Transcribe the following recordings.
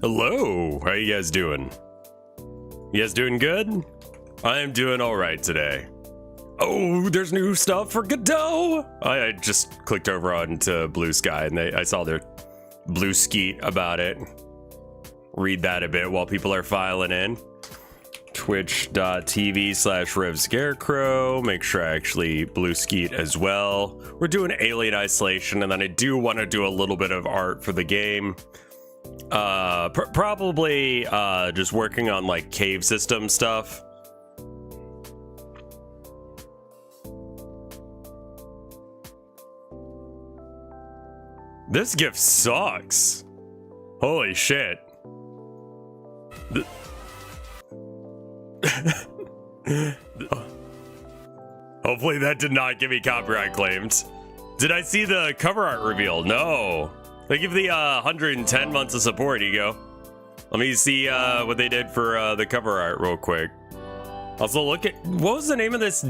Hello, how you guys doing? You guys doing good? I am doing all right today. Oh, there's new stuff for Godot. I just clicked over onto Blue Sky and I saw their blue skeet about it. Read that a bit while people are filing in. Twitch.tv/RevScarecrow. Make sure I actually blue skeet as well. We're doing Alien Isolation, and then I do want to do a little bit of art for the game. Probably just working on like cave system stuff. This gift sucks. Holy shit. Hopefully that did not give me copyright claims. Did I see the cover art reveal? No. They give the 110 months of support. Here you go. Let me see what they did for the cover art real quick. Also, look at, what was the name of this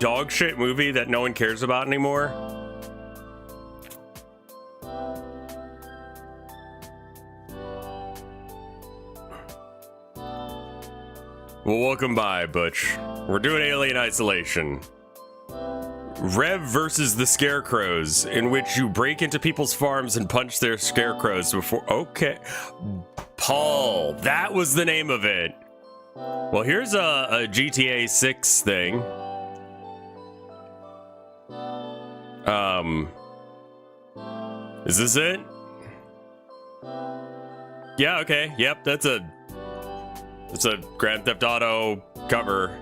dog shit movie that no one cares about anymore? Well, welcome by, Butch. We're doing Alien Isolation. Rev versus the Scarecrows, in which you break into people's farms and punch their scarecrows before... Okay. Paul, that was the name of it. Well, here's a GTA 6 thing. Is this it? Yeah, okay. Yep, that's a Grand Theft Auto cover.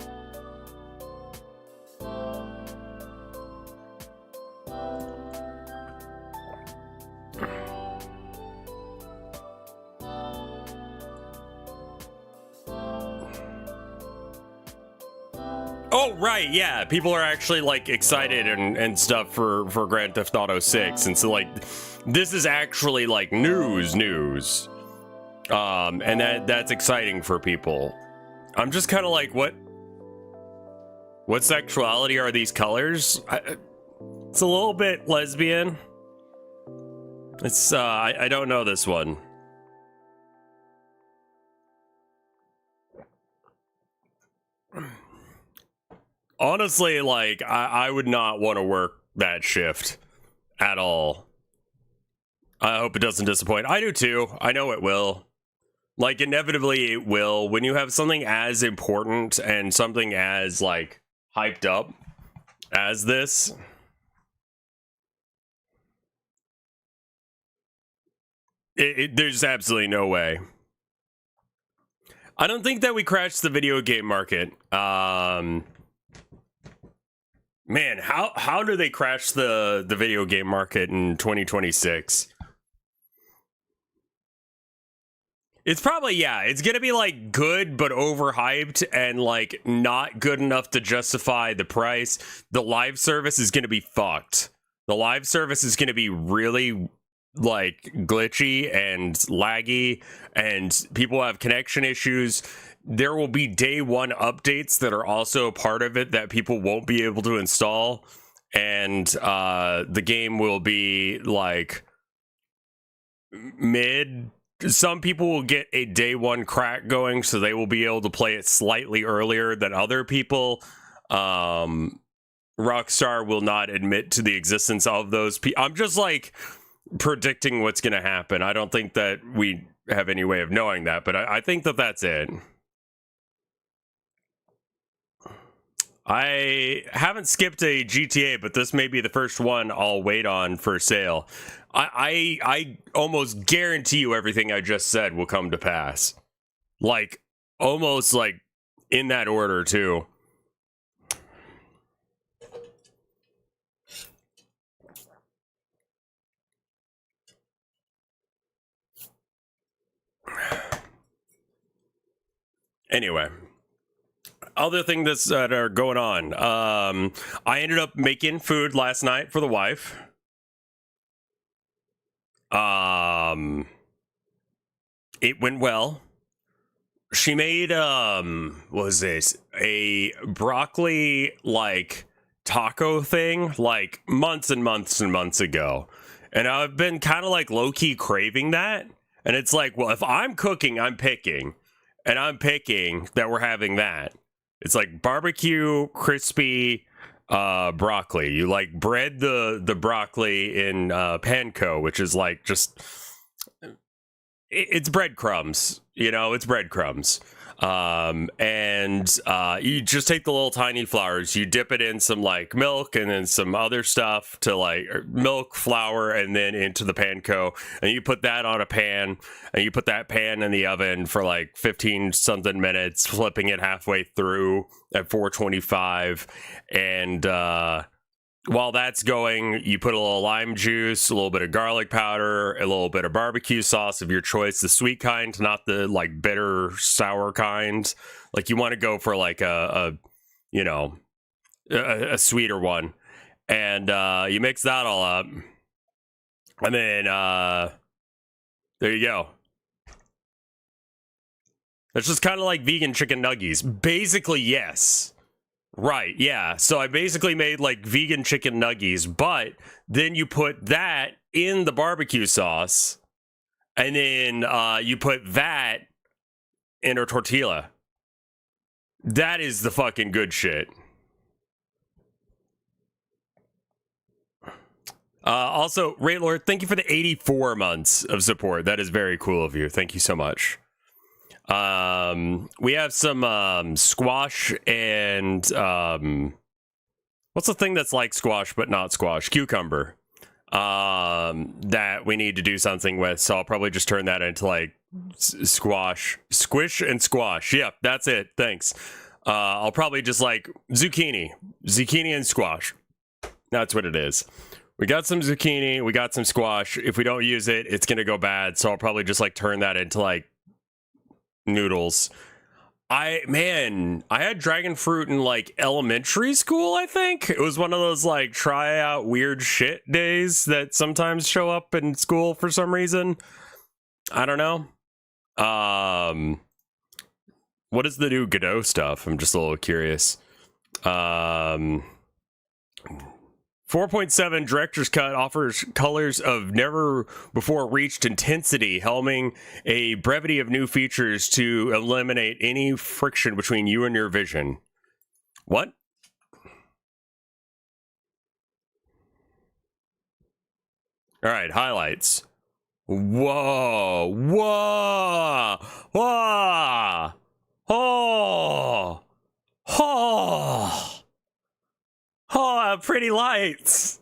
Oh, right, yeah. People are actually like excited and stuff for Grand Theft Auto 6. And so like this is actually like news. And that's exciting for people. I'm just kind of like, what sexuality are these colors? It's a little bit lesbian. It's I don't know this one. Honestly, like I would not want to work that shift at all. I hope it doesn't disappoint. I do too. I know it will. Like, inevitably it will. When you have something as important and something as, like, hyped up as this. There's absolutely no way. I don't think that we crashed the video game market. Man, how do they crash the video game market in 2026? It's probably, yeah, it's gonna be like good but overhyped and like not good enough to justify the price. The live service is gonna be fucked. The live service is gonna be really like glitchy and laggy, and people have connection issues. There will be day one updates that are also a part of it that people won't be able to install, and the game will be like mid. Some people will get a day one crack going, so they will be able to play it slightly earlier than other people. Rockstar will not admit to the existence of those people. I'm just like predicting what's going to happen. I don't think that we have any way of knowing that, but I think that that's it. I haven't skipped a GTA, but this may be the first one I'll wait on for sale. I almost guarantee you everything I just said will come to pass. Like, almost like in that order, too. Anyway. Other things that are going on. I ended up making food last night for the wife. It went well. She made what was this? A broccoli like taco thing like months and months and months ago. And I've been kind of like low-key craving that. And it's like, well, if I'm cooking, I'm picking. And I'm picking that we're having that. It's like barbecue, crispy, broccoli. You like bread the broccoli in panko, which is like just it's breadcrumbs, you know, it's breadcrumbs. And you just take the little tiny flours, you dip it in some like milk and then some other stuff to like milk, flour, and then into the panko, and you put that on a pan, and you put that pan in the oven for like 15 something minutes, flipping it halfway through at 425. And while that's going, you put a little lime juice, a little bit of garlic powder, a little bit of barbecue sauce of your choice, the sweet kind, not the like bitter sour kind. Like you want to go for like a you know, a sweeter one. And you mix that all up. And then there you go. It's just kind of like vegan chicken nuggies. Basically, yes. Right, yeah. So I basically made like vegan chicken nuggies, but then you put that in the barbecue sauce, and then you put that in a tortilla. That is the fucking good shit. Also, Raylord, thank you for the 84 months of support. That is very cool of you. Thank you so much. We have some squash and what's the thing that's like squash but not squash? Cucumber. That we need to do something with, so I'll probably just turn that into like squash, squish and squash. Yep, that's it. Thanks. I'll probably just like zucchini and squash. That's what it is. We got some zucchini, we got some squash. If we don't use it, it's gonna go bad, so I'll probably just like turn that into like noodles. I had dragon fruit in like elementary school. I think it was one of those like try out weird shit days that sometimes show up in school for some reason. I don't know. What is the new Godot stuff? I'm just a little curious. 4.7 Director's Cut offers colors of never before reached intensity, helming a brevity of new features to eliminate any friction between you and your vision. What? All right, highlights. Whoa, whoa, whoa, oh, oh. Oh, pretty lights.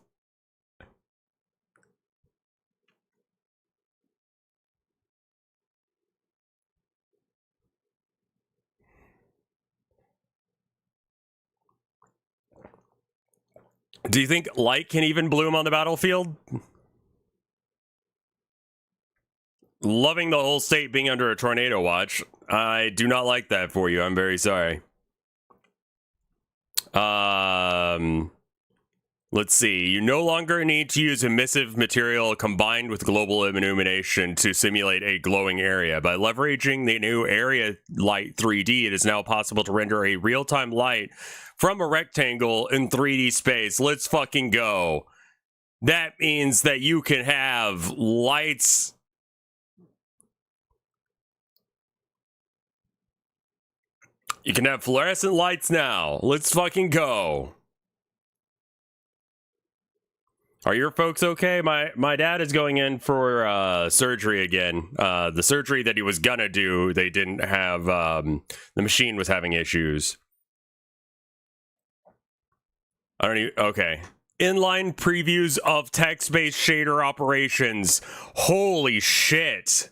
Do you think light can even bloom on the battlefield? Loving the whole state being under a tornado watch. I do not like that for you. I'm very sorry. Let's see. You no longer need to use emissive material combined with global illumination to simulate a glowing area. By leveraging the new Area Light 3D, it is now possible to render a real-time light from a rectangle in 3D space. Let's fucking go. That means that you can have lights. You can have fluorescent lights now. Let's fucking go. Are your folks okay? My dad is going in for surgery again. The surgery that he was gonna do, they didn't have, the machine was having issues. I don't even, okay. Inline previews of text-based shader operations. Holy shit.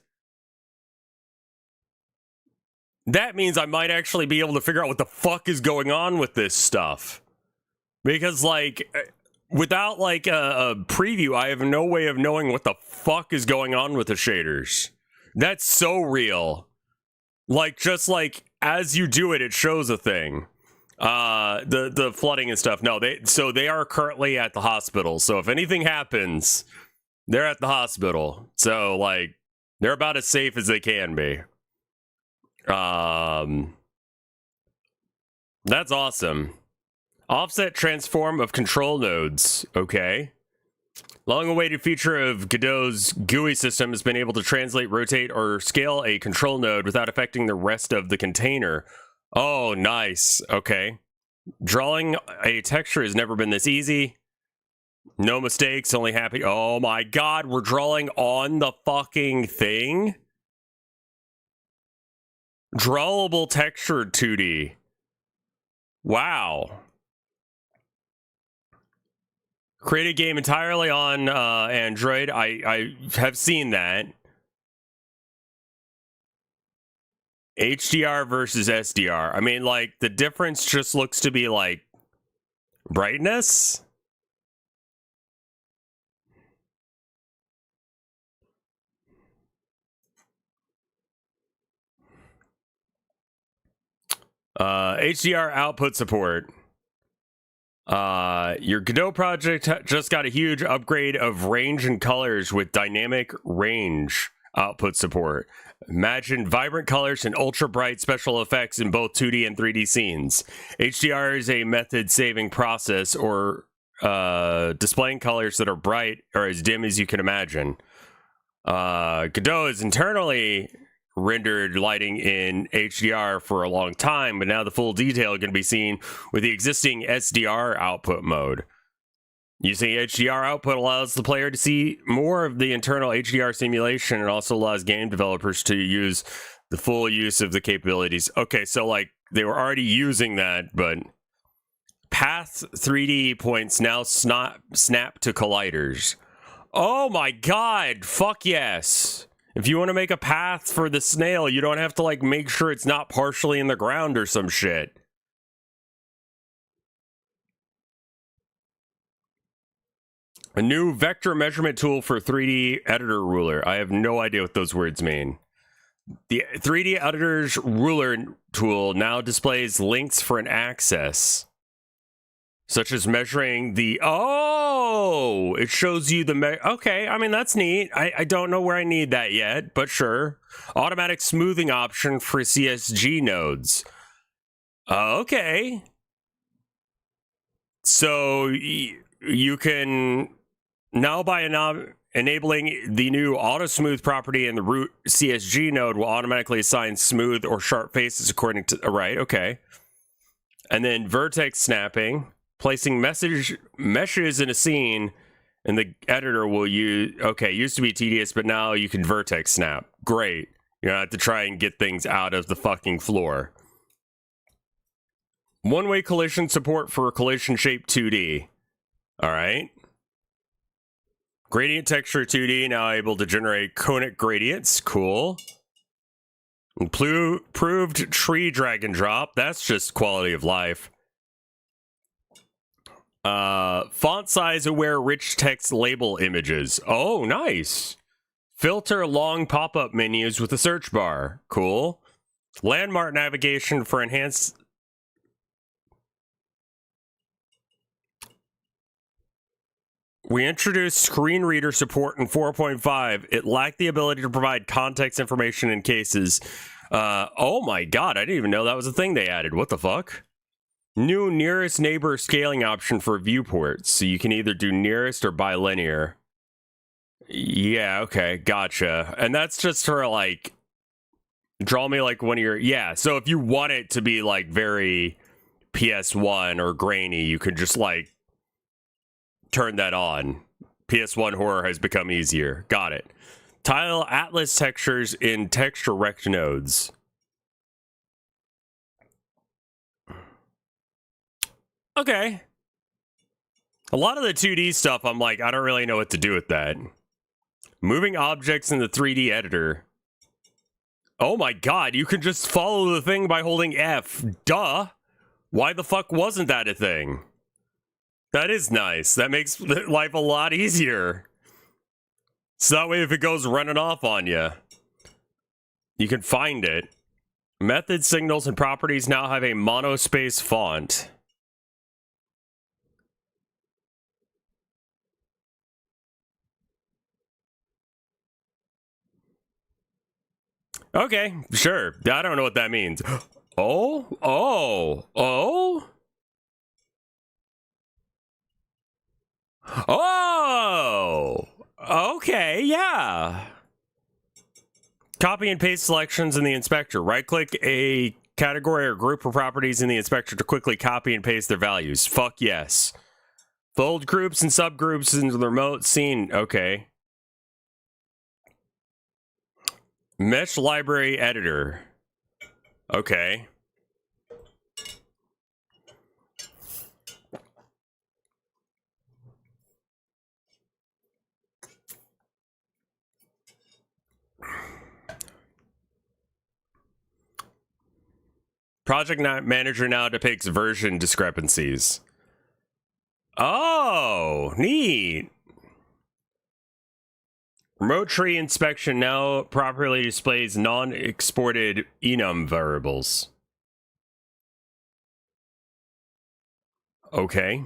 That means I might actually be able to figure out what the fuck is going on with this stuff. Because, like, without, like, a preview, I have no way of knowing what the fuck is going on with the shaders. That's so real. Like, just, like, as you do it, it shows a thing. The flooding and stuff. No, they are currently at the hospital. So if anything happens, they're at the hospital. So, like, they're about as safe as they can be. That's awesome. Offset transform of control nodes. Okay. Long-awaited feature of Godot's GUI system has been able to translate, rotate, or scale a control node without affecting the rest of the container. Oh, nice. Okay. Drawing a texture has never been this easy. No mistakes, only happy. Oh my god, we're drawing on the fucking thing? Drawable textured 2D. Wow. Create a game entirely on Android. I have seen that. HDR versus SDR. I mean, like, the difference just looks to be, like, brightness? HDR output support. Your Godot project just got a huge upgrade of range and colors with dynamic range output support. Imagine vibrant colors and ultra bright special effects in both 2D and 3D scenes. HDR is a method saving process or displaying colors that are bright or as dim as you can imagine. Godot is internally rendered lighting in HDR for a long time, but now the full detail can be seen with the existing SDR output mode. Using HDR output allows the player to see more of the internal HDR simulation and also allows game developers to use the full use of the capabilities. Okay, so like they were already using that, but path 3D points now snap to colliders. Oh my god, fuck yes. If you want to make a path for the snail, you don't have to like make sure it's not partially in the ground or some shit. A new vector measurement tool for 3D editor ruler. I have no idea what those words mean. The 3D editor's ruler tool now displays links for an access, such as measuring the... Oh! It shows you the... Okay, I mean, that's neat. I don't know where I need that yet, but sure. Automatic smoothing option for CSG nodes. Okay. So, you can... Now, by enabling the new auto smooth property in the root CSG node will automatically assign smooth or sharp faces according to... Right, okay. And then vertex snapping. Placing meshes in a scene, and the editor will use... Okay, used to be tedious, but now you can vertex snap. Great. You don't have to try and get things out of the fucking floor. One-way collision support for collision shape 2D. Alright. Gradient texture 2D, now able to generate conic gradients. Cool. Improved tree drag and drop. That's just quality of life. Font size aware rich text label images. Oh, nice. Filter long pop-up menus with a search bar. Cool. Landmark navigation for enhanced... We introduced screen reader support in 4.5. It lacked the ability to provide context information in cases. Oh my god, I didn't even know that was a thing they added. What the fuck? New nearest neighbor scaling option for viewports. So you can either do nearest or bilinear. Yeah, okay, gotcha. And that's just for like... Draw me like one of your... Yeah, so if you want it to be like very PS1 or grainy, you could just like... turn that on. PS1 horror has become easier. Got it. Tile atlas textures in texture rect nodes. Okay. A lot of the 2D stuff, I'm like, I don't really know what to do with that. Moving objects in the 3D editor. Oh my god, you can just follow the thing by holding F. Duh. Why the fuck wasn't that a thing? That is nice. That makes life a lot easier. So that way if it goes running off on you, you can find it. Method signals and properties now have a monospace font. Okay, sure. I don't know what that means. Oh? Oh? Oh? Oh! Okay, yeah. Copy and paste selections in the inspector. Right-click a category or group of properties in the inspector to quickly copy and paste their values. Fuck yes. Fold groups and subgroups into the remote scene. Okay. Mesh library editor. Okay. Project manager now depicts version discrepancies. Oh, neat. Remote tree inspection now properly displays non-exported enum variables. Okay.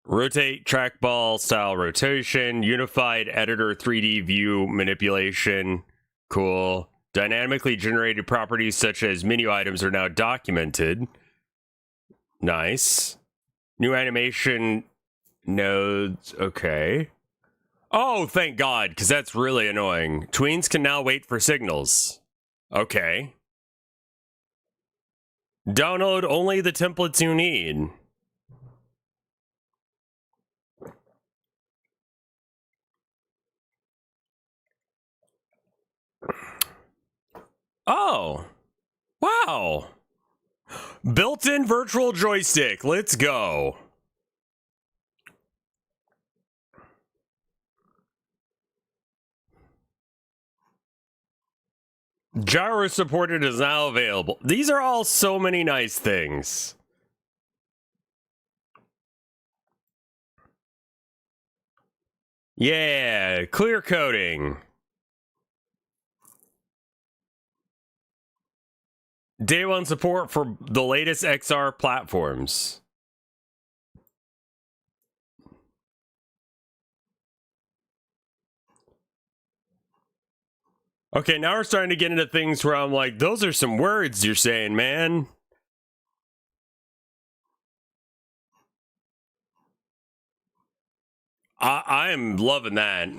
Rotate trackball style rotation, unified editor 3D view manipulation. Cool. Dynamically generated properties such as menu items are now documented. Nice. New animation nodes. Okay. Oh, thank God, because that's really annoying. Tweens can now wait for signals. Okay. Download only the templates you need. Oh. Wow. Built-in virtual joystick. Let's go. Gyro supported is now available. These are all so many nice things. Yeah, clear coding. Day one support for the latest XR platforms. Okay, now we're starting to get into things where I'm like, those are some words you're saying, man. I am loving that.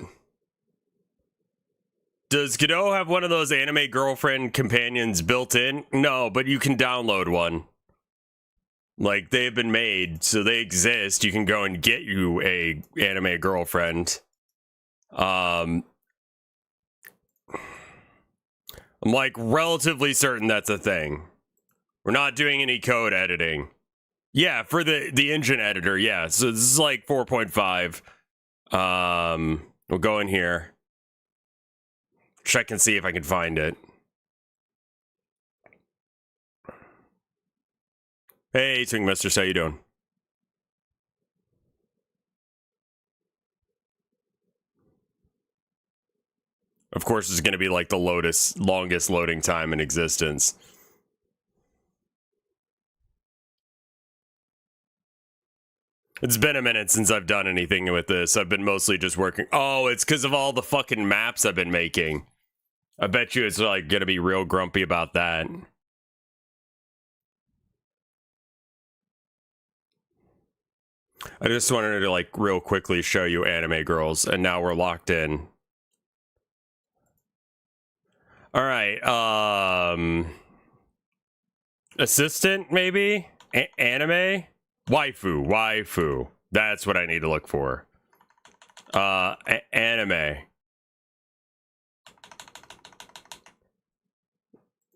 Does Godot have one of those anime girlfriend companions built in? No, but you can download one. Like, they've been made, so they exist. You can go and get you a anime girlfriend. I'm like relatively certain that's a thing. We're not doing any code editing. Yeah, for the engine editor, yeah. So this is like 4.5. We'll go in here. Check and see if I can find it. Hey, Swingmasters, how you doing? Of course, it's going to be like the longest loading time in existence. It's been a minute since I've done anything with this. I've been mostly just working. Oh, it's because of all the fucking maps I've been making. I bet you it's like going to be real grumpy about that. I just wanted to like real quickly show you anime girls, and now we're locked in. All right, assistant maybe? Anime? Waifu. That's what I need to look for. Anime.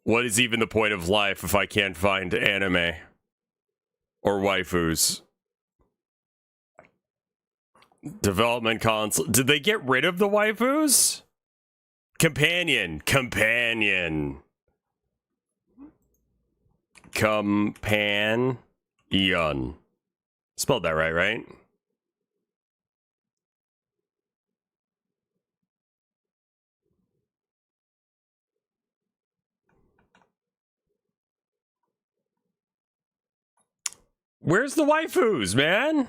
What is even the point of life if I can't find anime? Or waifus? Development console. Did they get rid of the waifus? Companion. Spelled that right? Where's the waifus, man?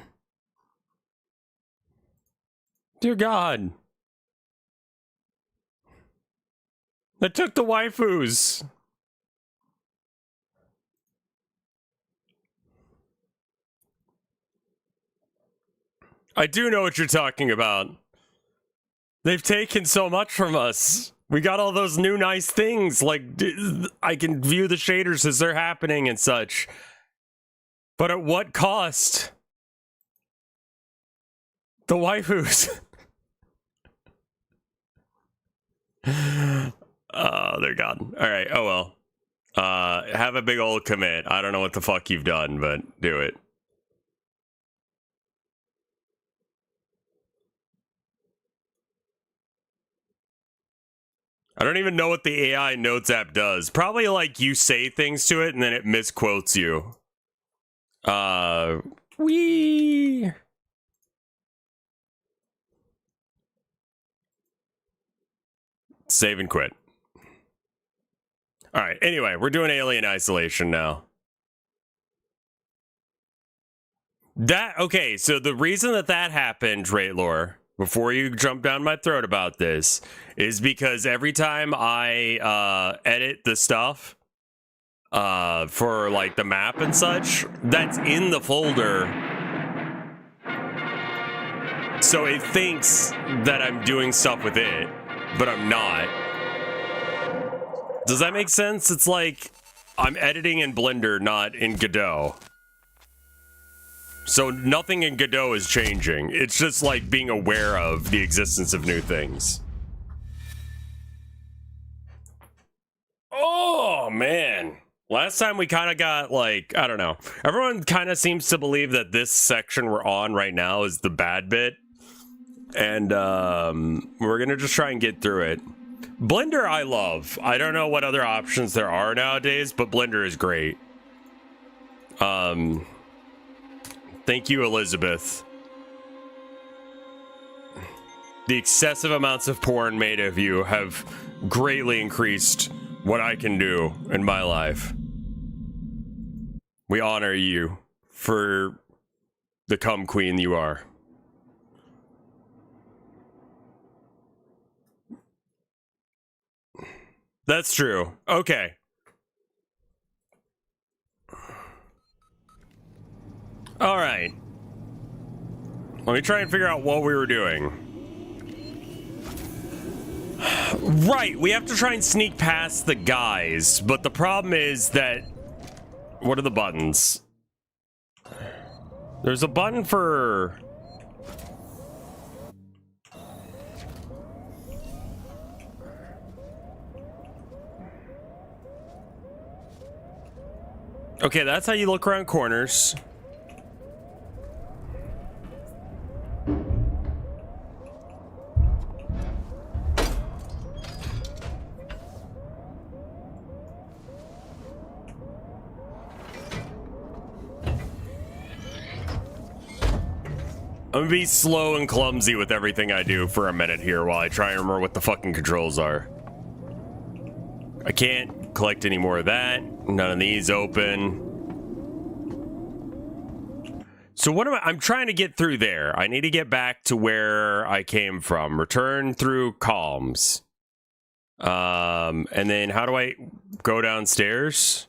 Dear God. I took the waifus. I do know what you're talking about. They've taken so much from us. We got all those new nice things, like I can view the shaders as they're happening and such. But at what cost? The waifus. Oh, they're gone. All right. Oh well. Have a big old commit. I don't know what the fuck you've done, but do it. I don't even know what the AI Notes app does. Probably like you say things to it and then it misquotes you. Wee. Save and quit. All right. Anyway, we're doing alien isolation now. Okay, so the reason that happened, Raitlor, before you jump down my throat about this, is because every time I edit the stuff for like the map and such, that's in the folder. So it thinks that I'm doing stuff with it, but I'm not. Does that make sense? It's like I'm editing in Blender, not in Godot. So nothing in Godot is changing. It's just like being aware of the existence of new things. Oh, man. Last time we kind of got like, I don't know. Everyone kind of seems to believe that this section we're on right now is the bad bit. And we're going to just try and get through it. Blender I love. I don't know what other options there are nowadays, but Blender is great. Thank you, Elizabeth. The excessive amounts of porn made of you have greatly increased what I can do in my life. We honor you for the cum queen you are. That's true. Okay. All right. Let me try and figure out what we were doing. Right, we have to try and sneak past the guys, but the problem is that... What are the buttons? There's a button for... Okay, that's how you look around corners. I'm gonna be slow and clumsy with everything I do for a minute here while I try and remember what the fucking controls are. I can't collect any more of that. None of these open. So what am I'm trying to get through there. I need to get back to where I came from. Return through columns. And then how do I go downstairs?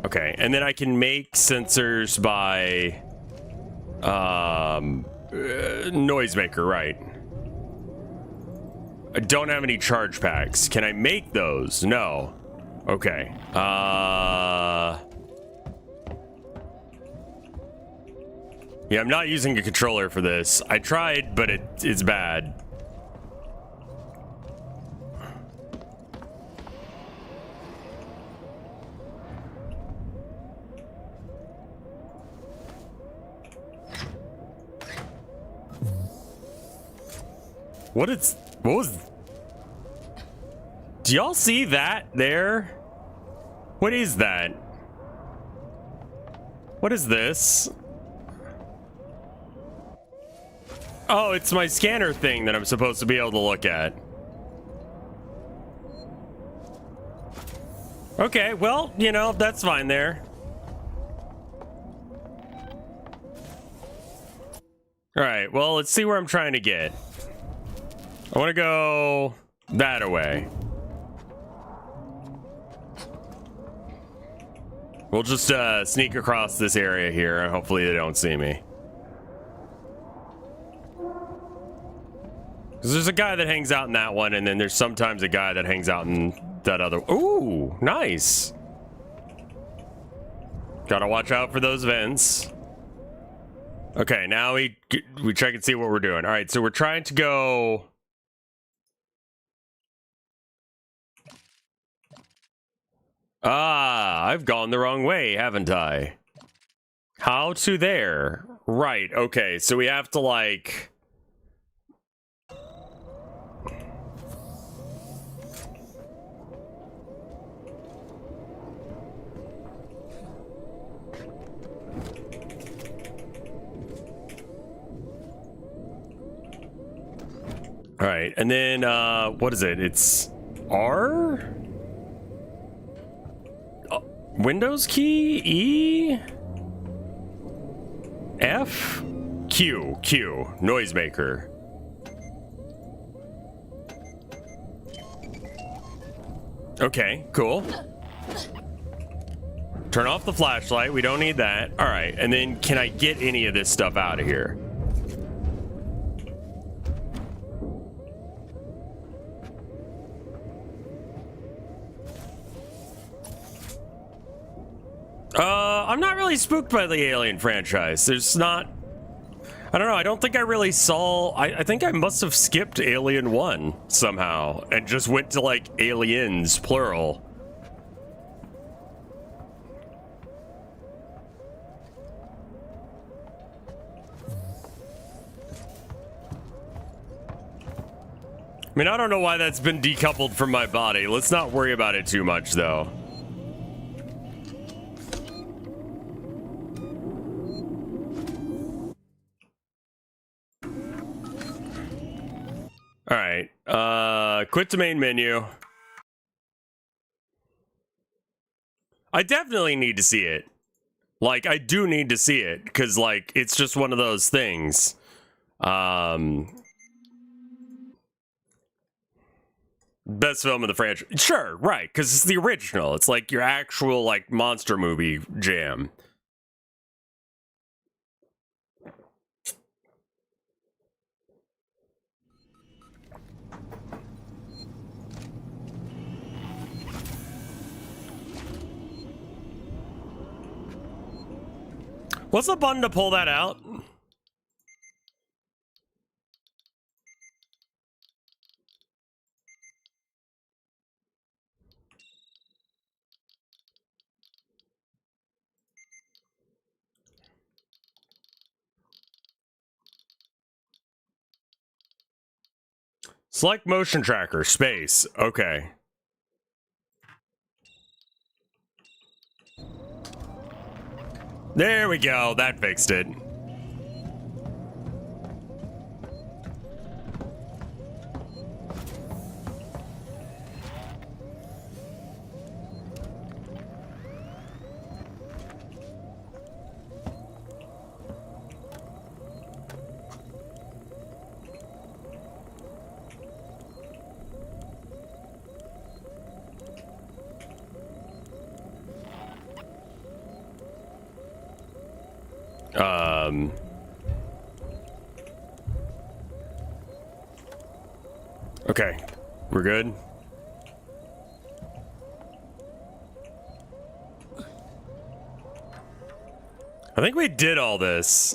Okay, and then I can make sensors by noisemaker, right? I don't have any charge packs. Can I make those? No. Okay. Yeah, I'm not using a controller for this. I tried, but it's bad. What was... Do y'all see that there? What is that? What is this? Oh, it's my scanner thing that I'm supposed to be able to look at. Okay, well, you know, that's fine there. All right, well, let's see where I'm trying to get. I want to go That away. We'll just sneak across this area here, and hopefully they don't see me. Because there's a guy that hangs out in that one, and then there's sometimes a guy that hangs out in that other. Ooh, nice. Gotta watch out for those vents. Okay, now we check and see what we're doing. All right, so we're trying to go. Ah, I've gone the wrong way, haven't I? How to there? Right, okay, so we have to, like... Alright, and then, what is it? It's R? Windows key? E? F? Q. Noisemaker. Okay, cool. Turn off the flashlight. We don't need that. All right, and then can I get any of this stuff out of here? I'm not really spooked by the Alien franchise. There's not... I don't know, I don't think I really saw... I think I must have skipped Alien 1 somehow and just went to, like, Aliens, plural. I mean, I don't know why that's been decoupled from my body. Let's not worry about it too much, though. All right, quit the main menu. I definitely need to see it. Like, I do need to see it, because, like, it's just one of those things. Best film of the franchise. Sure, right, because it's the original. It's like your actual, like, monster movie jam. What's the button to pull that out? Select motion tracker, space. Okay. There we go. That fixed it. Okay, we're good. I think we did all this.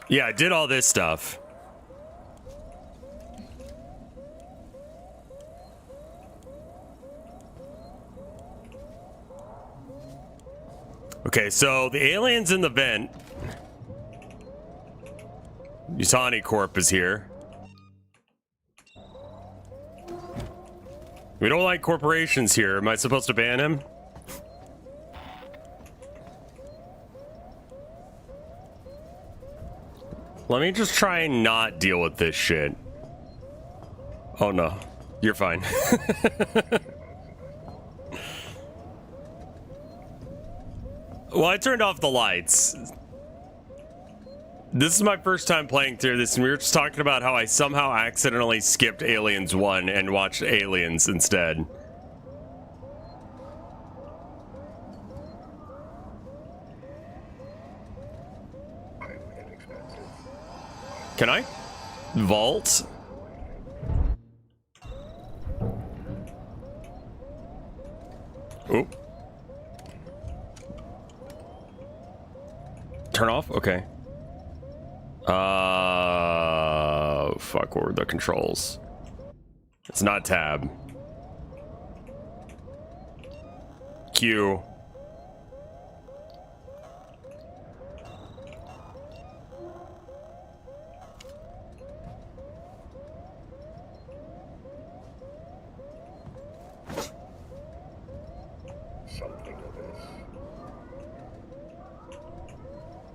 Yeah, I did all this stuff. Okay, so the alien's in the vent. Yutani Corp is here. We don't like corporations here. Am I supposed to ban him? Let me just try and not deal with this shit. Oh no, you're fine. Well, I turned off the lights. This is my first time playing through this, and we were just talking about how I somehow accidentally skipped Aliens 1 and watched Aliens instead. Can I vault? Oop. Turn off? Okay. Fuck, what were the controls? It's not tab. Q.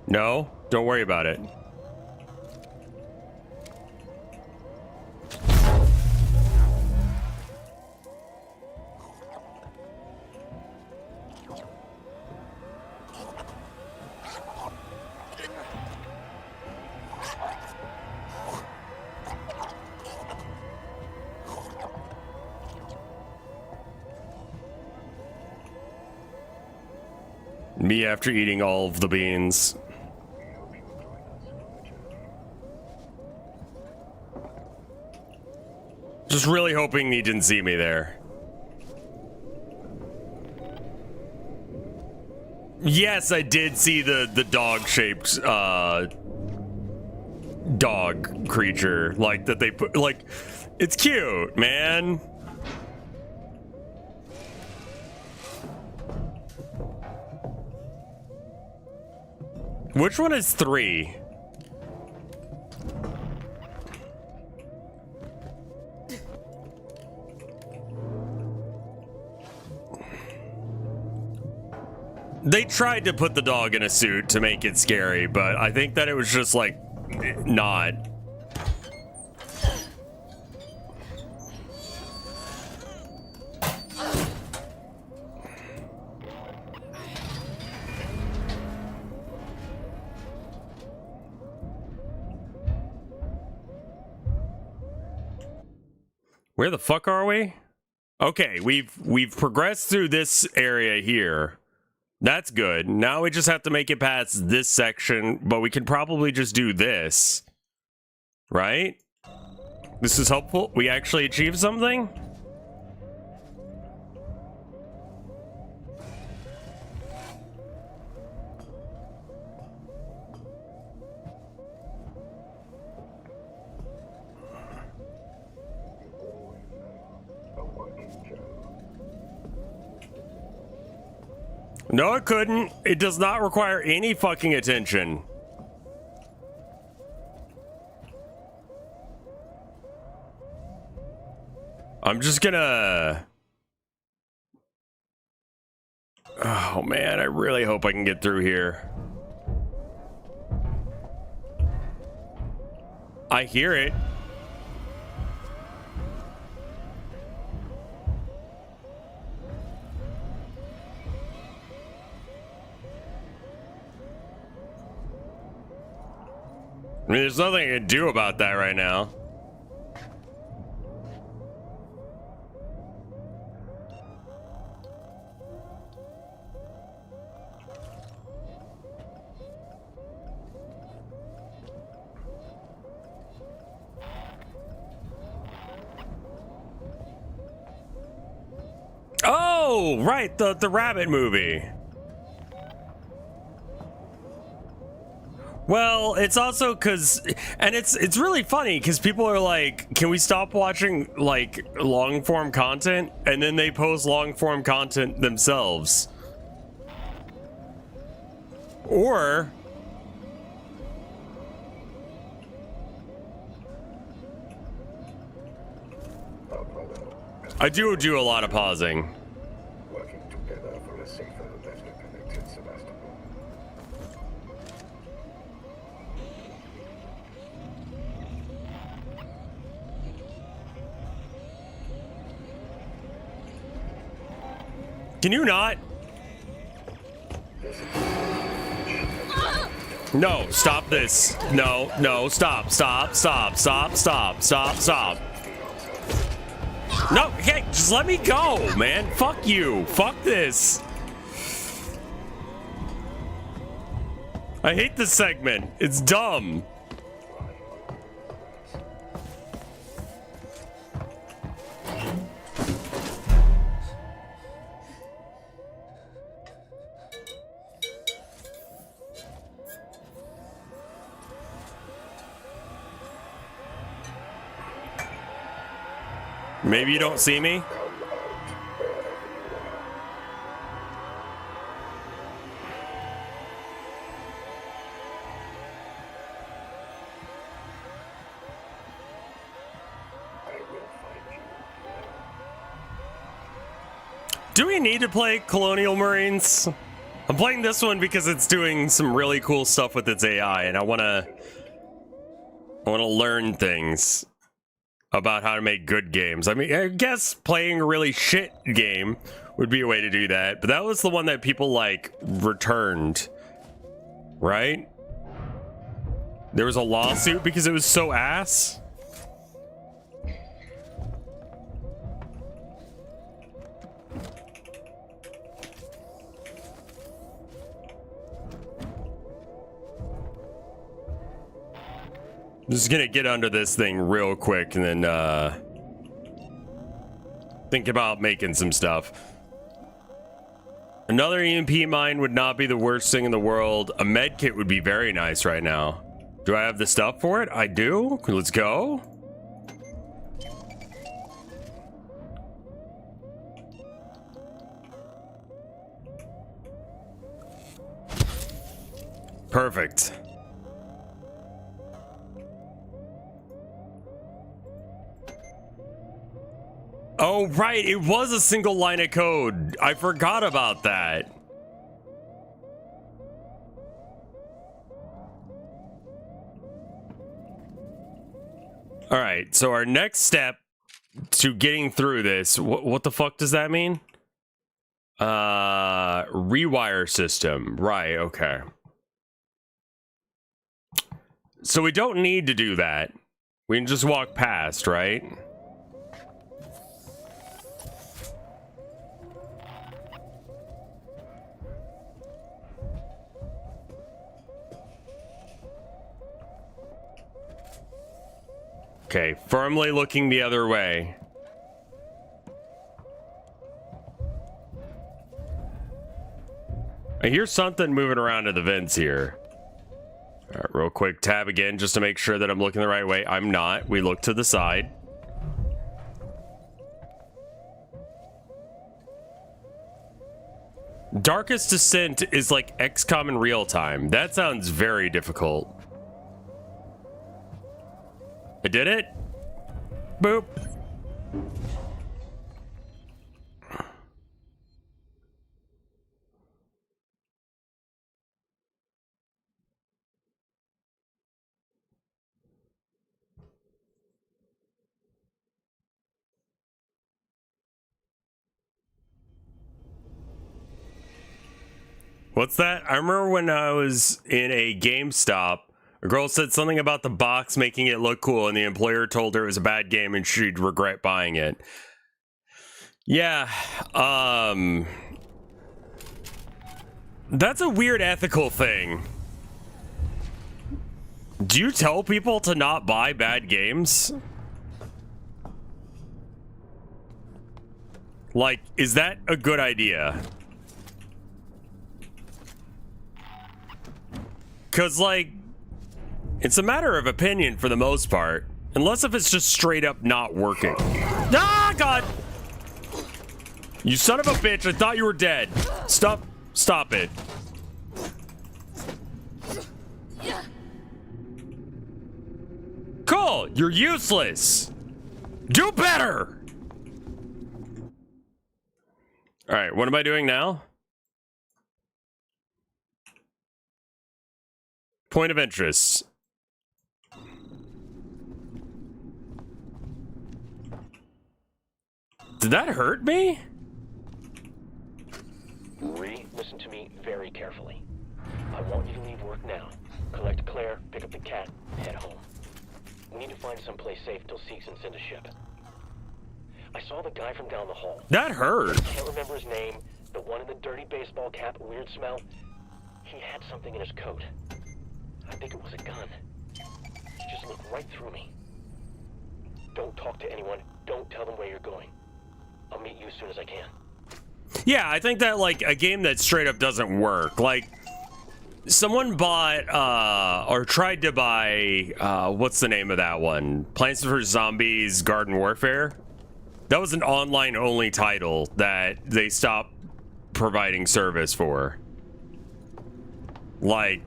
No, don't worry about it. Me after eating all of the beans. Just really hoping he didn't see me there. Yes, I did see the dog-shaped dog creature, like that they put, like, it's cute, man. Which one is 3? They tried to put the dog in a suit to make it scary, but I think that it was just like not. Where the fuck are we? Okay, we've progressed through this area here. That's good. Now we just have to make it past this section, but we can probably just do this. Right? This is helpful. We actually achieved something? No, it couldn't. It does not require any fucking attention. I'm just gonna... Oh man, I really hope I can get through here. I hear it. I mean, there's nothing I can do about that right now. Oh, right, the rabbit movie. Well, it's also because, and it's really funny because people are like, can we stop watching like long form content? And then they post long form content themselves. Or I do a lot of pausing. Working together for a safer, better connected Sebastopol. Can you not? No, stop this. No, no, stop, stop, stop, stop, stop, stop, stop. No, hey, just let me go, man. Fuck you. Fuck this. I hate this segment. It's dumb. Maybe you don't see me? Do we need to play Colonial Marines? I'm playing this one because it's doing some really cool stuff with its AI, and I wanna learn things about how to make good games. I mean, I guess playing a really shit game would be a way to do that, but that was the one that people, like, returned, right? There was a lawsuit because it was so ass. I'm just gonna get under this thing real quick and then think about making some stuff. Another EMP mine would not be the worst thing in the world. A med kit would be very nice right now. Do I have the stuff for it? I do. Let's go. Perfect. Oh, right. It was a single line of code. I forgot about that. All right. So our next step to getting through this, what the fuck does that mean? Rewire system. Right. Okay. So we don't need to do that. We can just walk past, right? Okay, firmly looking the other way. I hear something moving around in the vents here. All right, real quick, tab again just to make sure that I'm looking the right way. I'm not. We look to the side. Darkest Descent is like XCOM in real time. That sounds very difficult. I did it. Boop. What's that? I remember when I was in a GameStop, a girl said something about the box making it look cool, and the employer told her it was a bad game and she'd regret buying it. Yeah, that's a weird ethical thing. Do you tell people to not buy bad games? Like, is that a good idea? Because, like, it's a matter of opinion for the most part. Unless if it's just straight up not working. Ah, God! You son of a bitch, I thought you were dead. Stop it. Cool, you're useless. Do better! Alright, what am I doing now? Point of interest. Did that hurt me? Listen to me very carefully. I want you to leave work now. Collect Claire, pick up the cat, and head home. We need to find someplace safe till Seegson send a ship. I saw the guy from down the hall. That hurt. I can't remember his name. The one in the dirty baseball cap, weird smell. He had something in his coat. I think it was a gun. He just looked right through me. Don't talk to anyone. Don't tell them where you're going. I'll meet you as soon as I can. Yeah, I think that, like, a game that straight up doesn't work. Like, someone bought, or tried to buy, what's the name of that one? Plants vs. Zombies Garden Warfare? That was an online-only title that they stopped providing service for. Like,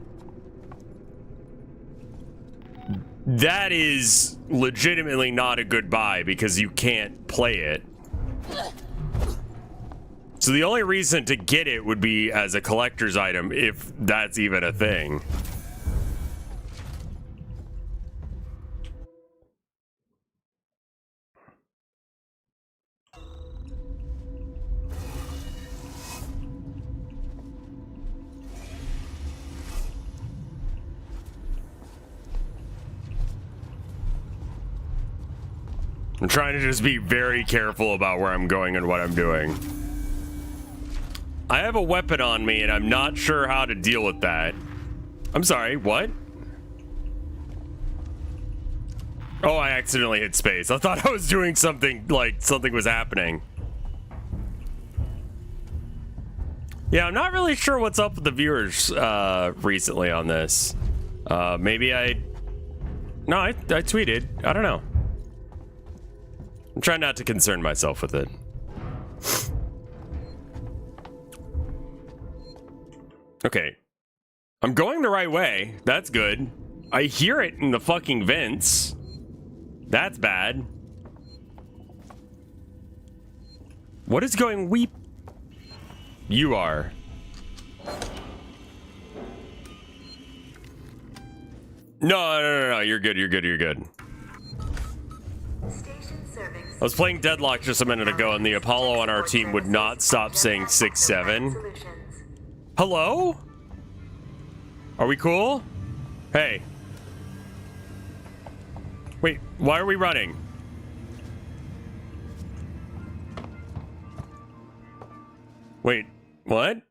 that is legitimately not a good buy because you can't play it. So the only reason to get it would be as a collector's item, if that's even a thing. I'm trying to just be very careful about where I'm going and what I'm doing. I have a weapon on me and I'm not sure how to deal with that. I'm sorry, what? Oh, I accidentally hit space. I thought I was doing something, like something was happening. Yeah, I'm not really sure what's up with the viewers recently on this. Maybe I tweeted. I don't know. I'm trying not to concern myself with it. Okay. I'm going the right way. That's good. I hear it in the fucking vents. That's bad. What is going weep? You are. No. You're good. I was playing Deadlock just a minute ago, and the Apollo on our team would not stop saying 6-7. Hello? Are we cool? Hey. Wait, why are we running? Wait, what?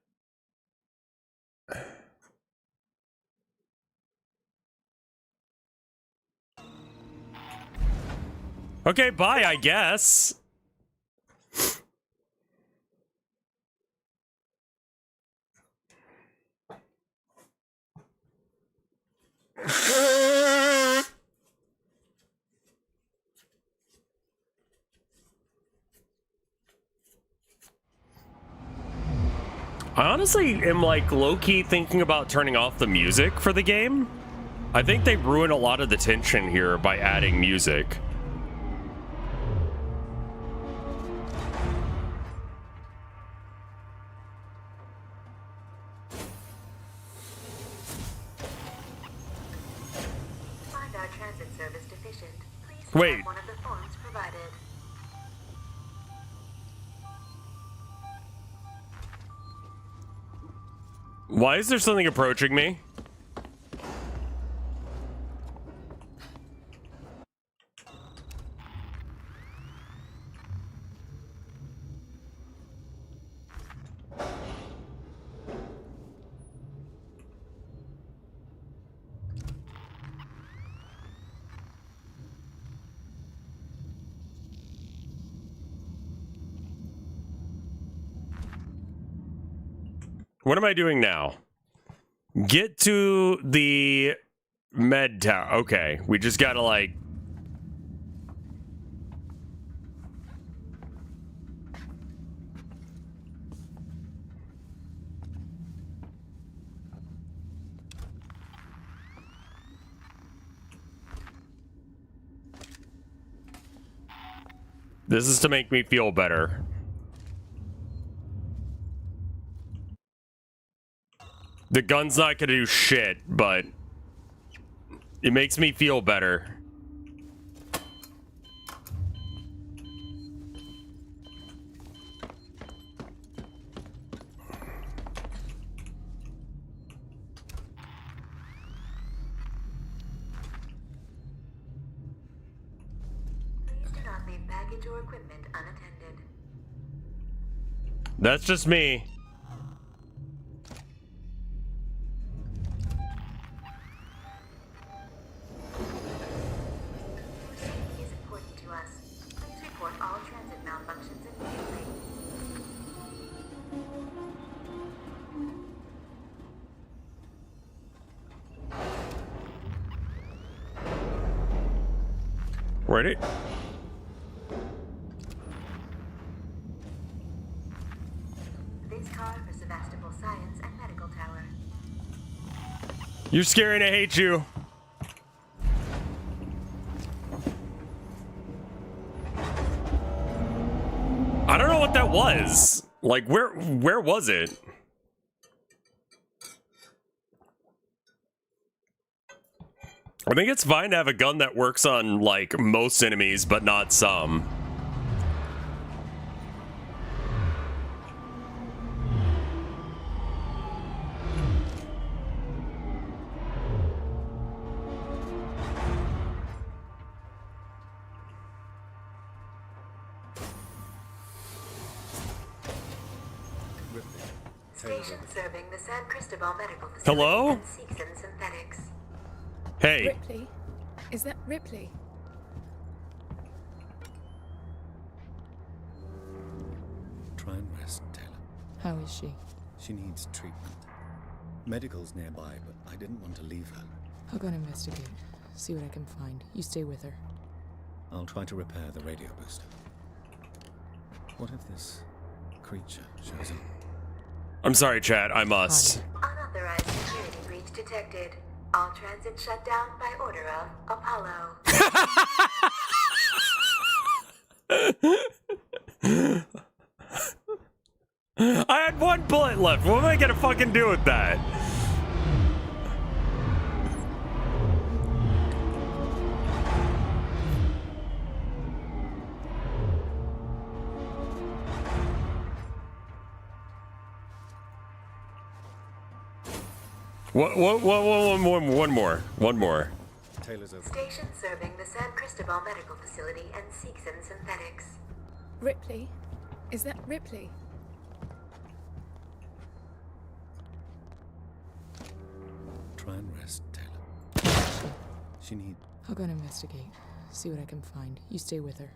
Okay, bye, I guess. I honestly am like low-key thinking about turning off the music for the game. I think they ruin a lot of the tension here by adding music. Wait. One of the forms provided. Why is there something approaching me? What am I doing now? Get to the med tower. Okay, we just gotta like... This is to make me feel better. The gun's not gonna do shit, but it makes me feel better. package or equipment unattended. That's just me. Safety is important to us. Please report all transit malfunctions immediately. Where'd it? This car for Sevastopol Science and Medical Tower. You're scary and I hate you. I don't know what that was. Like, where was it? I think it's fine to have a gun that works on, like, most enemies, but not some. Station serving the San Cristobal Medical Facility. Hello? And Seegson Synthetics. Hey. Ripley? Is that Ripley? Try and rest, Taylor. How is she? She needs treatment. Medical's nearby, but I didn't want to leave her. I'll go and investigate. See what I can find. You stay with her. I'll try to repair the radio booster. What if this creature shows up? I'm sorry, chat. I must. Unauthorized security breach detected. All transit shut down by order of Apollo. I had one bullet left. What am I gonna fucking do with that? One more. Taylor's over. Station serving the San Cristobal Medical Facility and Seegson Synthetics. Ripley? Is that Ripley? Try and rest, Taylor. She needs. I'll go and investigate. See what I can find. You stay with her.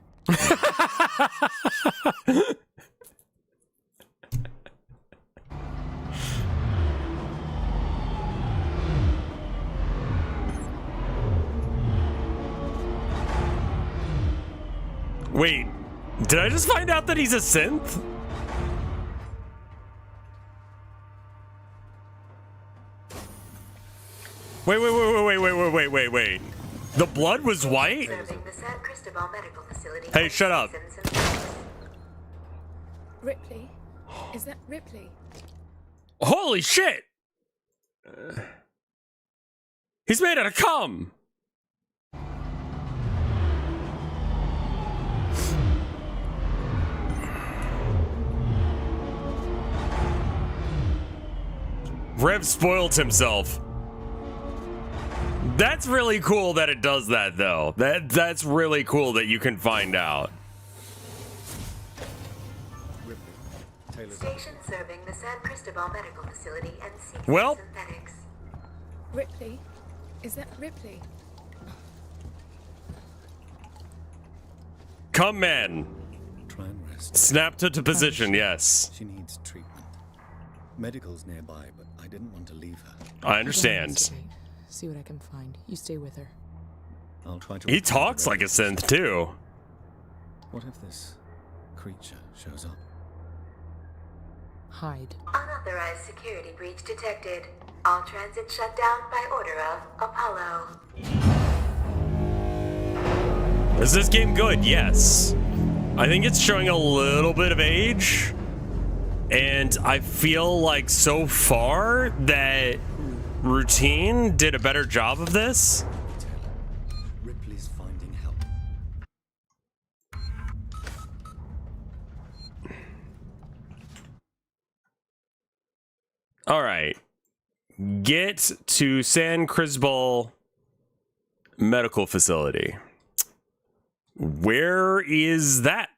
Wait, did I just find out that he's a synth? Wait. The blood was white? Serving the San Cristobal Medical Facility. Hey, and shut up. Seegson Synthetics. Ripley? Is that Ripley? Holy shit! He's made out of cum! Rev spoiled himself. That's really cool that it does that, though. That's really cool that you can find out. Ripley. Taylor's over. Station serving the San Cristobal Medical Facility and Seegson Well. Synthetics. Ripley? Is that Ripley? Come, man. Try and rest. Snap to position, yes. She needs treatment. Medical's nearby, but I didn't want to leave her. I I'll go and understand. investigate. See what I can find. You stay with her. I'll try to. He repair the talks like a radio synth, booster. too. What if this creature shows up? Hide. Unauthorized security breach detected. All transit shut down by order of Apollo. Is this game good? Yes. I think it's showing a little bit of age. And I feel like so far that Routine did a better job of this. Taylor, Ripley's finding help. All right. Get to San Cristobal Medical Facility. Where is that?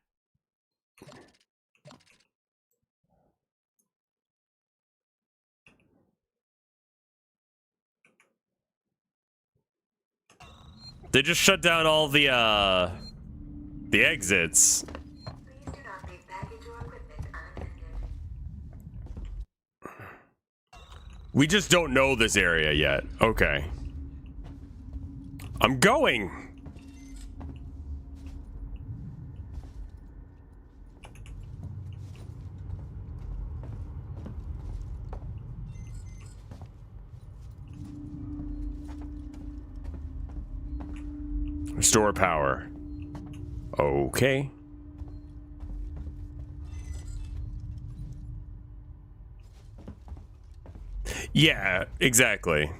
They just shut down all the exits. Please do not leave baggage or equipment unattended. We just don't know this area yet. Okay. I'm going. Restore power. Okay. Yeah, exactly.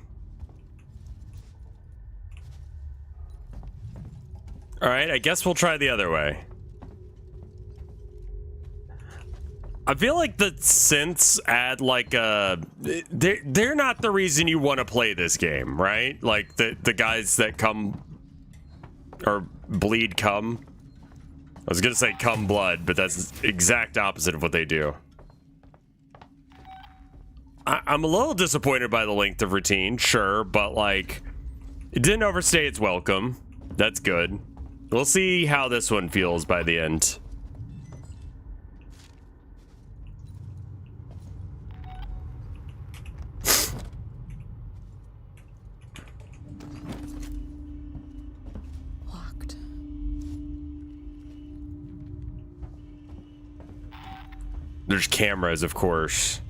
All right, I guess we'll try the other way. I feel like the synths add like a... They're not the reason you want to play this game, right? Like the guys that come... Or bleed cum. I was gonna say cum blood, but that's the exact opposite of what they do. I'm a little disappointed by the length of routine, sure, but like... It didn't overstay its welcome. That's good. We'll see how this one feels by the end. Locked. There's cameras, of course.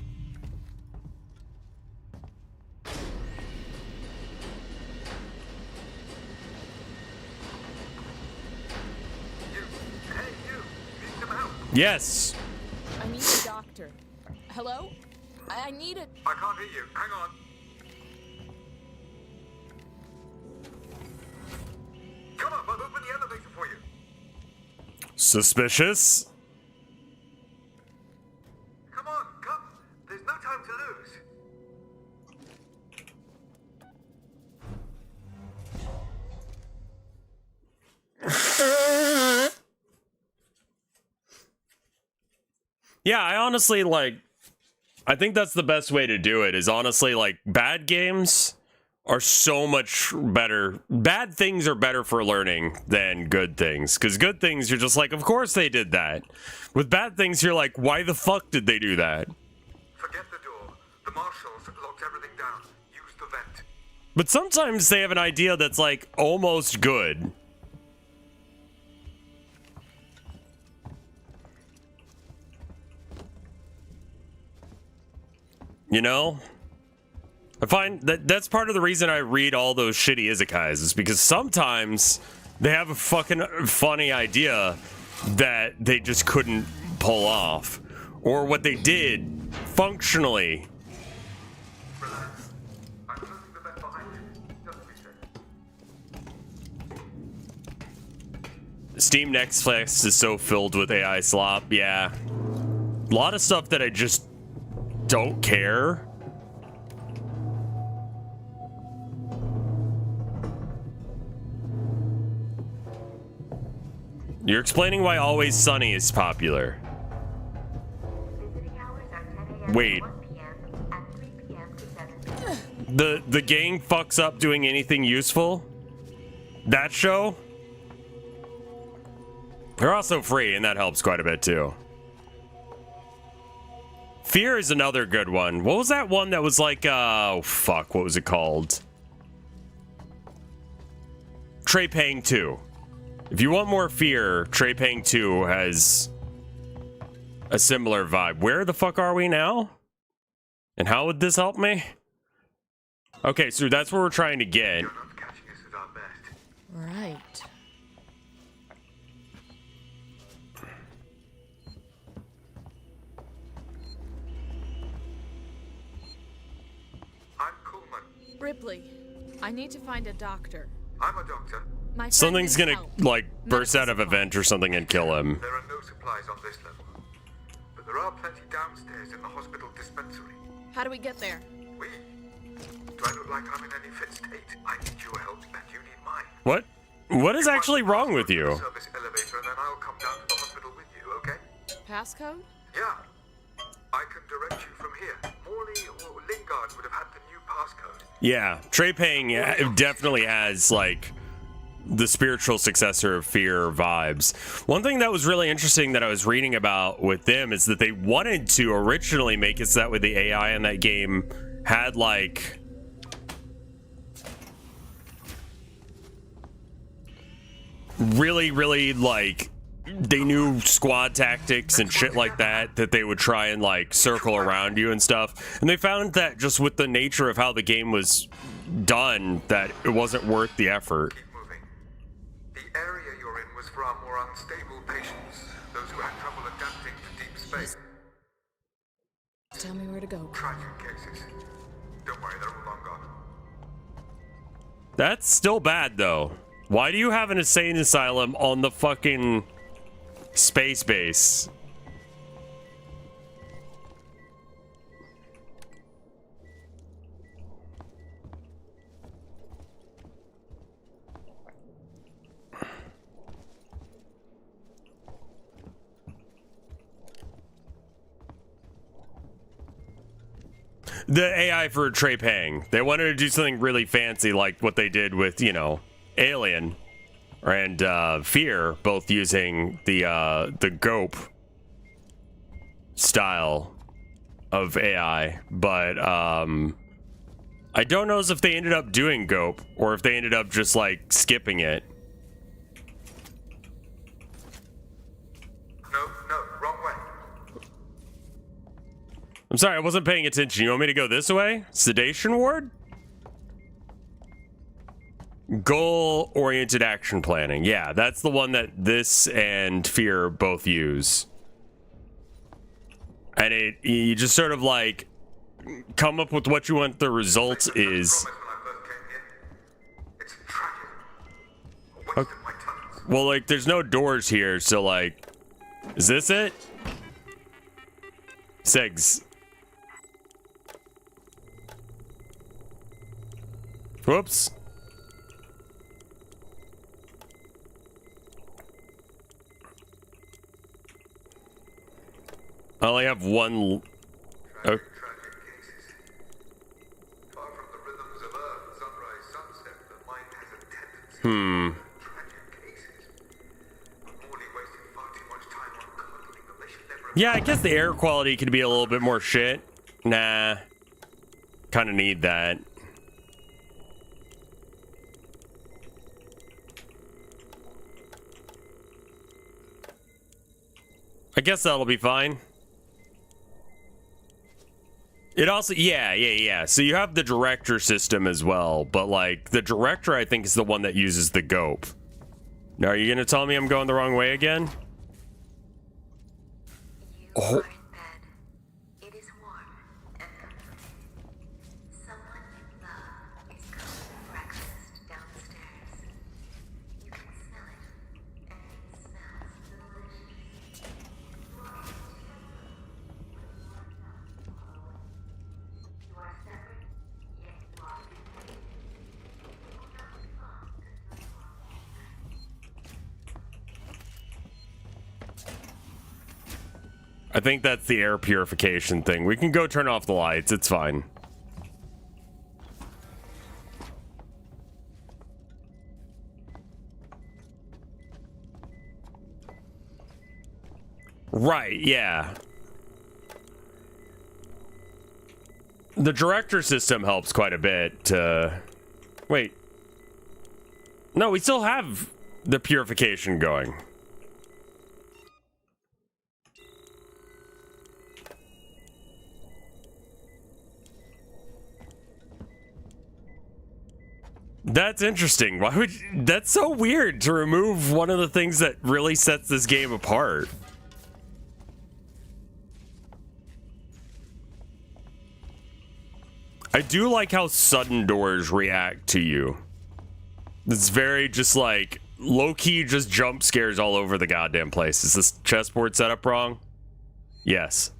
Yes. I need a doctor. Hello? I need a... I can't hear you. Hang on. Come on, I'll open the elevator for you. Suspicious. Come on, come. There's no time to lose. Yeah, I honestly like... I think that's the best way to do it, is honestly, like, bad games are so much better. Bad things are better for learning than good things. Because good things, you're just like, of course they did that. With bad things, you're like, why the fuck did they do that? Forget the door. The marshals locked everything down. Use the vent. But sometimes they have an idea that's, like, almost good. You know? I find that's part of the reason I read all those shitty izakais, is because sometimes they have a fucking funny idea that they just couldn't pull off. Or what they did functionally. Relax. I'm closing the vent behind you. Just be safe. Steam Next Flex is so filled with AI slop, yeah. A lot of stuff that I just don't care. You're explaining why Always Sunny is popular. Visiting hours are 10 a.m. Wait. to 1 p.m. and 3 p.m. to 7 p.m. The gang fucks up doing anything useful? That show? They're also free, and that helps quite a bit too. Fear is another good one. What was that one that was like, oh fuck, what was it called? Trey Pang 2. If you want more Fear, Trey Pang 2 has a similar vibe. Where the fuck are we now? And how would this help me? Okay, so that's where we're trying to get. You're not catching us at our best. Right. I'm Coleman. Ripley, I need to find a doctor. I'm a doctor. My friend Something's needs gonna, help. like, burst Medical out of a supplies. vent or something and kill him. There are no supplies on this level. But there are plenty downstairs in the hospital dispensary. How do we get there? We? Do I look like I'm in any fit state? I need your help and you need mine. What? What is actually wrong with you? Service elevator, and then I'll come down to the hospital with you, okay? Passcode? Yeah. I can direct you from here. Morley or Lingard would have had the new passcode. Yeah, Trey Pang definitely has like the spiritual successor of Fear vibes. One thing that was really interesting that I was reading about with them is that they wanted to originally make it so that way the AI in that game had like really like they knew squad tactics and shit like that they would try and like circle around you and stuff, and they found that just with the nature of how the game was done that it wasn't worth the effort. Keep moving. The area you're in was for our more unstable patients, those who had trouble adapting to deep space. Tell me where to go. Tragic cases. Don't worry, they're all long gone. That's still bad though. Why do you have an insane asylum on the fucking space base? The AI for Trey Pang. They wanted to do something really fancy like what they did with, you know, Alien and Fear, both using the GOP style of AI, but I don't know if they ended up doing GOP or if they ended up just like skipping it. No, wrong way. I'm sorry, I wasn't paying attention. You want me to go this way? Sedation ward? Goal-oriented action planning. Yeah, that's the one that this and Fear both use. And you just sort of like come up with what you want the result is. It's tragic. Okay. Well, like, there's no doors here, so like, is this it? Segs. Whoops. I only have one. Tragic cases. Far from the rhythms of Earth, sunrise, sunset, the mind has a tendency to tragic cases. Morley wasted far too much time on cuddling them. They should never have. Yeah, I guess the air quality could be a little bit more shit. Nah. Kind of need that. I guess that'll be fine. It also, yeah. So you have the director system as well, but like the director, I think, is the one that uses the GOP. Now, are you gonna tell me I'm going the wrong way again? You are in bed. It is warm and comforting. Someone you love is cooking breakfast downstairs. You can smell it, and it smells delicious. You are separate, yet you are connected. You will not be long until you are I think that's the air purification thing. We can go turn off the lights. It's fine. Right, yeah. The director system helps quite a bit to... Wait. No, we still have the purification going. That's interesting. Why would that's so weird to remove one of the things that really sets this game apart. I do like how sudden doors react to you. It's very just like low-key just jump scares all over the goddamn place. Is this chessboard set up wrong? Yes.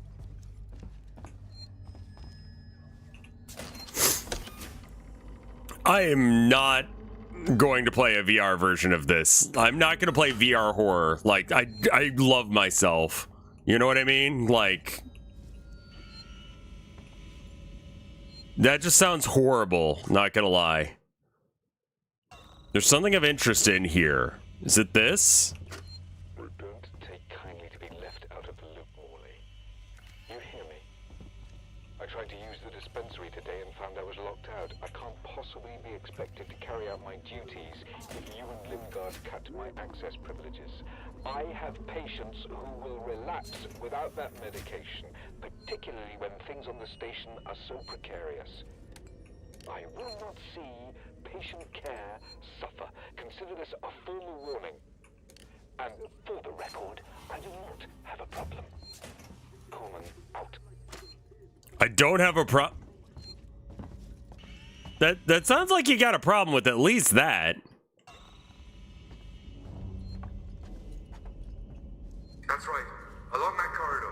I am not going to play a VR version of this. I'm not going to play VR horror. Like, I love myself. You know what I mean? Like, that just sounds horrible, not gonna lie. There's something of interest in here. Is it this? Don't take kindly to be left out of the loop, Morley. You hear me? I tried to use the dispensary today and found I was locked out. I can't possibly be expected to carry out my duties if you and Lingard cut my access privileges. I have patients who will relapse without that medication, particularly when things on the station are so precarious. I will not see patient care suffer. Consider this a formal warning. And for the record, I do not have a problem. Coleman out. I don't have a That sounds like you got a problem with at least that. That's right. Along that corridor.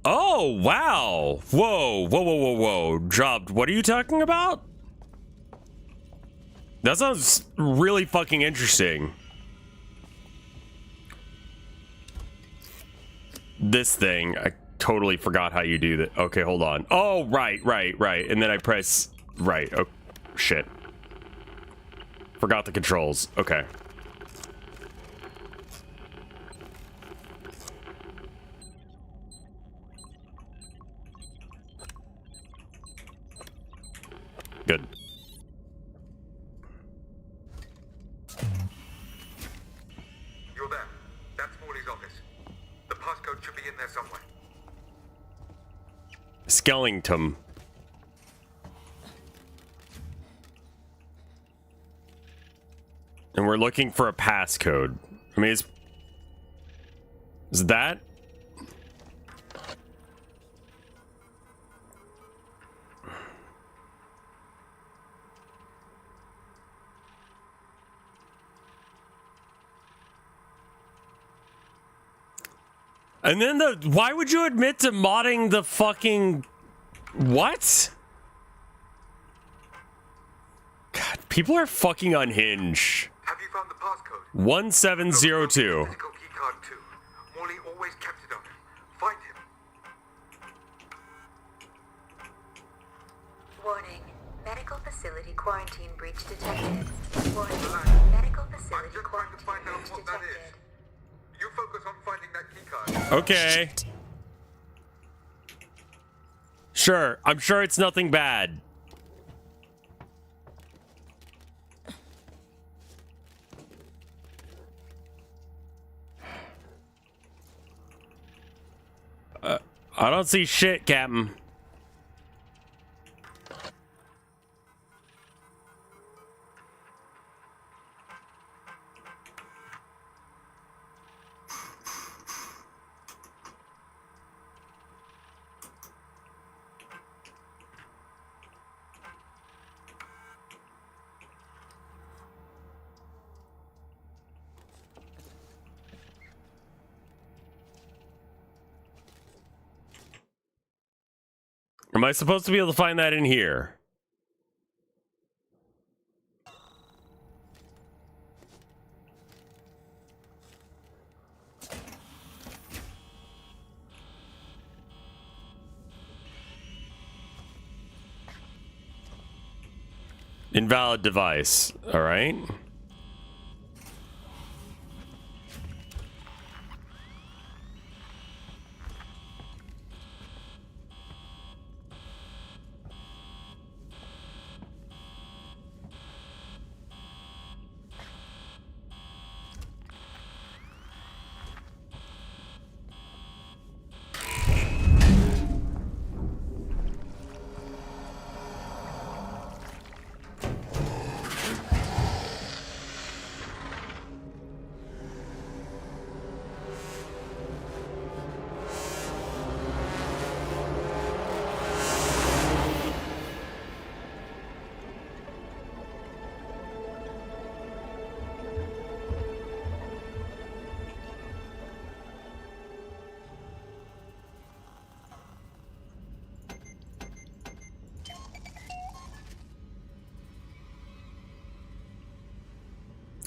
Oh, wow. Whoa. Dropped. What are you talking about? That sounds really fucking interesting. This thing, I totally forgot how you do that. Okay, hold on. Oh, right. And then I press right. Oh, shit. Forgot the controls. Okay. Good. You're there. That's Morley's office. The passcode should be in there somewhere. Skellington. And we're looking for a passcode. I mean, is that? And then why would you admit to modding the fucking, what? God, people are fucking unhinged. Have you found the passcode? 1702. Physical keycard too. Morley always kept it on him. Find him. Warning. Medical facility quarantine breach detected. Warning. Medical facility I'm just trying to find out breach what that detected. is. You focus on finding that keycard. Okay. Sure, I'm sure it's nothing bad. I don't see shit, Captain. Am I supposed to be able to find that in here? Invalid device. All right.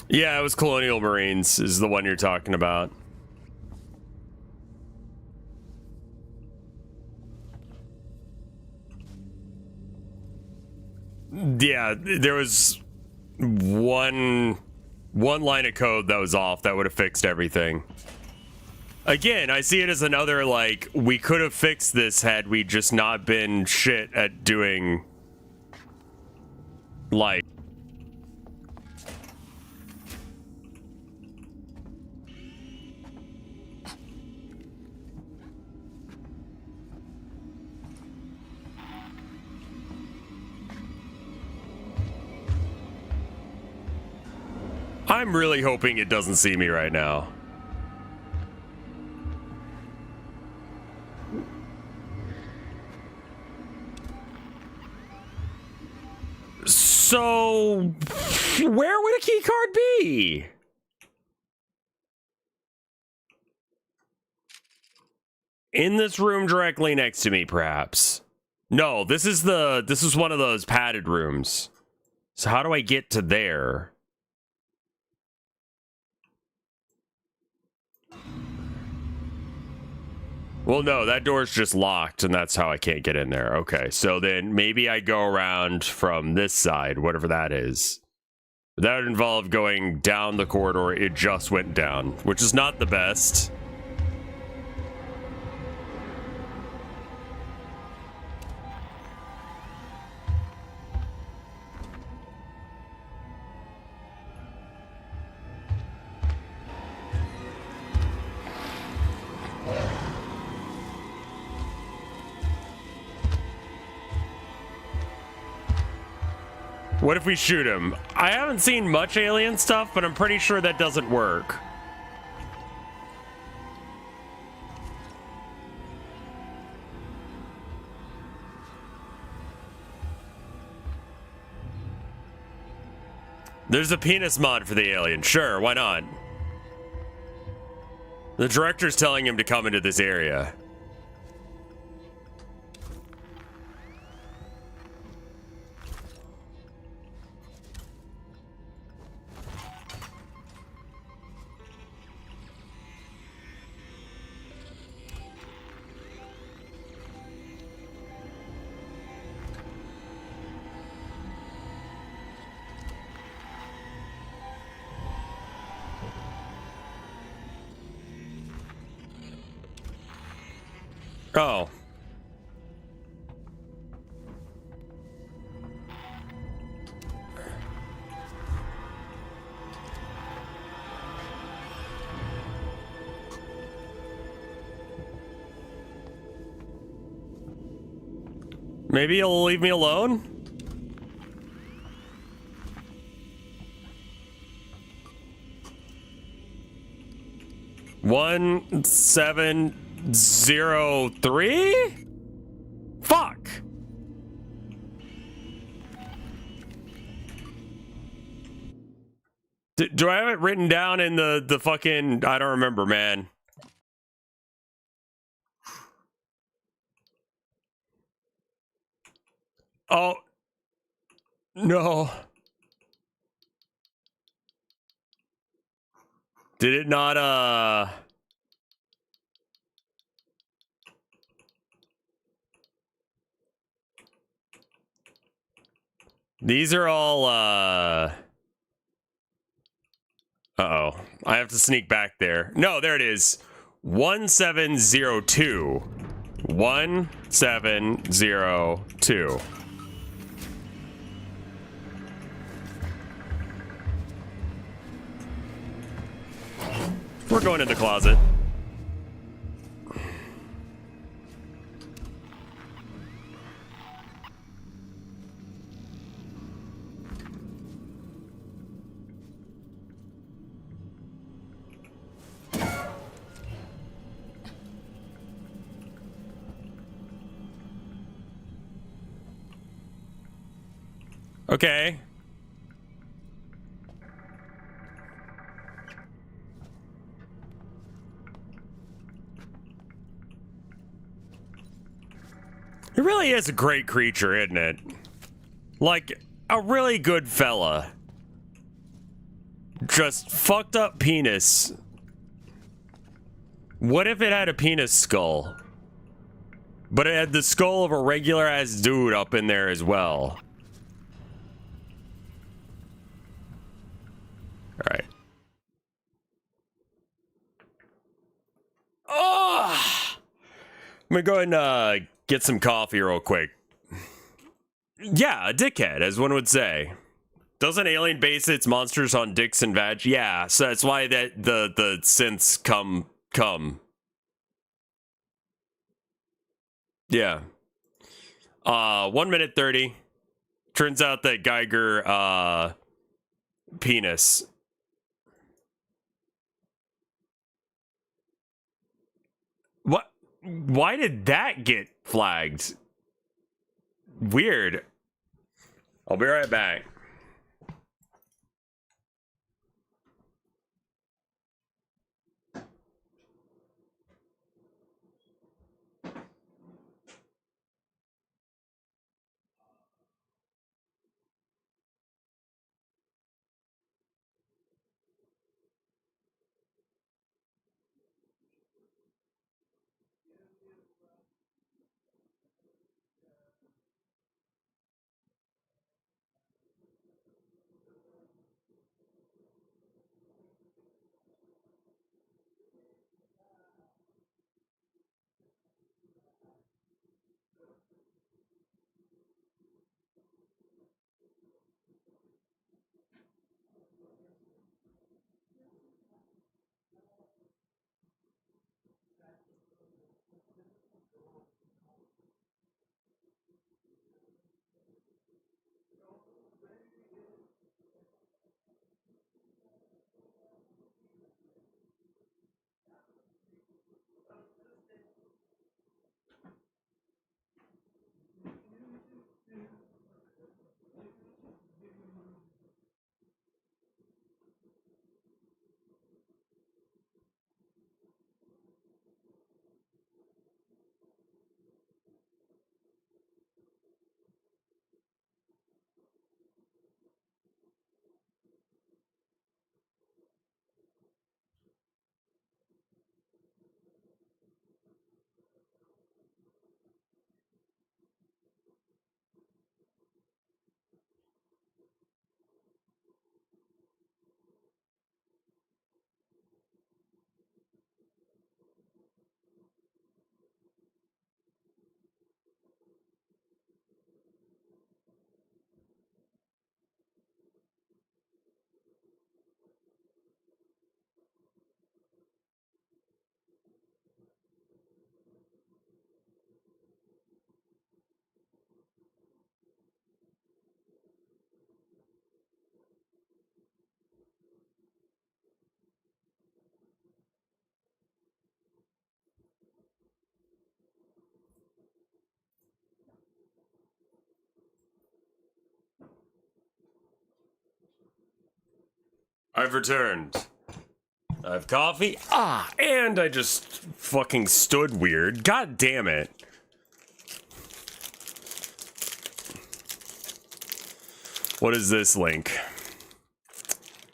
Yeah, it was Colonial Marines is the one you're talking about. Yeah, there was one line of code that was off that would have fixed everything. Again, I see it as another, like, we could have fixed this had we just not been shit at doing, like... I'm really hoping it doesn't see me right now. So, where would a key card be? In this room directly next to me, perhaps. No, this is one of those padded rooms. So how do I get to there? Well, no, that door's just locked, and that's how I can't get in there. Okay, so then maybe I go around from this side, whatever that is. That would involve going down the corridor it just went down, which is not the best. What if we shoot him? I haven't seen much alien stuff, but I'm pretty sure that doesn't work. There's a penis mod for the alien. Sure, why not? The director's telling him to come into this area. Oh. Maybe you'll leave me alone? One, 703? Fuck. Do I have it written down in the fucking... I don't remember, man. Oh. No. Did it not, These are all, Uh-oh. I have to sneak back there. No, there it is. 1702. 1702. We're going in the closet. Okay. He really is a great creature, isn't it? Like, a really good fella. Just fucked up penis. What if it had a penis skull? But it had the skull of a regular ass dude up in there as well. Alright. Oh! I'm gonna go ahead and get some coffee real quick. Yeah, a dickhead, as one would say. Doesn't Alien base its monsters on dicks and vag? Yeah, so that's why that the synths come. Yeah. 1 minute 30. Turns out that Geiger penis. What? Why did that get flagged? Weird. I'll be right back. I've returned. I have coffee. And I just fucking stood weird. God damn it. What is this link?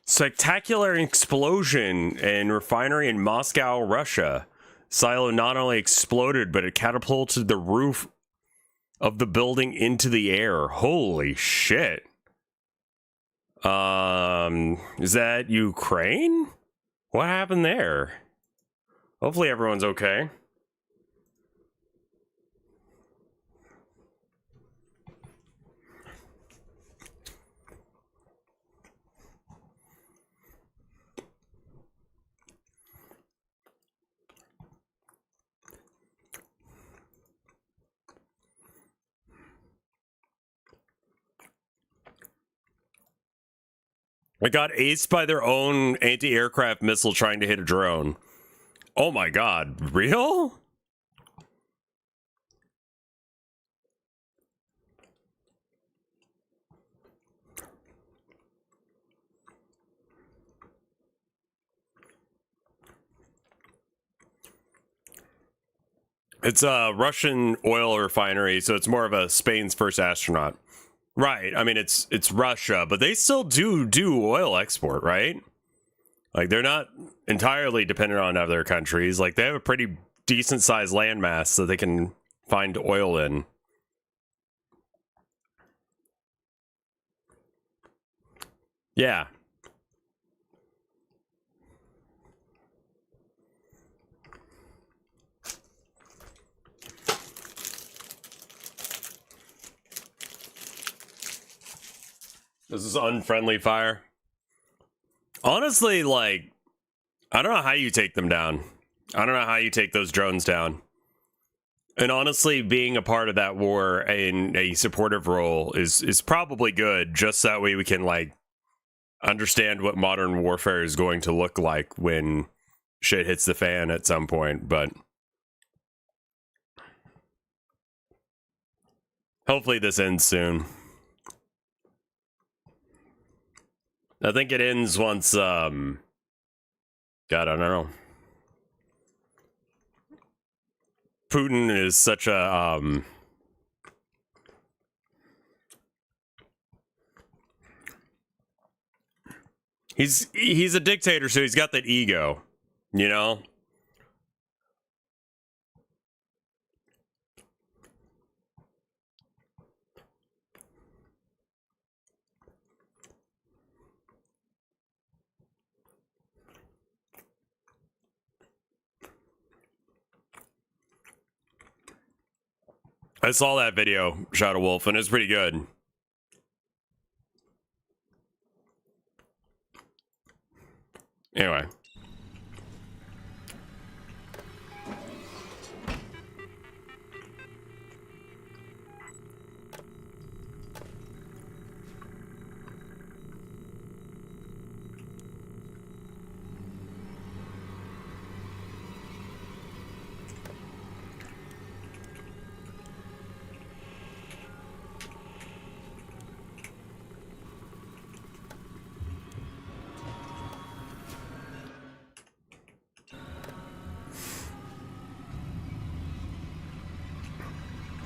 Spectacular explosion in refinery in Moscow, Russia. Silo not only exploded, but it catapulted the roof of the building into the air. Holy shit. Is that Ukraine? What happened there? Hopefully everyone's okay. I got aced by their own anti-aircraft missile trying to hit a drone. Oh my god, real? It's a Russian oil refinery, so it's more of a Spain's first astronaut. Right, I mean, it's Russia, but they still do oil export, right? Like, they're not entirely dependent on other countries. Like, they have a pretty decent sized landmass that they can find oil in. Yeah. This is unfriendly fire. Honestly, like, I don't know how you take them down. I don't know how you take those drones down. And honestly, being a part of that war in a supportive role is probably good. Just that way we can, like, understand what modern warfare is going to look like when shit hits the fan at some point. But hopefully this ends soon. I think it ends once, God, I don't know. Putin is such a, he's a dictator, so he's got that ego, you know? I saw that video, Shadow Wolf, and it's pretty good. Anyway.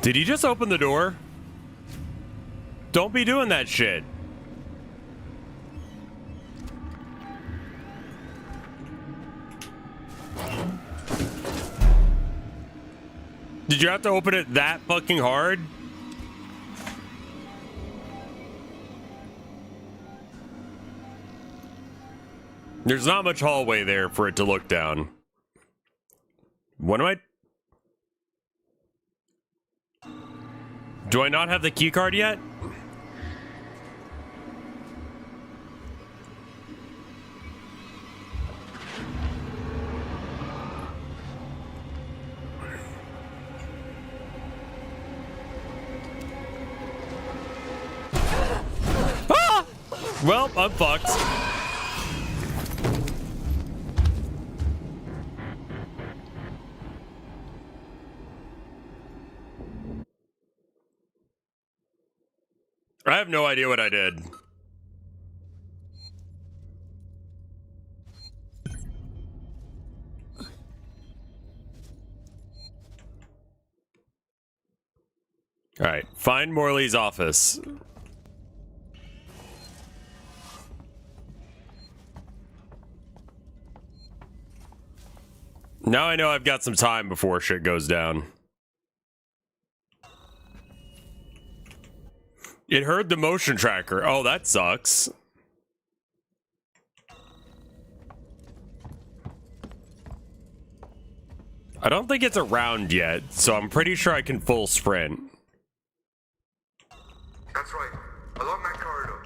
Did he just open the door? Don't be doing that shit. Did you have to open it that fucking hard? There's not much hallway there for it to look down. What am I... Do I not have the key card yet? Ah! Well, I'm fucked. I have no idea what I did. All right, find Morley's office. Now I know I've got some time before shit goes down. It heard the motion tracker. Oh, that sucks. I don't think it's around yet, so I'm pretty sure I can full sprint. That's right. Along that corridor.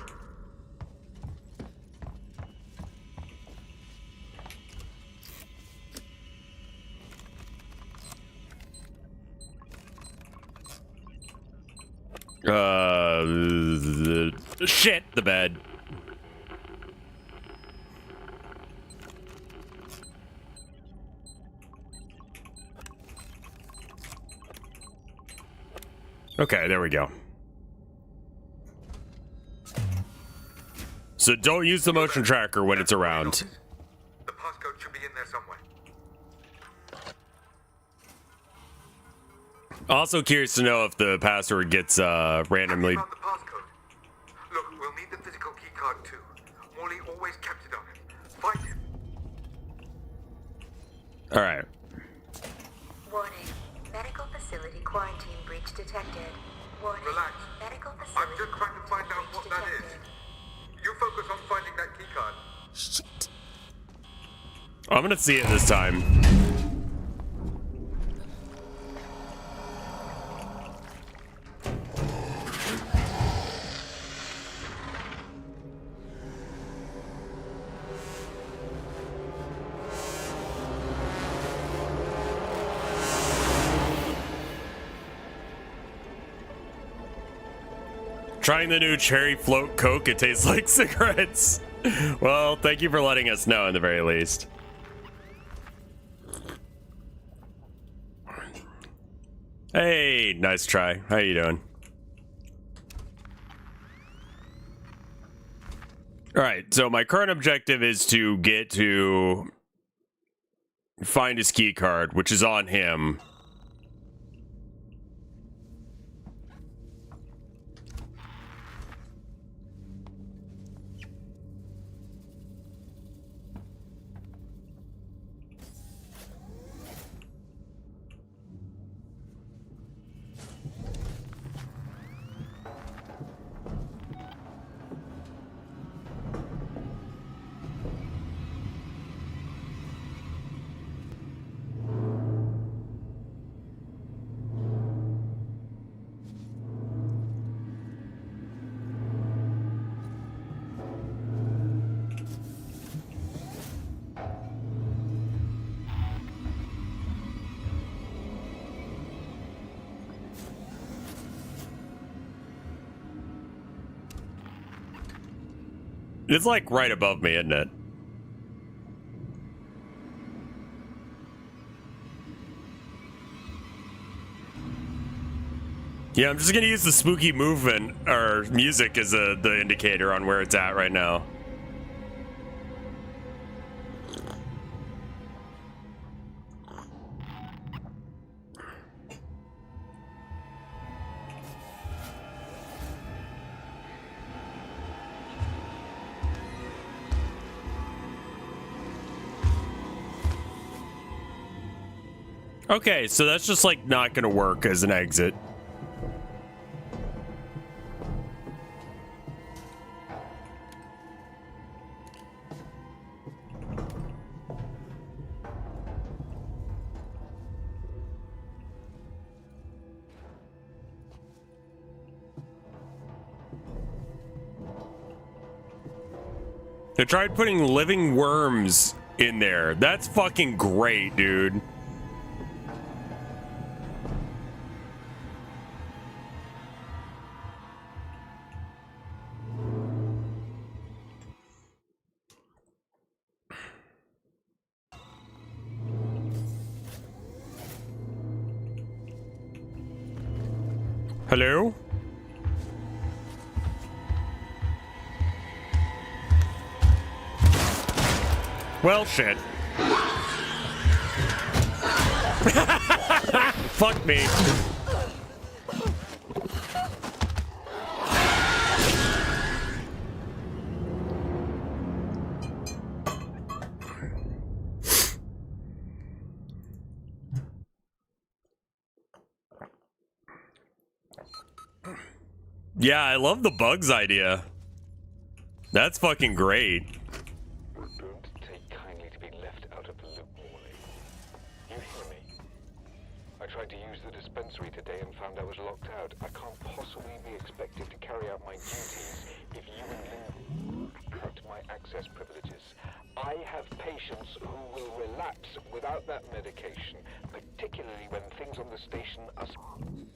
Shit, the bed. Okay, there we go. So don't use the motion tracker when it's around. The passcode should be in there somewhere. Also curious to know if the password gets randomly. Have you found the passcode? Look, we'll need the physical key card too. Morley always kept it on him. Find him All right. Warning. Medical facility quarantine breach detected. Warning. Relax. Medical I'm facility just trying to find out what that is. You focus on finding that keycard. Shit. I'm gonna see it this time. Trying the new cherry float Coke, it tastes like cigarettes. Well, thank you for letting us know, in the very least. Hey, nice try. How you doing? All right, so my current objective is to get to find his key card, which is on him. It's like right above me, isn't it? Yeah, I'm just gonna use the spooky movement or music as the indicator on where it's at right now. Okay, so that's just like not gonna work as an exit. They tried putting living worms in there. That's fucking great, dude. Hello? Well, shit. Fuck me. Yeah, I love the bugs idea. That's fucking great. Don't take kindly to be left out of the loop, Morley. You hear me? I tried to use the dispensary today and found I was locked out. I can't possibly be expected to carry out my duties if you and Lynn cut my access privileges. I have patients who will relapse without that medication, particularly when things on the station are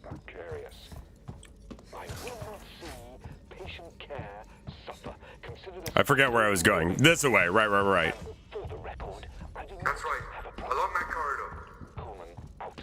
precarious. I will not see patient care suffer. Consider this. I forget where I was going. This way. Right. For the record, I do not That's right. have a problem. Along that corridor. Coleman, out.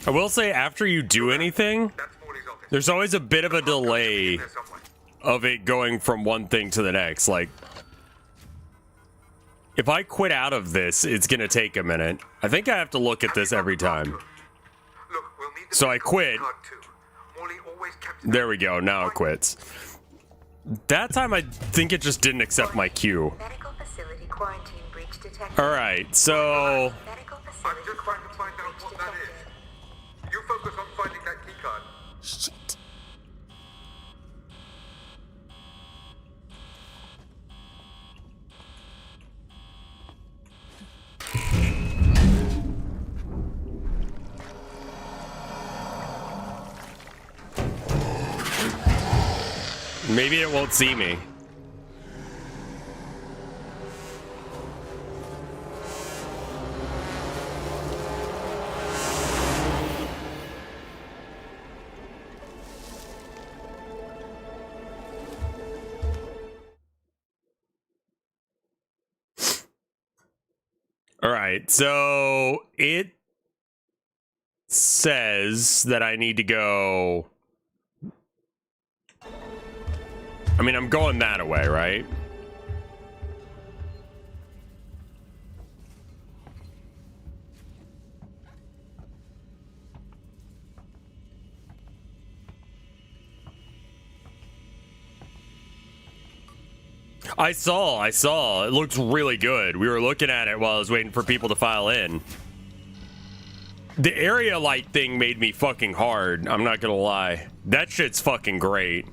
I will say, after you do anything, That's Morley's office. there's always a bit of a delay In there somewhere. of it going from one thing to the next. Like, If I quit out of this, it's gonna take a minute. I think I have to look at this every time. Look, we'll need the So I medical quit. card too. Morley always kept it. There we go. Now it quits. That time, I think it just didn't accept my cue. Medical facility quarantine breach detected. All right, so Medical I'm facility just trying to find out what that is. You focus on finding that key card. Shit. maybe it won't see me. All right, so it says that I need to go. I mean, I'm going that way, right? I saw. It looks really good. We were looking at it while I was waiting for people to file in. The area light thing made me fucking hard. I'm not gonna lie. That shit's fucking great.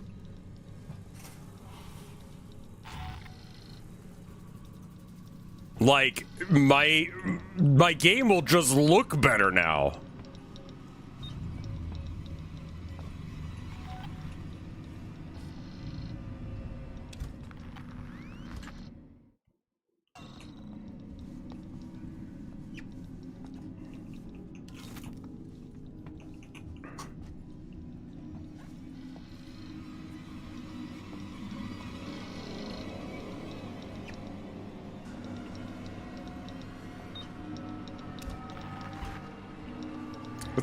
Like, my game will just look better now.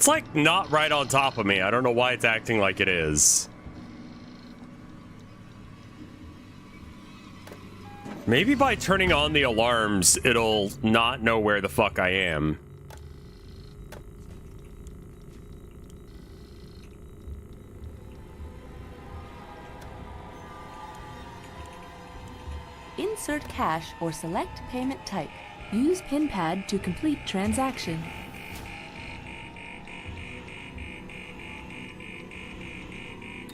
It's like not right on top of me. I don't know why it's acting like it is. Maybe by turning on the alarms, it'll not know where the fuck I am. Insert cash or select payment type. Use PIN pad to complete transaction.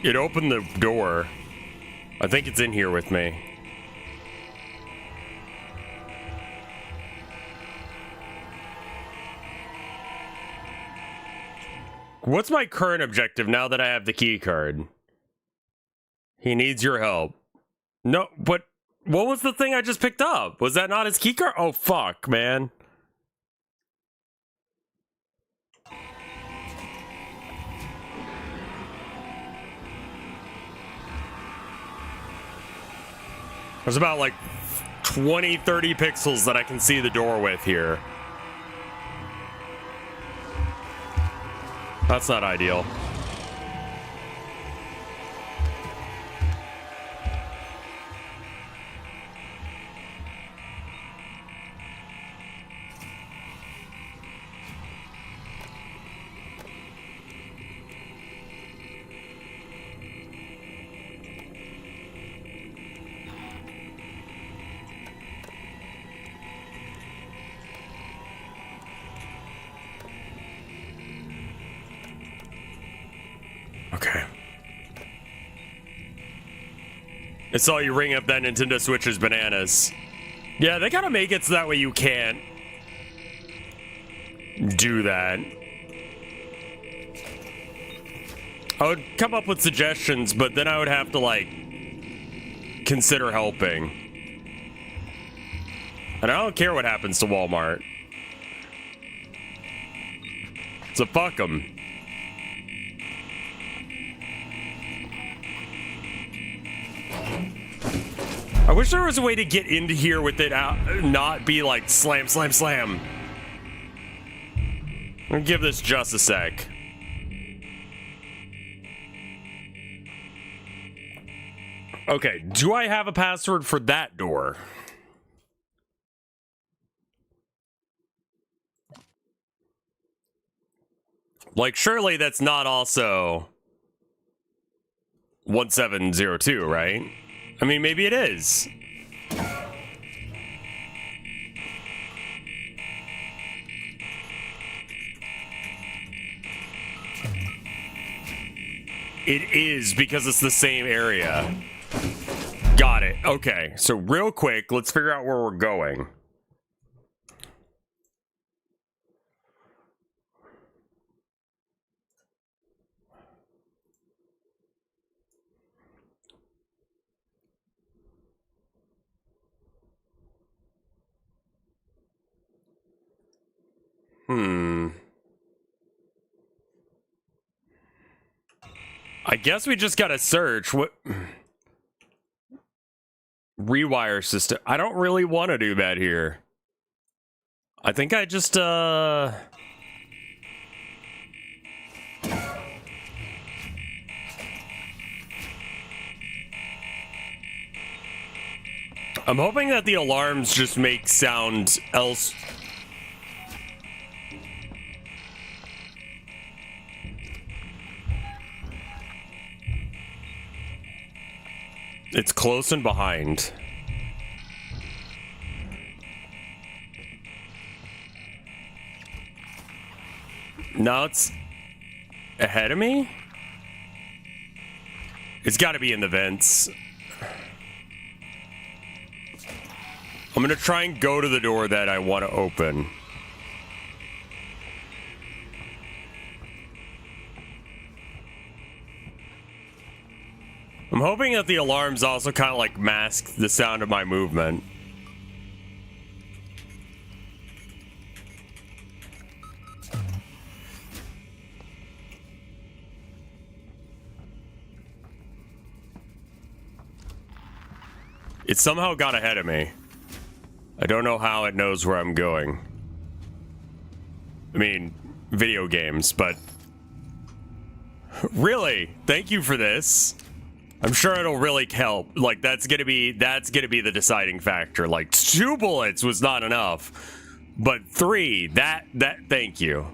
It opened the door. I think it's in here with me. What's my current objective now that I have the key card? He needs your help. No, but what was the thing I just picked up? Was that not his key card? Oh, fuck, man. There's about like 20, 30 pixels that I can see the door with here. That's not ideal. Okay. I saw you ring up that Nintendo Switch's bananas. Yeah, they gotta make it so that way you can't do that. I would come up with suggestions, but then I would have to, like, consider helping. And I don't care what happens to Walmart. So fuck them. I wish there was a way to get into here with it out, not be like slam, slam, slam. I'll give this just a sec. Okay, do I have a password for that door? Like, surely that's not also 1702, right? I mean, maybe it is. It is because it's the same area. Got it. Okay, so real quick, let's figure out where we're going. I guess we just gotta search. What? Rewire system. I don't really want to do that here. I think I just, I'm hoping that the alarms just make sound else. It's close and behind. Now it's ahead of me? It's got to be in the vents. I'm going to try and go to the door that I want to open. I'm hoping that the alarms also kind of like mask the sound of my movement. It somehow got ahead of me. I don't know how it knows where I'm going. I mean, video games, but really, thank you for this. I'm sure it'll really help. Like, that's gonna be the deciding factor. Like, 2 bullets was not enough, but 3, thank you.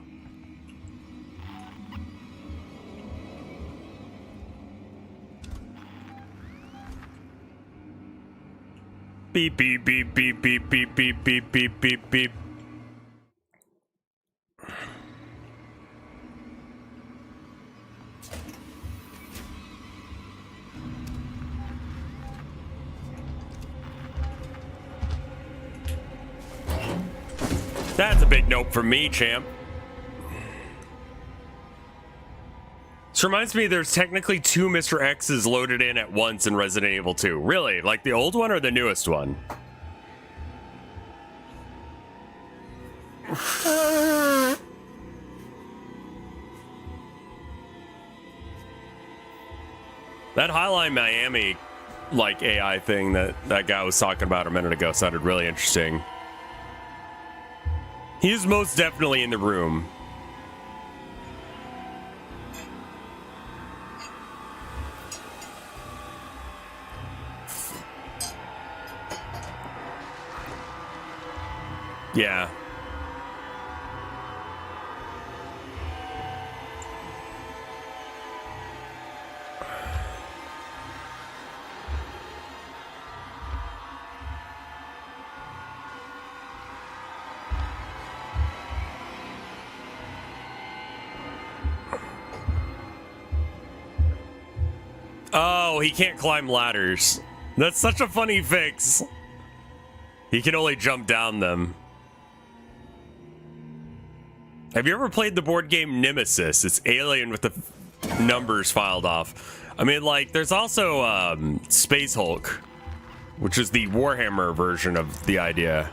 Beep beep beep beep beep beep beep beep beep beep beep. That's a big nope from me, champ. This reminds me there's technically 2 Mr. X's loaded in at once in Resident Evil 2. Really? Like the old one or the newest one? That Highline Miami like AI thing that guy was talking about a minute ago sounded really interesting. He's most definitely in the room. Yeah. Oh, he can't climb ladders. That's such a funny fix. He can only jump down them. Have you ever played the board game Nemesis? It's Alien with the numbers filed off. I mean, like, there's also Space Hulk, which is the Warhammer version of the idea.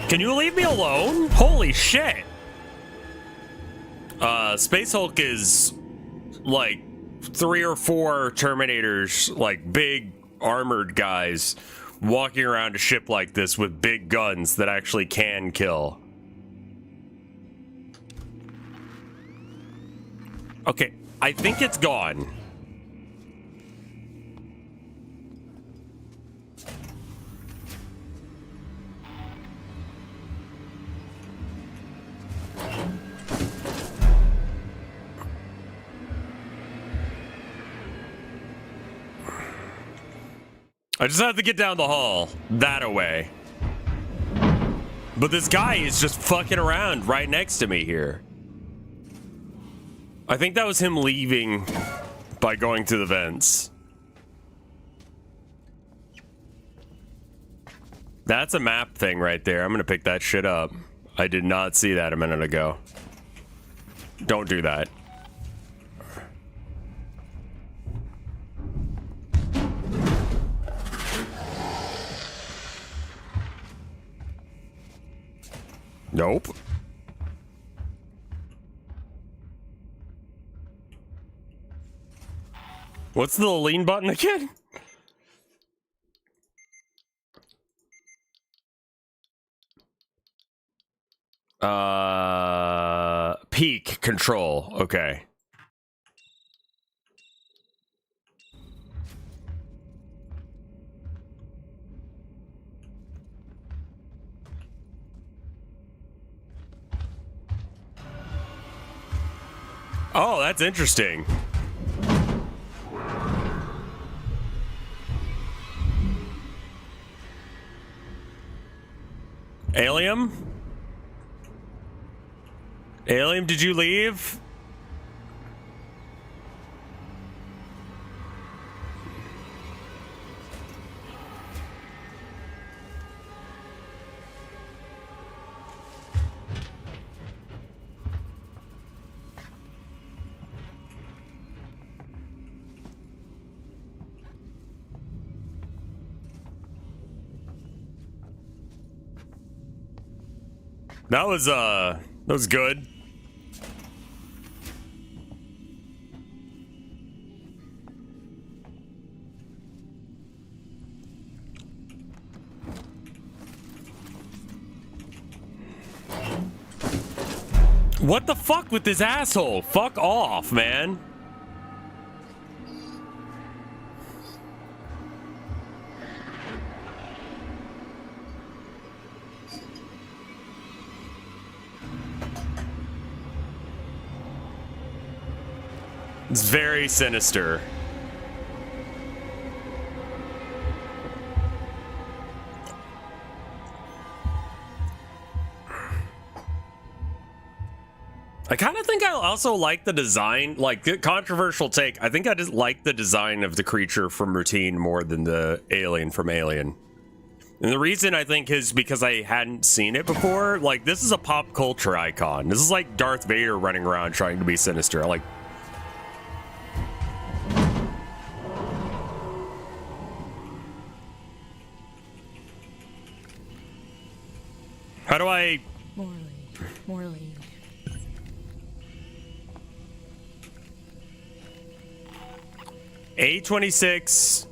Can you leave me alone? Holy shit. Space Hulk is like 3 or 4 Terminators, like big armored guys walking around a ship like this with big guns that actually can kill. Okay, I think it's gone. I just have to get down the hall. That away. But this guy is just fucking around right next to me here. I think that was him leaving by going to the vents. That's a map thing right there. I'm gonna pick that shit up. I did not see that a minute ago. Don't do that. Nope. What's the lean button again? Peak control. Okay. Oh, that's interesting. Alien? Alien, did you leave? That was good. What the fuck with this asshole? Fuck off, man. It's very sinister. I kind of think I also like the design, like, controversial take. I think I just like the design of the creature from Routine more than the alien from Alien. And the reason I think is because I hadn't seen it before. Like, this is a pop culture icon. This is like Darth Vader running around trying to be sinister. Like, how do I... Morley. A26.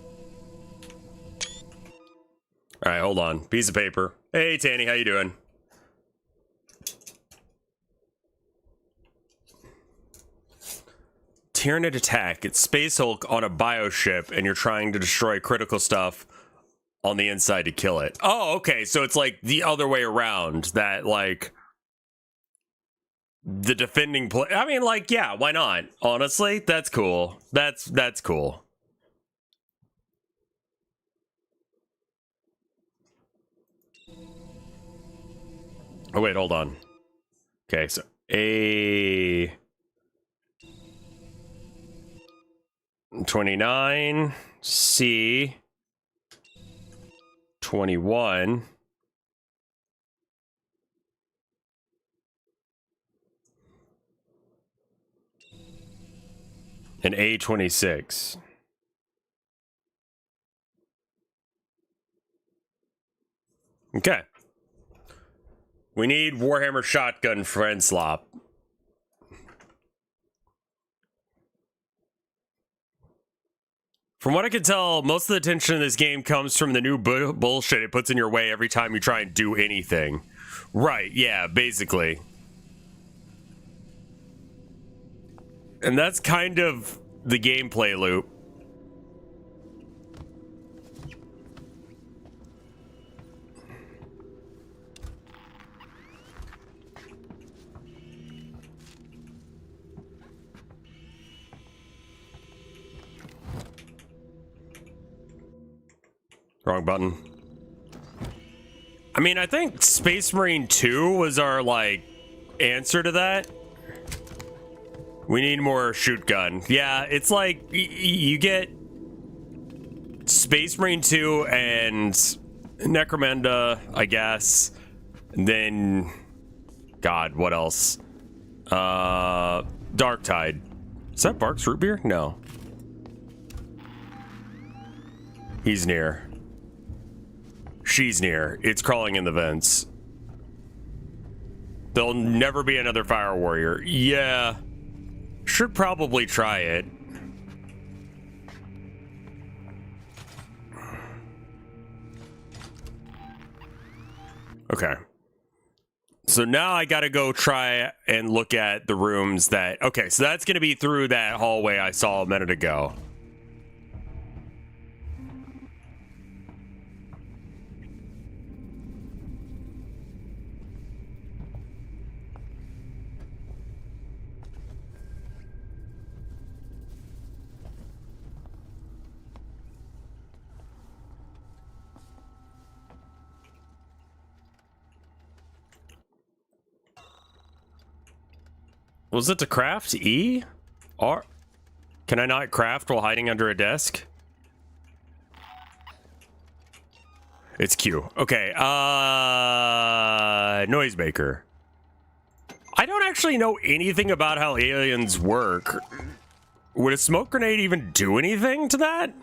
All right, hold on. Piece of paper. Hey, Tanny, how you doing? Tyranid attack. It's Space Hulk on a bioship, and you're trying to destroy critical stuff on the inside to kill it. Oh, okay. So it's like the other way around. That, like, the defending play. I mean, like, yeah, why not? Honestly, that's cool. That's cool. Oh, wait, hold on. Okay, so A 29, C 21, and A26. Okay. We need Warhammer Shotgun Friend Slop. From what I can tell, most of the tension in this game comes from the new bullshit it puts in your way every time you try and do anything. Right, yeah, basically. And that's kind of the gameplay loop. Wrong button. I mean, I think Space Marine 2 was our, like, answer to that. We need more shoot gun. Yeah, it's like, you get Space Marine 2 and Necromunda, I guess. And then, God, what else? Darktide. Is that Bark's root beer? No. He's near. She's near. It's crawling in the vents. There'll never be another fire warrior. Yeah. Should probably try it. Okay. So now I gotta go try and look at the rooms that... Okay, so that's gonna be through that hallway I saw a minute ago. Was it to craft? E? R? Can I not craft while hiding under a desk? It's Q. Okay, Noisemaker. I don't actually know anything about how aliens work. Would a smoke grenade even do anything to that?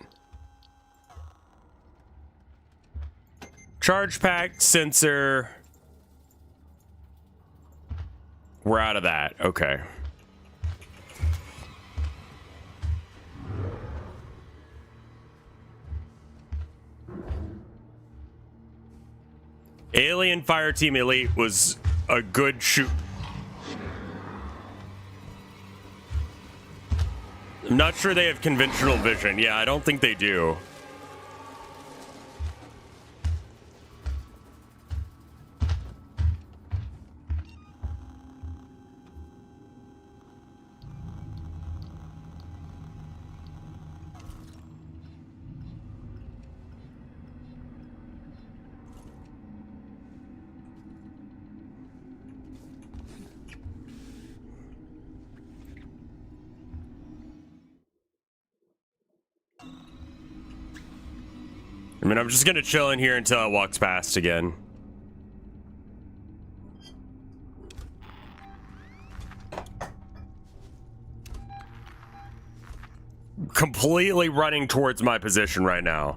Charge pack, sensor... We're out of that. Okay. Alien Fireteam Elite was a good shoot. I'm not sure they have conventional vision. Yeah, I don't think they do. I mean, I'm just gonna chill in here until it walks past again. Completely running towards my position right now.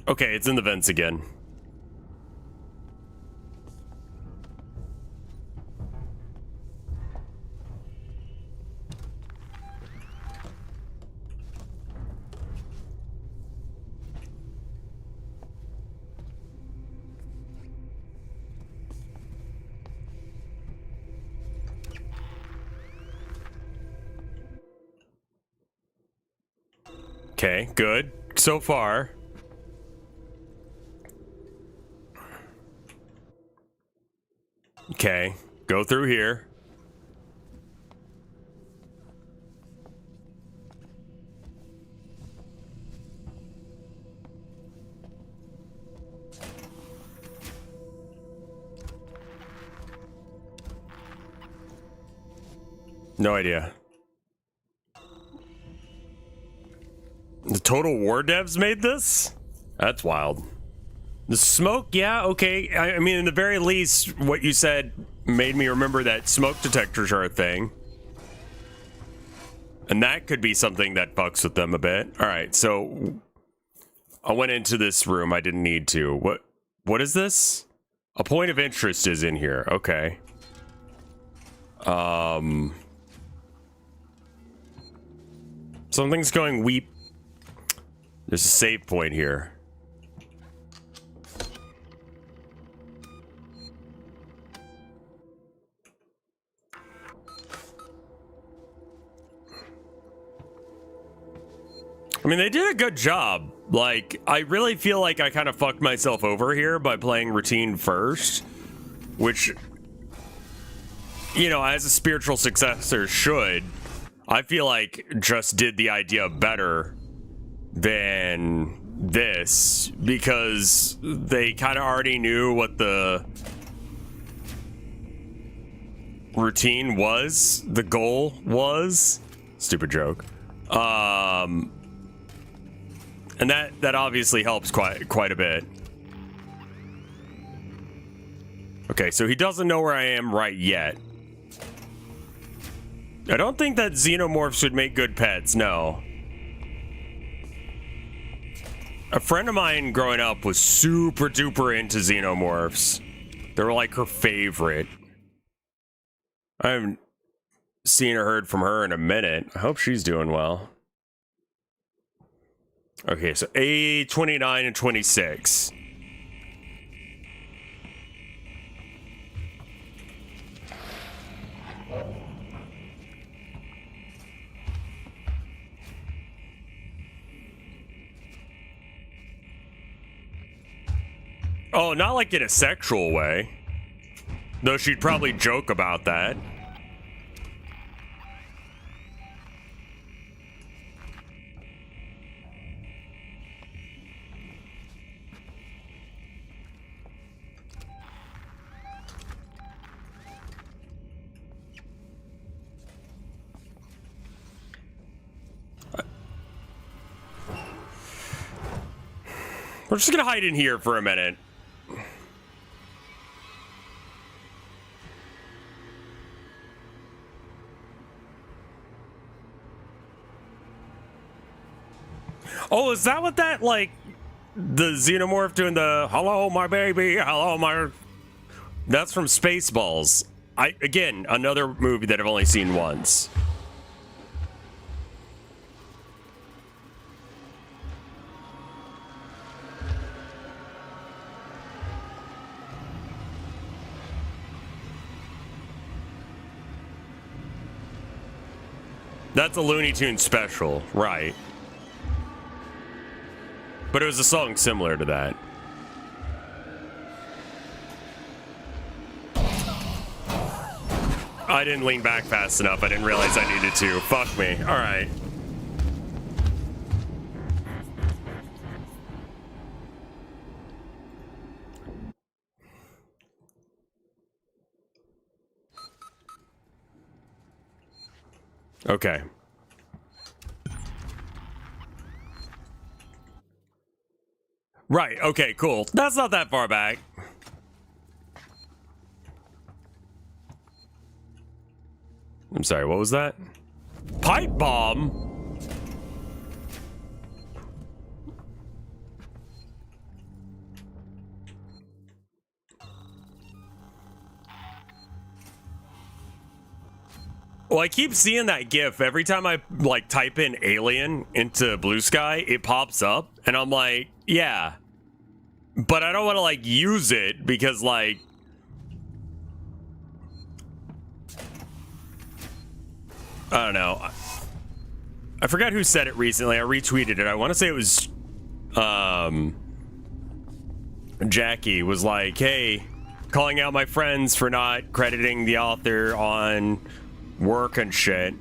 Okay, it's in the vents again. Okay, good. So far. Okay, go through here. No idea. The Total War devs made this? That's wild. The smoke, yeah, okay. I mean, in the very least, what you said made me remember that smoke detectors are a thing. And that could be something that fucks with them a bit. All right, so I went into this room. I didn't need to. What is this? A point of interest is in here. Okay. Something's going weep. There's a save point here. I mean, they did a good job. Like, I really feel like I kind of fucked myself over here by playing routine first, which, you know, as a spiritual successor should, I feel like just did the idea better than this, because they kind of already knew what the routine was, the goal was. Stupid joke. And that obviously helps quite a bit. Okay, so he doesn't know where I am right yet. I don't think that xenomorphs would make good pets, no. A friend of mine growing up was super duper into xenomorphs. They were like her favorite. I haven't seen or heard from her in a minute. I hope she's doing well. Okay, so A29 and 26. Oh, not like in a sexual way. Though she'd probably joke about that. We're just gonna hide in here for a minute. Oh, is that what that, like, the xenomorph doing the hello my baby, hello my... That's from Spaceballs. Again, another movie that I've only seen once. That's a Looney Tunes special, right? But it was a song similar to that. I didn't lean back fast enough. I didn't realize I needed to. Fuck me. All right. Okay. Right, okay, cool. That's not that far back. I'm sorry, what was that? Pipe bomb? Well, I keep seeing that GIF. Every time I, like, type in alien into Blue Sky, it pops up, and I'm like, yeah. But I don't want to, like, use it because, like... I don't know. I forgot who said it recently. I retweeted it. I want to say it was... Jackie was like, hey, calling out my friends for not crediting the author on work and shit.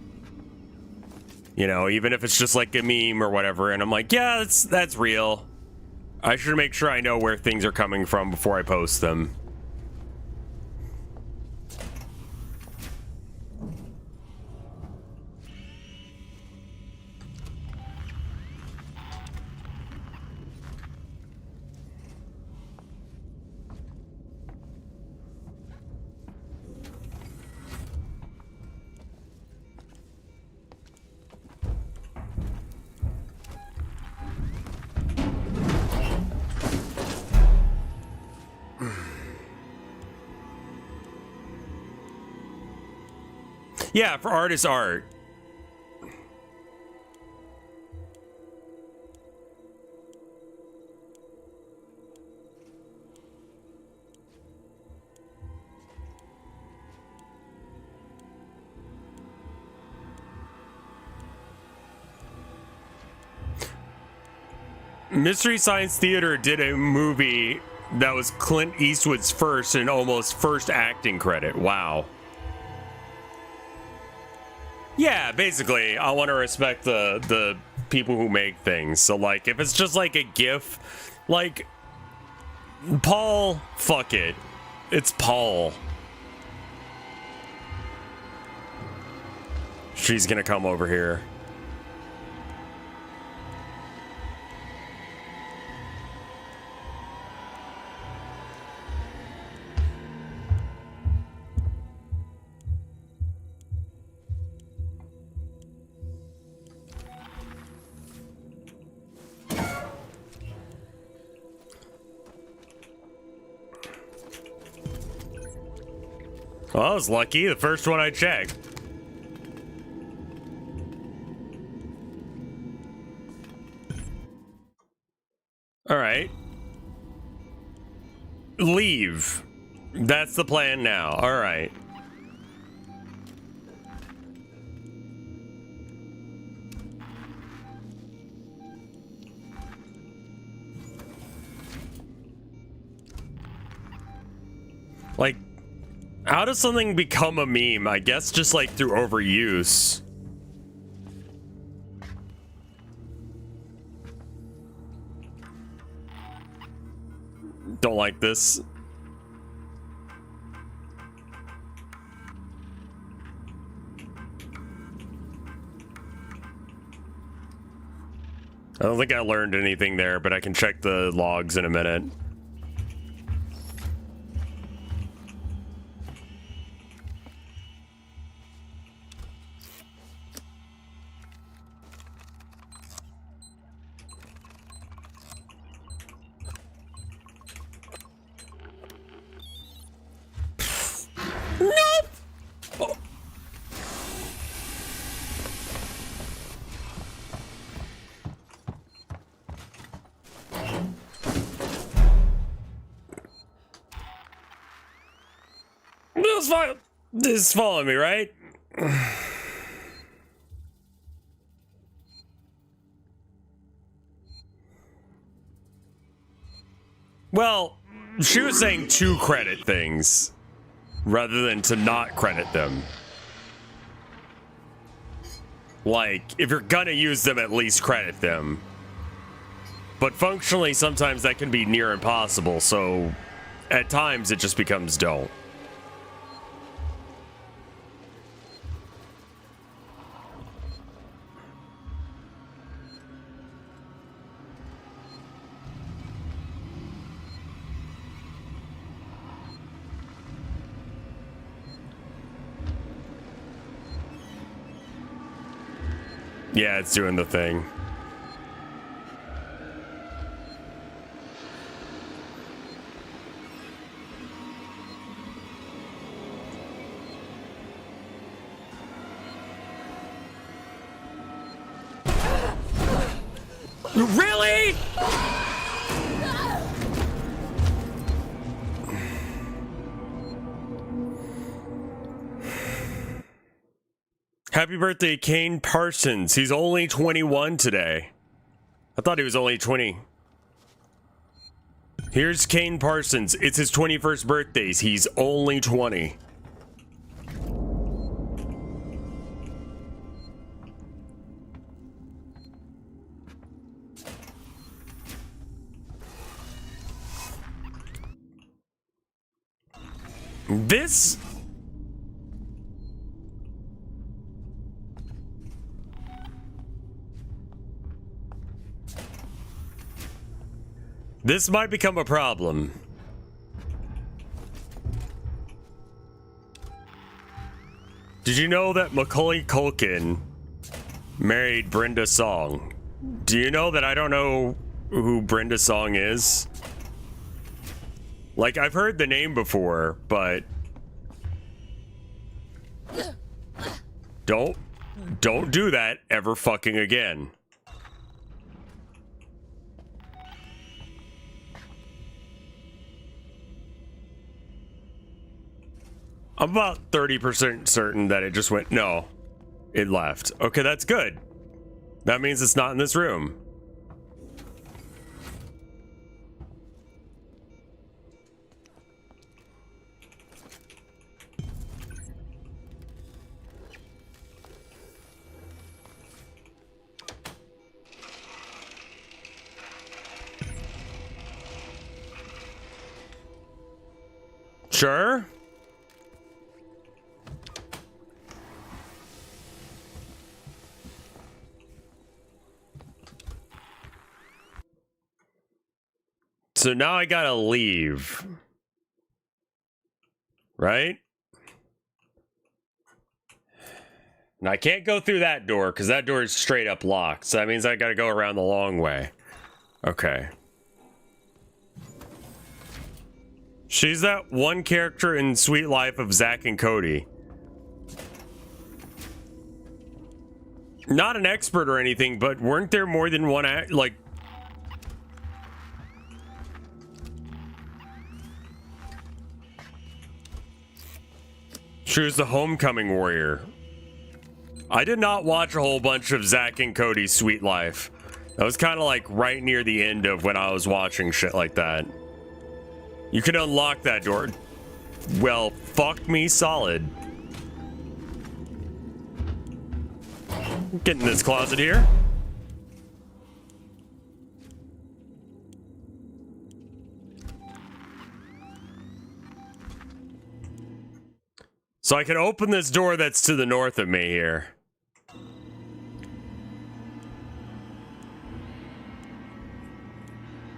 You know, even if it's just like a meme or whatever. And I'm like, yeah, that's real. I should make sure I know where things are coming from before I post them. Yeah, for artist art. Mystery Science Theater did a movie that was Clint Eastwood's first and almost first acting credit. Wow. Yeah, basically, I want to respect the people who make things. So like, if it's just like a GIF, like Paul, fuck it, it's Paul. She's gonna come over here. Well, I was lucky. The first one I checked. All right. Leave. That's the plan now. All right. Like, how does something become a meme? I guess just like through overuse. Don't like this. I don't think I learned anything there, but I can check the logs in a minute. Nope. Oh. This is following me, right? Well, she was saying to credit things rather than to not credit them. Like, if you're gonna use them, at least credit them. But functionally, sometimes that can be near impossible, so at times it just becomes don't. Yeah, it's doing the thing. Really? Happy birthday, Kane Parsons. He's only 21 today. I thought he was only 20. Here's Kane Parsons. It's his 21st birthday. He's only 20. This might become a problem. Did you know that Macaulay Culkin married Brenda Song? Do you know that I don't know who Brenda Song is? Like, I've heard the name before, but don't do that ever fucking again. I'm about 30% certain that it just went, no, it left. Okay, that's good. That means it's not in this room. Sure. So now I gotta leave. Right? And I can't go through that door because that door is straight up locked. So that means I gotta go around the long way. Okay. She's that one character in Sweet Life of Zack and Cody. Not an expert or anything, but weren't there more than one like... She was the homecoming warrior. I did not watch a whole bunch of Zack and Cody's Sweet Life. That was kind of like right near the end of when I was watching shit like that. You can unlock that door. Well, fuck me solid. Get in this closet here. So I can open this door that's to the north of me here.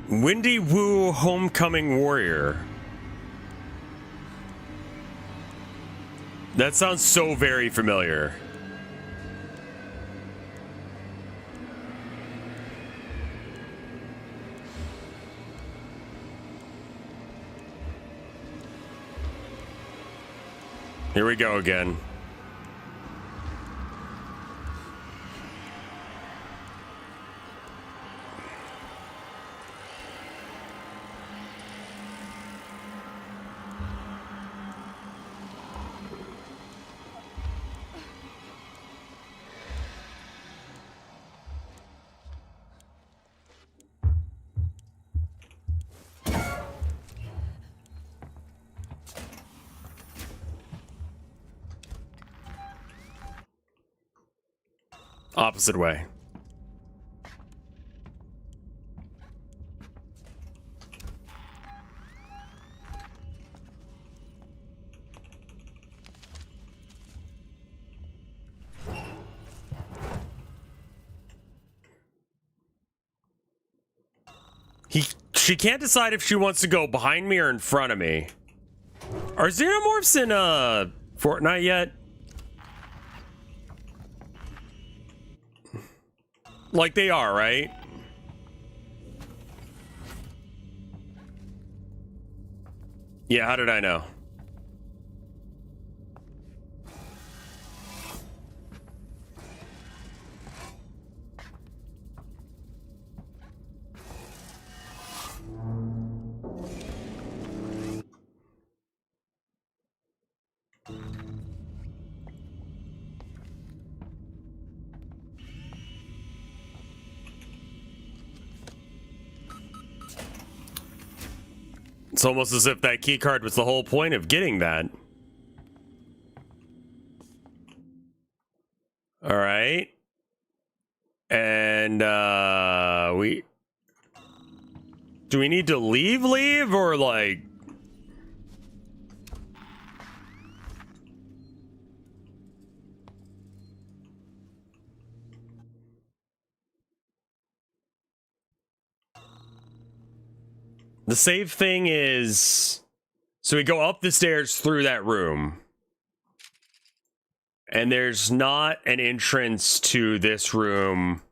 Windy Woo Homecoming Warrior. That sounds so very familiar. Here we go again. Opposite way. She can't decide if she wants to go behind me or in front of me. Are xenomorphs in Fortnite yet? Like they are, right? Yeah, how did I know? It's almost as if that key card was the whole point of getting that. All right. And do we need to leave or like the save thing is, so we go up the stairs through that room. And there's not an entrance to this room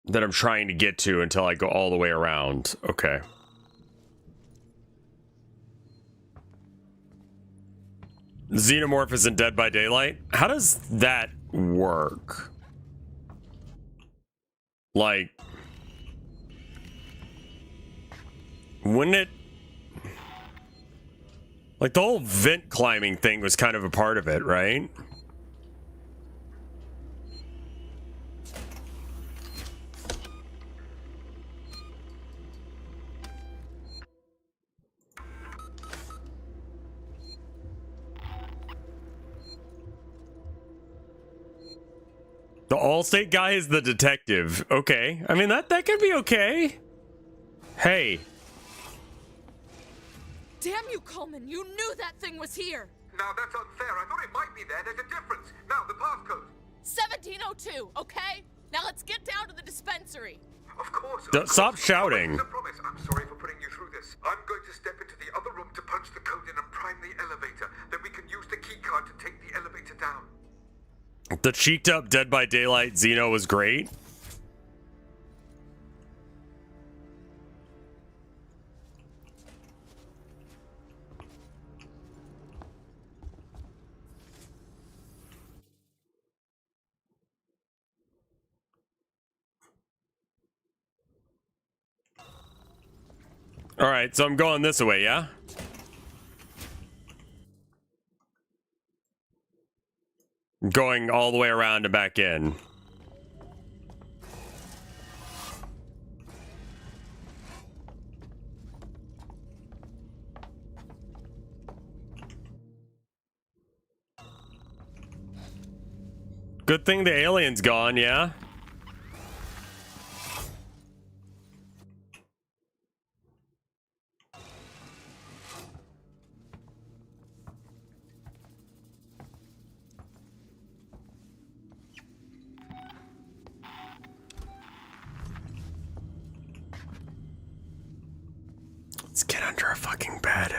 that I'm trying to get to until I go all the way around. Okay. Xenomorph isn't Dead by Daylight? How does that work? Like, wouldn't it... Like, the whole vent climbing thing was kind of a part of it, right? The Allstate guy is the detective. Okay. I mean, that could be okay. Hey. Damn you, Coleman! You knew that thing was here! Now that's unfair. I thought it might be there. There's a difference. Now, the passcode. 1702, okay? Now let's get down to the dispensary. Of course. Stop shouting. I promise. I'm sorry for putting you through this. I'm going to step into the other room to punch the code in and prime the elevator. Then we can use the key card to take the elevator down. The cheeked up Dead by Daylight Xeno was great. All right, so I'm going this way, yeah? Going all the way around and back in. Good thing the alien's gone, yeah? Let's get under a fucking bed.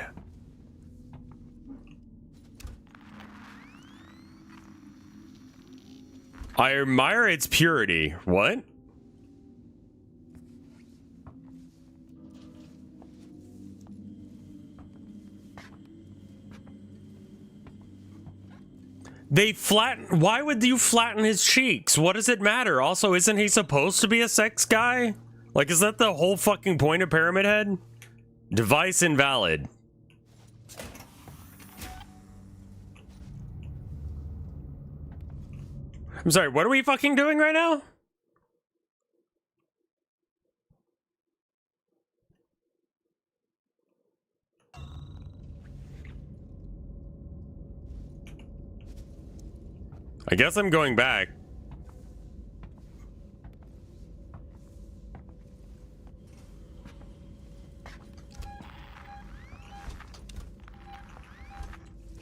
I admire its purity. What? They flatten. Why would you flatten his cheeks? What does it matter? Also, isn't he supposed to be a sex guy? Like, is that the whole fucking point of Pyramid Head? Device invalid. I'm sorry, what are we fucking doing right now? I guess I'm going back.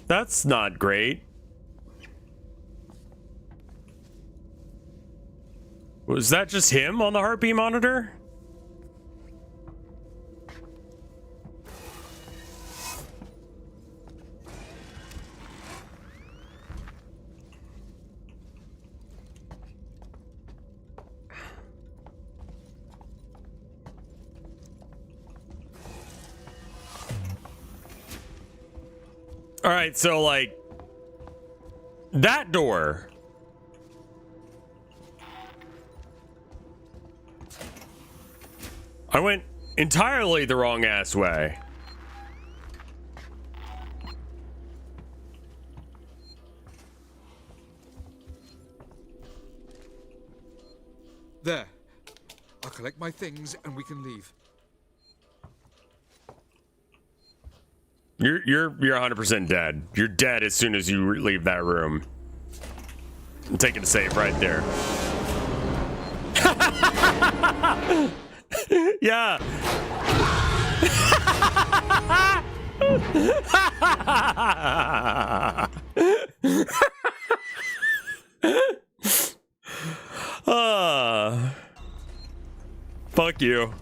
That's not great. Was that just him on the heartbeat monitor? All right, so like that door. I went entirely the wrong ass way. There. I'll collect my things and we can leave. You're 100% dead. You're dead as soon as you leave that room. I'm taking a save right there. Yeah. Fuck you.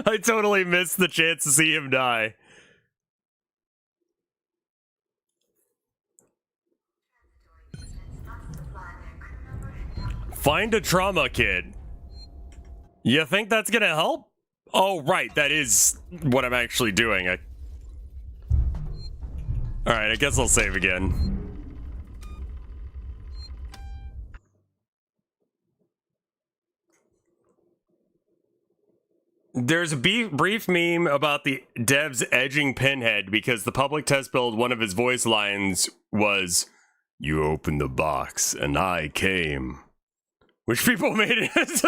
I totally missed the chance to see him die. Find a trauma kit. You think that's gonna help? Oh, right, that is what I'm actually doing. Alright, I guess I'll save again. There's a brief meme about the devs edging Pinhead because the public test build, one of his voice lines was, You opened the box, and I came. Which people made it as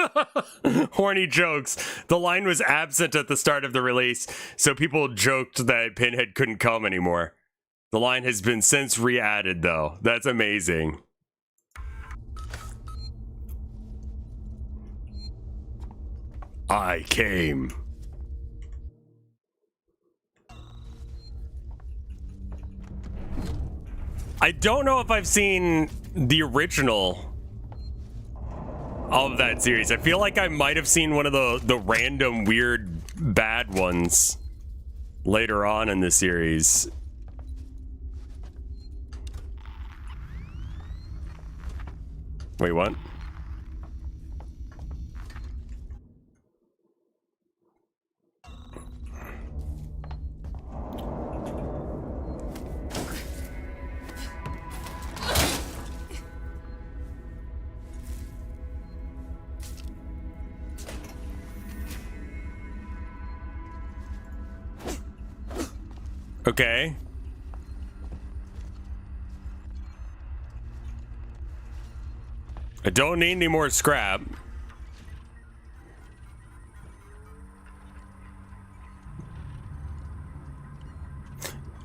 horny jokes. The line was absent at the start of the release, so people joked that Pinhead couldn't come anymore. The line has been since re-added, though. That's amazing. I came. I don't know if I've seen the original of that series. I feel like I might have seen one of the random weird bad ones later on in the series. Wait, what? Okay. I don't need any more scrap.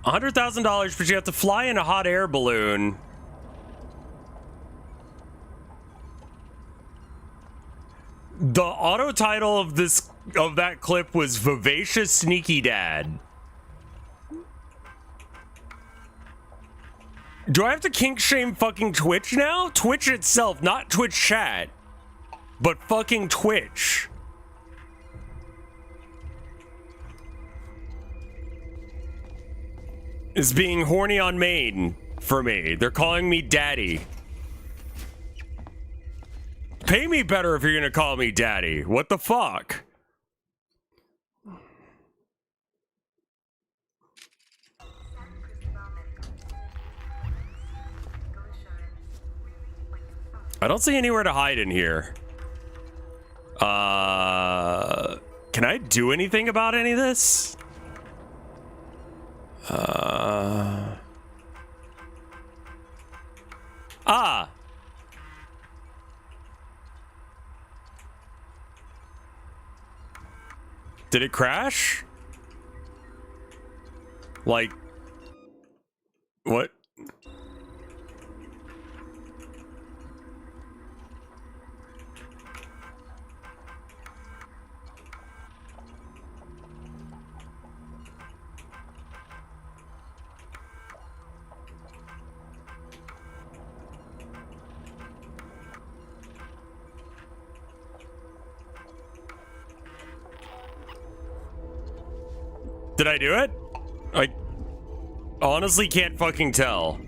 $100,000, but you have to fly in a hot air balloon. The auto title of that clip was Vivacious Sneaky Dad. Do I have to kink shame fucking Twitch now? Twitch itself, not Twitch chat, but fucking Twitch. Is being horny on main for me. They're calling me daddy. Pay me better if you're gonna call me daddy. What the fuck? I don't see anywhere to hide in here. Can I do anything about any of this? Did it crash? Like, what? Did I do it? I honestly can't fucking tell.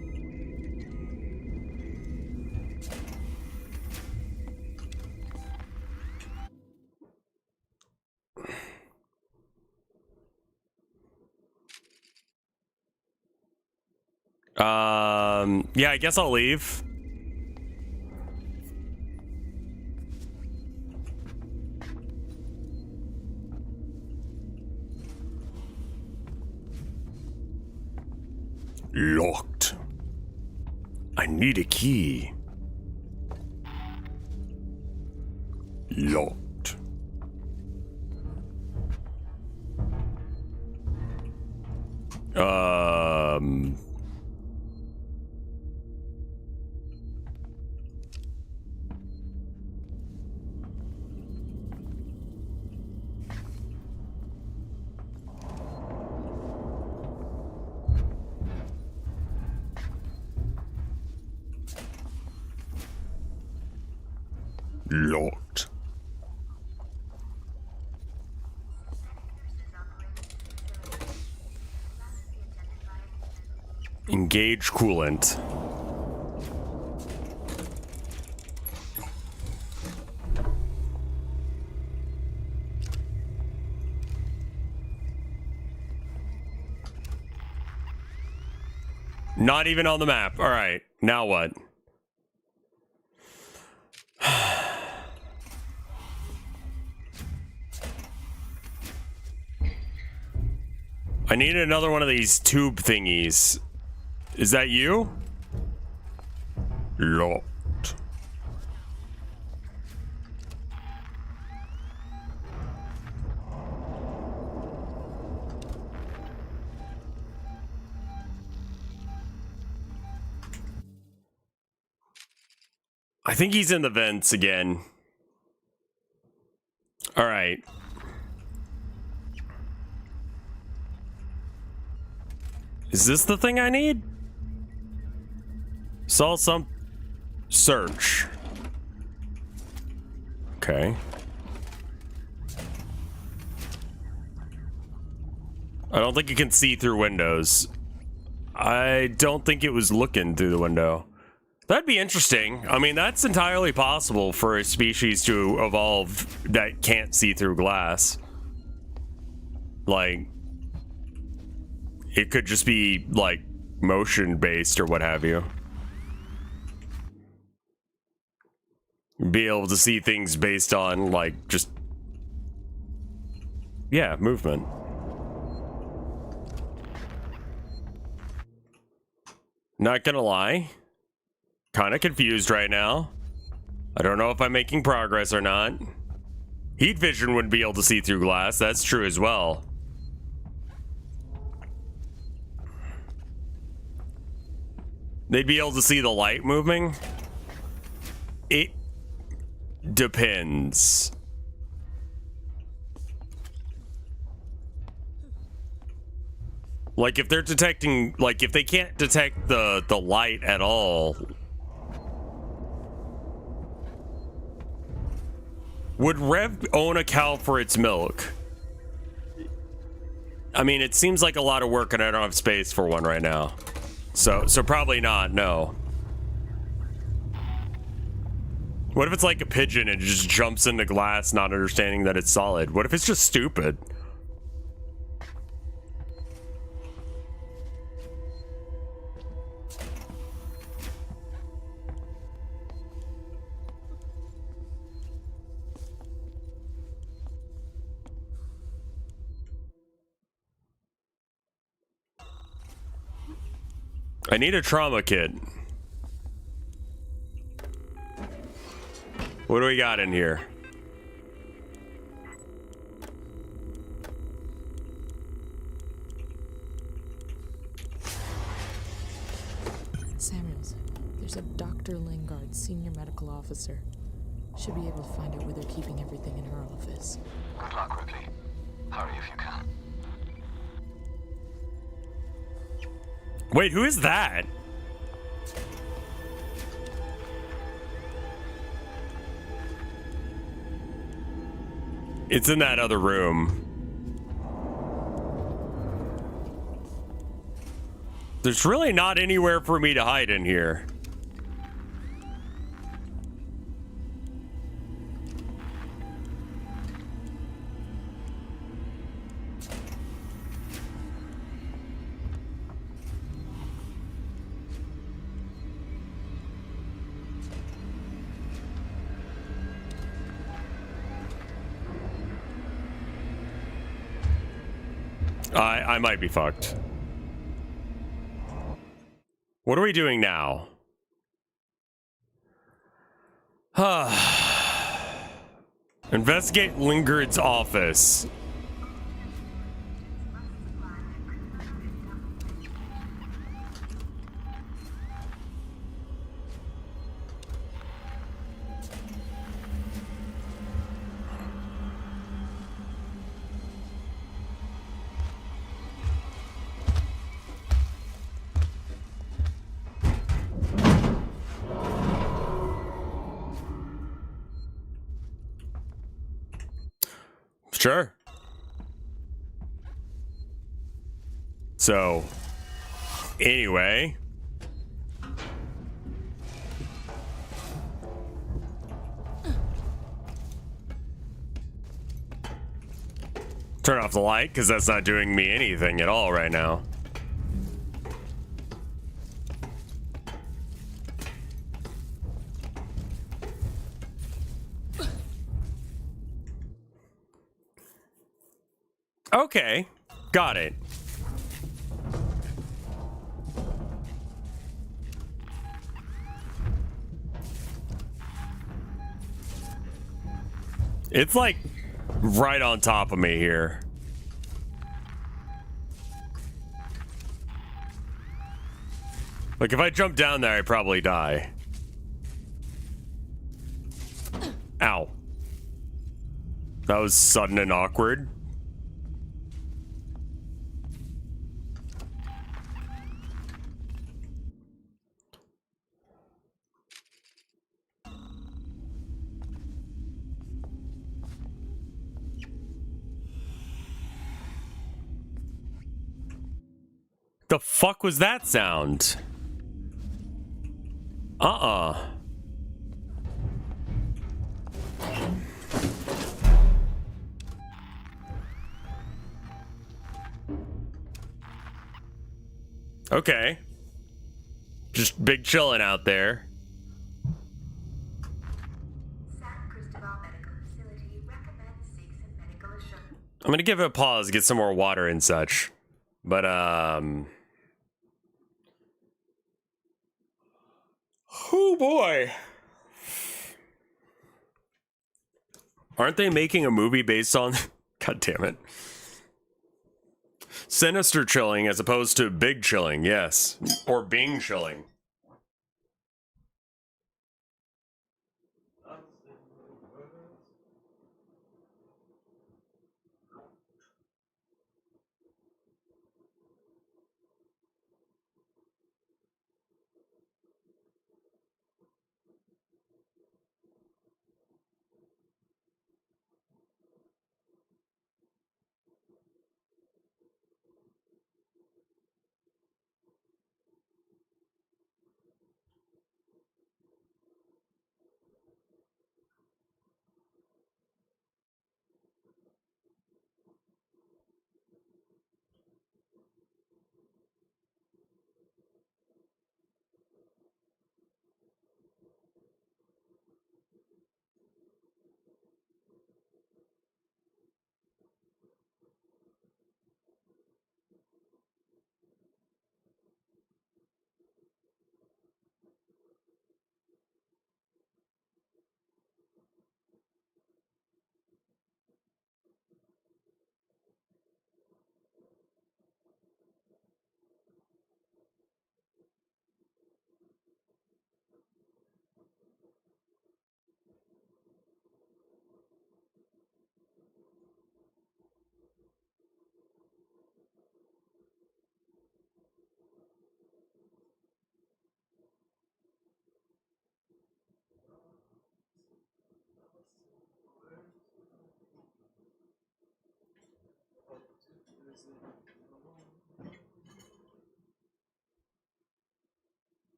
Yeah, I guess I'll leave. Locked. I need a key. Locked. Locked. Engage coolant. Not even on the map. All right. Now what? I need another one of these tube thingies. Is that you? Locked. I think he's in the vents again. All right. Is this the thing I need? Saw some search. Okay. I don't think you can see through windows. I don't think it was looking through the window. That'd be interesting. I mean, that's entirely possible for a species to evolve that can't see through glass. Like, it could just be, like, motion-based or what have you. Be able to see things based on, like, just... yeah, movement. Not gonna lie. Kind of confused right now. I don't know if I'm making progress or not. Heat vision would be able to see through glass. That's true as well. They'd be able to see the light moving. It depends. Like if they're detecting, like if they can't detect the light at all, would Rev own a cow for its milk? I mean, it seems like a lot of work and I don't have space for one right now. So probably not, no. What if it's like a pigeon and it just jumps into glass not understanding that it's solid? What if it's just stupid? I need a trauma kit. What do we got in here? Samuels, there's a Dr. Lingard, senior medical officer. Should be able to find out where they're keeping everything in her office. Good luck, Ripley. Hurry if you can. Wait, who is that? It's in that other room. There's really not anywhere for me to hide in here. I might be fucked. What are we doing now? Investigate Lingard's office. Sure. So, anyway. Turn off the light, because that's not doing me anything at all right now. Okay, got it. It's like right on top of me here. Like if I jump down there, I'd probably die. Ow. That was sudden and awkward. The fuck was that sound? Okay. Just big chillin' out there. I'm gonna give it a pause, get some more water and such. But, oh boy. Aren't they making a movie based on... God damn it. Sinister chilling as opposed to big chilling, yes. Or Bing chilling.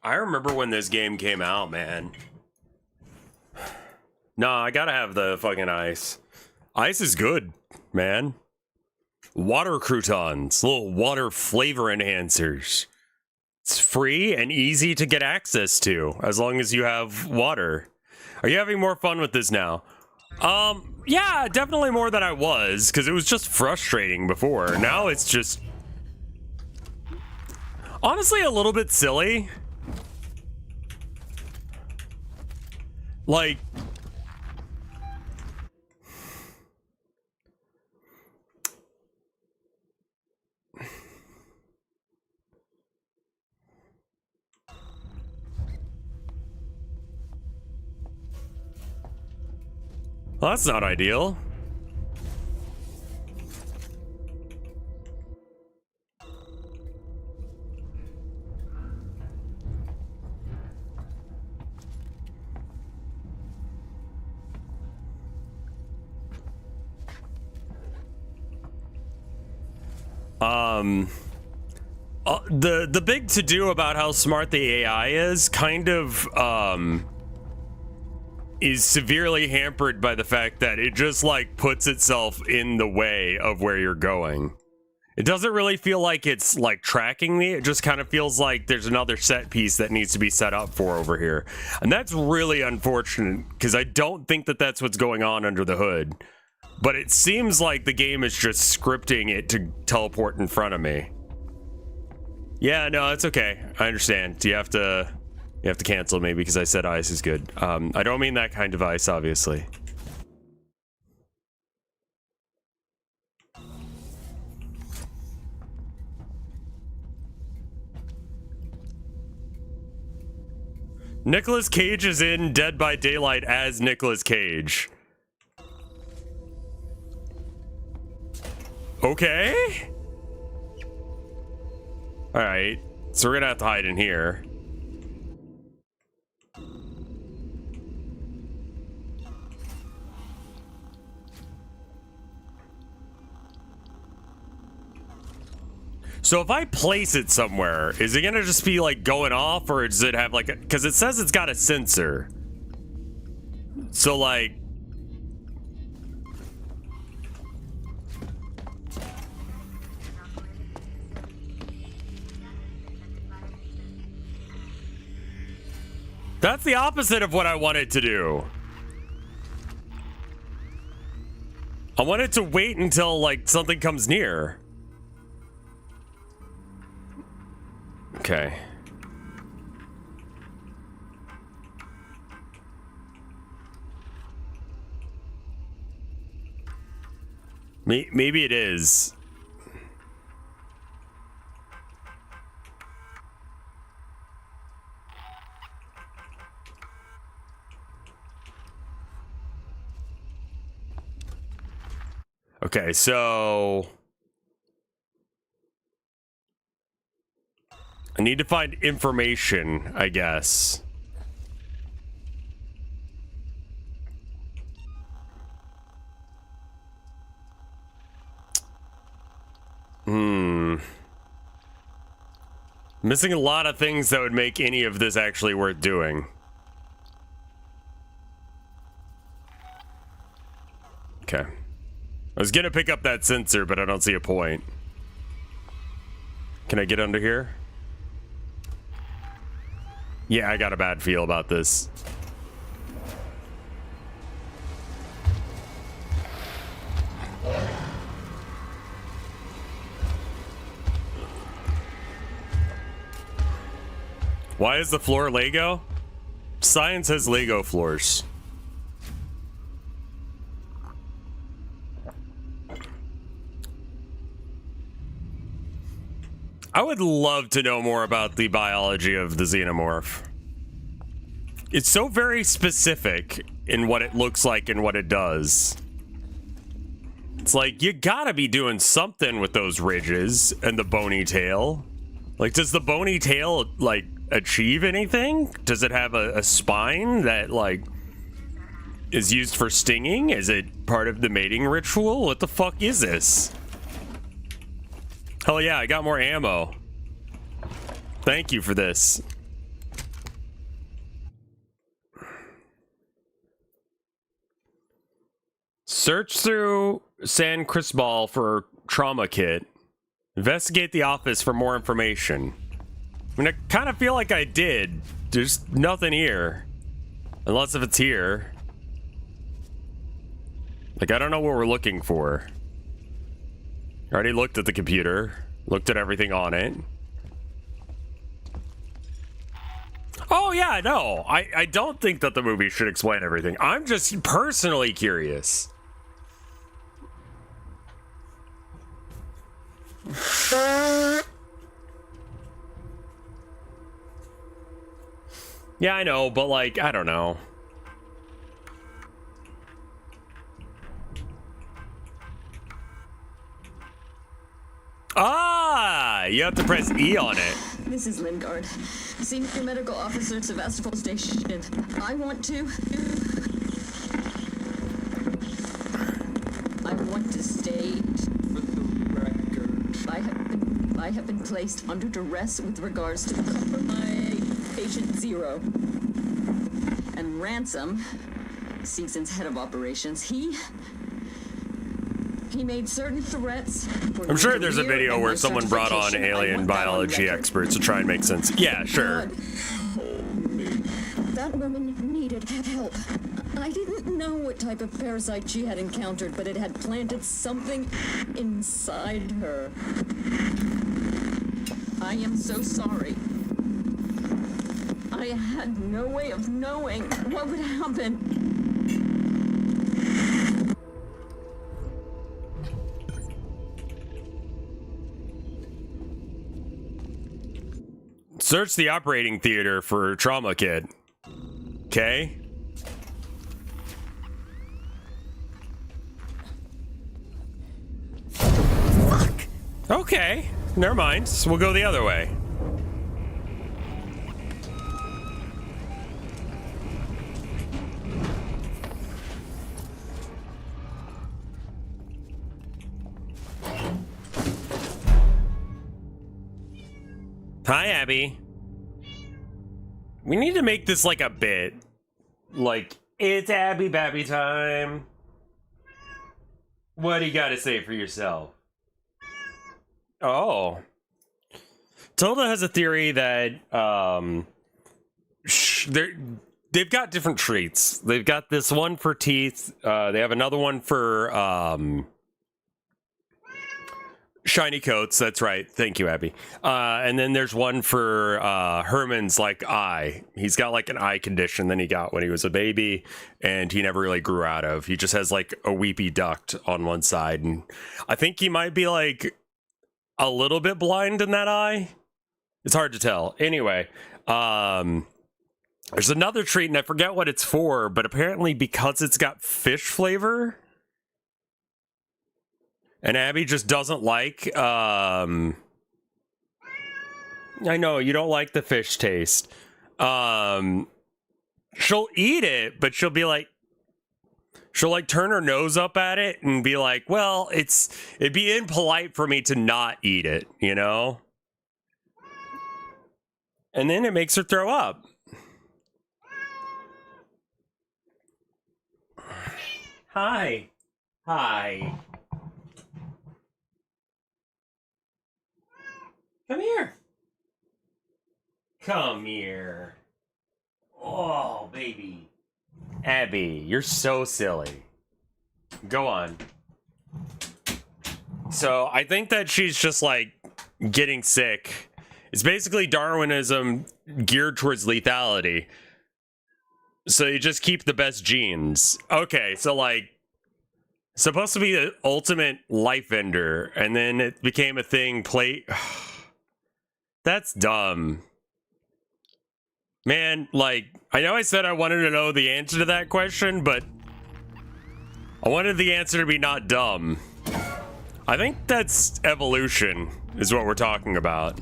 I remember when this game came out, man. No, I gotta have the fucking ice. Ice is good, man. Water croutons, little water flavor enhancers. It's free and easy to get access to, as long as you have water. Are you having more fun with this now? Yeah, definitely more than I was, because it was just frustrating before. Now it's just honestly a little bit silly. Like, well, that's not ideal. The big to do about how smart the AI is kind of is severely hampered by the fact that it just like puts itself in the way of where you're going. It doesn't really feel like it's like tracking me. It just kind of feels like there's another set piece that needs to be set up for over here. And that's really unfortunate because I don't think that that's what's going on under the hood. But it seems like the game is just scripting it to teleport in front of me. Yeah, no, it's okay. I understand. You have to cancel me because I said ice is good. I don't mean that kind of ice, obviously. Nicolas Cage is in Dead by Daylight as Nicolas Cage. Okay. All right. So we're gonna have to hide in here. So if I place it somewhere, is it gonna just be like going off, or does it have like a, because it says it's got a sensor. So like, that's the opposite of what I want it to do. I want it to wait until like something comes near. Okay. Maybe it is. Okay, so I need to find information, I guess. Missing a lot of things that would make any of this actually worth doing. Okay. I was gonna pick up that sensor, but I don't see a point. Can I get under here? Yeah, I got a bad feel about this. Why is the floor Lego? Science has Lego floors. I would love to know more about the biology of the xenomorph. It's so very specific in what it looks like and what it does. It's like, you gotta be doing something with those ridges and the bony tail. Like, does the bony tail, like, achieve anything? Does it have a spine that, like, is used for stinging? Is it part of the mating ritual? What the fuck is this? Hell yeah, I got more ammo. Thank you for this. Search through San Cristobal for trauma kit. Investigate the office for more information. I mean, I kind of feel like I did. There's nothing here. Unless if it's here. Like, I don't know what we're looking for. I already looked at the computer, looked at everything on it. Oh, yeah, no. I don't think that the movie should explain everything. I'm just personally curious. Yeah, I know, but like, I don't know. Ah, you have to press E on it. This is Lingard, Senior Medical Officer at Sevastopol Station. I want to state for the record, I have been placed under duress with regards to the compromised patient Zero. And Ransom, Season's head of operations, he made certain threats. I'm sure there's a video where someone brought on alien biology experts to try and make sense. Yeah, sure. That woman needed help. I didn't know what type of parasite she had encountered, but it had planted something inside her. I am so sorry. I had no way of knowing what would happen. Search the operating theater for trauma kit. Okay. Fuck. Okay. Never mind. So we'll go the other way. Hi, Abby. We need to make this like a bit. Like, it's Abby Babby time. What do you got to say for yourself? Oh. Tilda has a theory that they've got different treats. They've got this one for teeth. They have another one for shiny coats. That's right. Thank you, Abby. And then there's one for Herman's like eye. He's got like an eye condition that he got when he was a baby, and he never really grew out of. He just has like a weepy duct on one side, and I think he might be like a little bit blind in that eye. It's hard to tell. Anyway, there's another treat, and I forget what it's for, but apparently because it's got fish flavor, and Abby just doesn't like, I know, you don't like the fish taste. She'll eat it, but she'll be like, she'll like turn her nose up at it and be like, well, it'd be impolite for me to not eat it, you know? And then it makes her throw up. Hi. Hi. Come here. Come here. Oh, baby. Abby, you're so silly. Go on. So I think that she's just like getting sick. It's basically Darwinism geared towards lethality. So you just keep the best genes. Okay, so like supposed to be the ultimate life ender, and then it became a thing That's dumb. Man, like, I know I said I wanted to know the answer to that question, but I wanted the answer to be not dumb. I think that's evolution, is what we're talking about.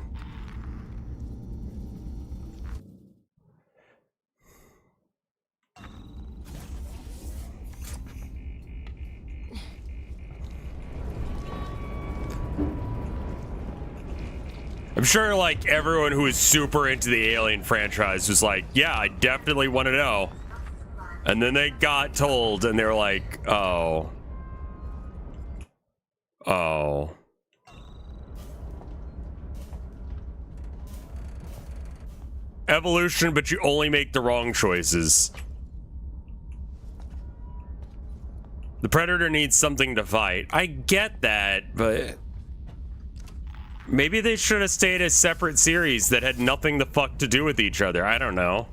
I'm sure, like, everyone who is super into the Alien franchise was like, yeah, I definitely want to know. And then they got told, and they were like, oh. Oh. Evolution, but you only make the wrong choices. The Predator needs something to fight. I get that, but maybe they should have stayed as separate series that had nothing the fuck to do with each other. I don't know.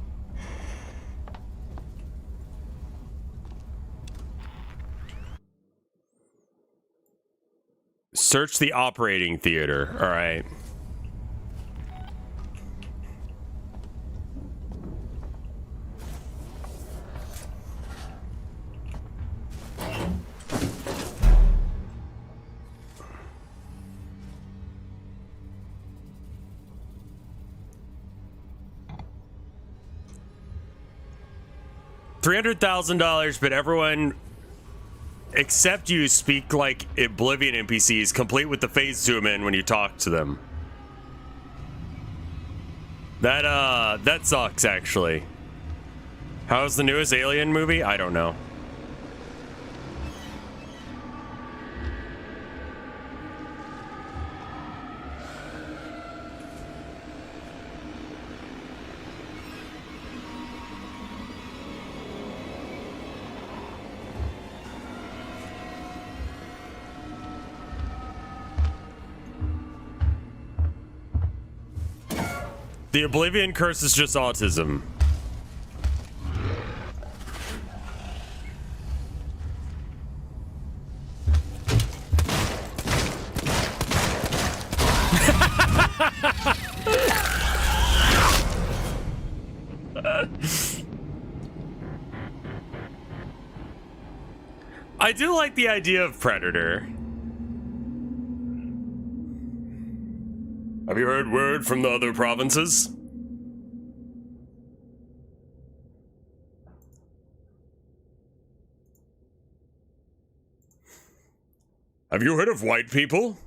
Search the operating theater. All right. $300,000, but everyone except you speak like Oblivion NPCs, complete with the phase zoom in when you talk to them. That sucks, actually. How's the newest Alien movie? I don't know. The Oblivion curse is just autism. I do like the idea of Predator. Have you heard word from the other provinces? Have you heard of white people?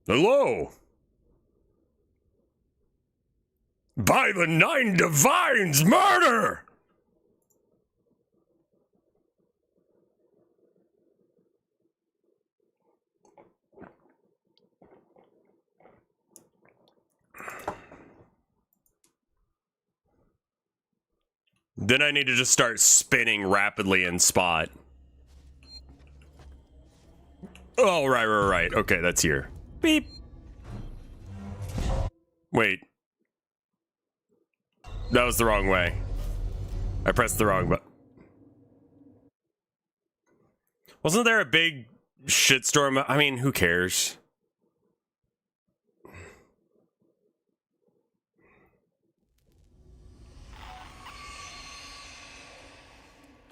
Hello? By the Nine Divines, murder! Then I need to just start spinning rapidly in spot. Oh, right. Okay, that's here. Beep. Wait. That was the wrong way. I pressed the wrong button. Wasn't there a big shitstorm? I mean, who cares?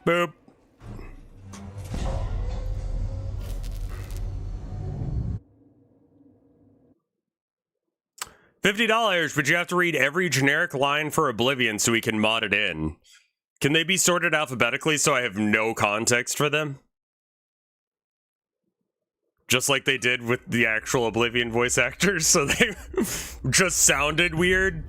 Boop. $50, but you have to read every generic line for Oblivion so we can mod it in. Can they be sorted alphabetically so I have no context for them? Just like they did with the actual Oblivion voice actors, so they just sounded weird.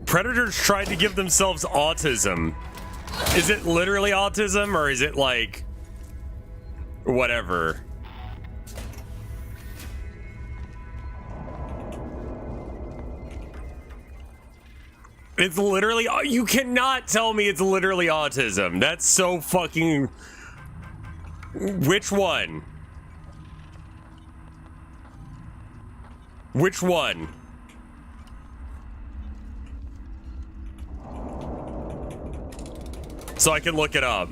Predators tried to give themselves autism. Is it literally autism, or is it like whatever? It's literally, you cannot tell me it's literally autism. That's so fucking... Which one? Which one? So I can look it up.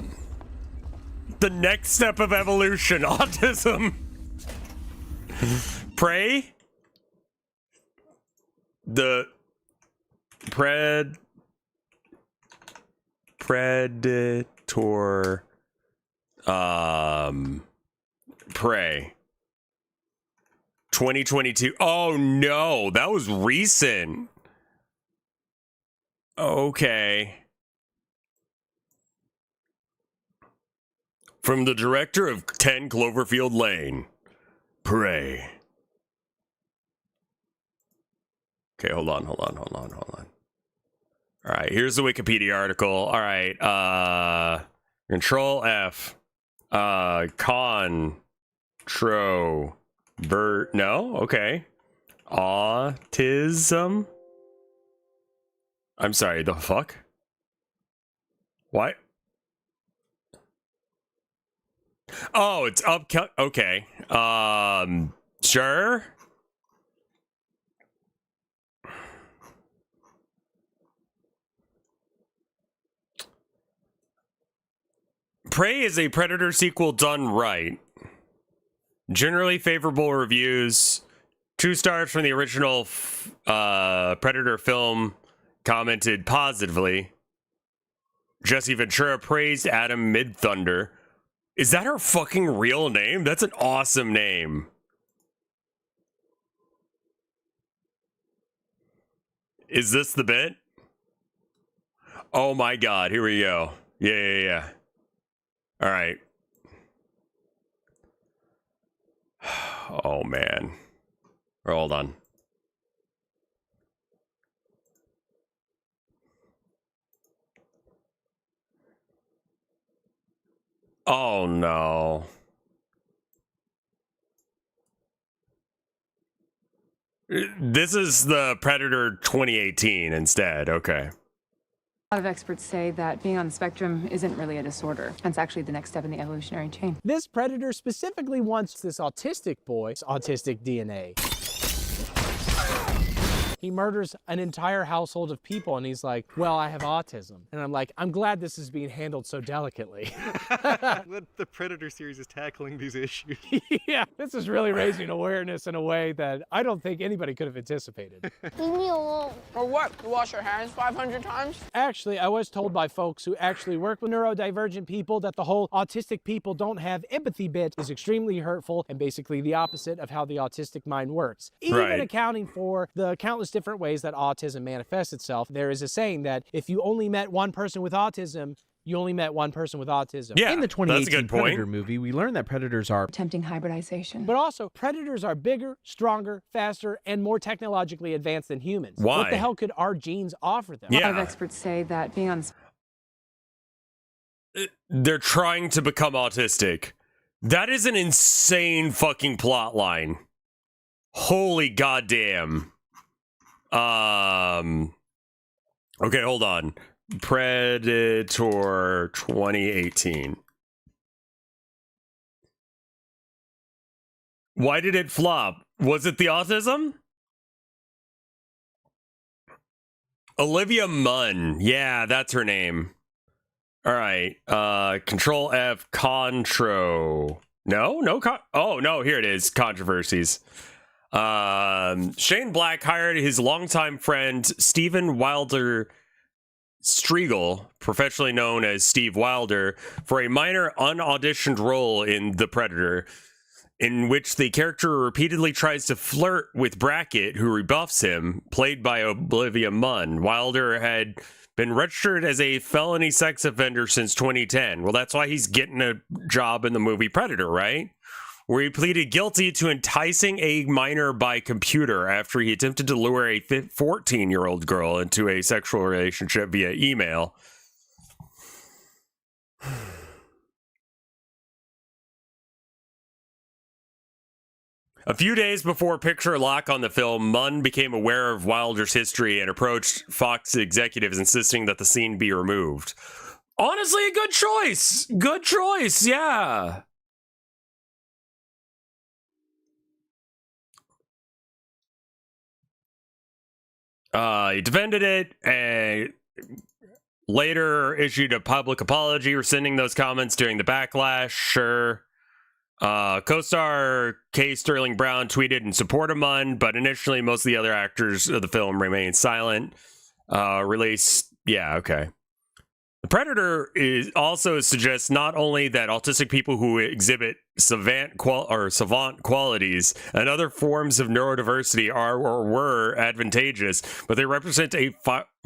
The next step of evolution, autism. Prey? The Predator Prey 2022. Oh no, that was recent. Okay. From the director of 10 Cloverfield Lane. Prey. Okay, hold on. All right, here's the Wikipedia article. All right, Control F. No? Okay. Autism? I'm sorry, the fuck? What? Oh, it's up. Okay. Sure. Prey is a Predator sequel done right. Generally favorable reviews. 2 stars from the original Predator film commented positively. Jesse Ventura praised Adam Midthunder. Is that her fucking real name? That's an awesome name. Is this the bit? Oh my god, here we go. Yeah. All right. Oh man. Hold on. Oh no. This is the Predator 2018 instead. Okay. A lot of experts say that being on the spectrum isn't really a disorder. It's actually the next step in the evolutionary chain. This predator specifically wants this autistic boy's autistic DNA. He murders an entire household of people and he's like, well, I have autism. And I'm like, I'm glad this is being handled so delicately. The Predator series is tackling these issues. Yeah, this is really raising awareness in a way that I don't think anybody could have anticipated. Leave me alone. Or what? To wash your hands 500 times? Actually, I was told by folks who actually work with neurodivergent people that the whole autistic people don't have empathy bit is extremely hurtful and basically the opposite of how the autistic mind works. Even accounting for the countless different ways that autism manifests itself, there is a saying that if you only met one person with autism, you only met one person with autism. Yeah, in the 2018 that's a good Predator point. movie, we learned that predators are Attempting hybridization. But also, predators are bigger, stronger, faster, and more technologically advanced than humans. Why? What the hell could our genes offer them? A lot of experts say that being on the They're trying to become autistic. That is an insane fucking plot line. Holy goddamn. Okay, hold on. Predator 2018. Why did it flop? Was it the autism? Olivia Munn. Yeah, that's her name. All right. Control F. Contro. Oh, no, here it is. Controversies. Shane Black hired his longtime friend Steven Wilder Striegel, professionally known as Steve Wilder, for a minor unauditioned role in The Predator, in which the character repeatedly tries to flirt with Brackett, who rebuffs him, played by Olivia Munn. Wilder had been registered as a felony sex offender since 2010. Well, that's why he's getting a job in the movie Predator, right? Where he pleaded guilty to enticing a minor by computer after he attempted to lure a 14-year-old girl into a sexual relationship via email. A few days before picture lock on the film, Munn became aware of Wilder's history and approached Fox executives insisting that the scene be removed. Honestly, a good choice. Good choice, yeah. He defended it and later issued a public apology, rescinding those comments during the backlash. Sure. Co-star K. Sterling Brown tweeted in support of Munn, but initially most of the other actors of the film remained silent. Release, yeah, okay. The Predator also suggests not only that autistic people who exhibit savant qualities and other forms of neurodiversity are or were advantageous, but they represent a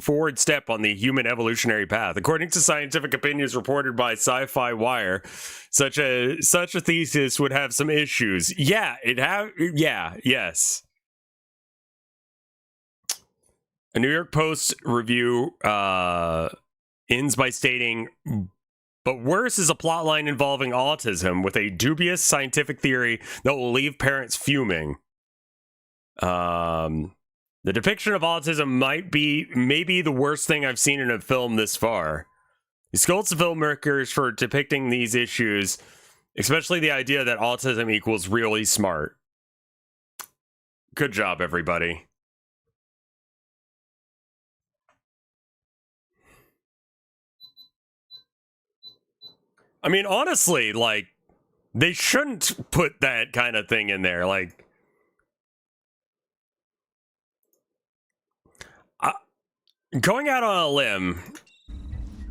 forward step on the human evolutionary path. According to scientific opinions reported by Sci-Fi Wire, such a thesis would have some issues. Yeah, yes. A New York Post review ends by stating, But worse is a plotline involving autism with a dubious scientific theory that will leave parents fuming. The depiction of autism might be maybe the worst thing I've seen in a film this far. He scolds the filmmakers for depicting these issues, especially the idea that autism equals really smart. Good job, everybody. I mean, honestly, like, they shouldn't put that kind of thing in there. Like, going out on a limb,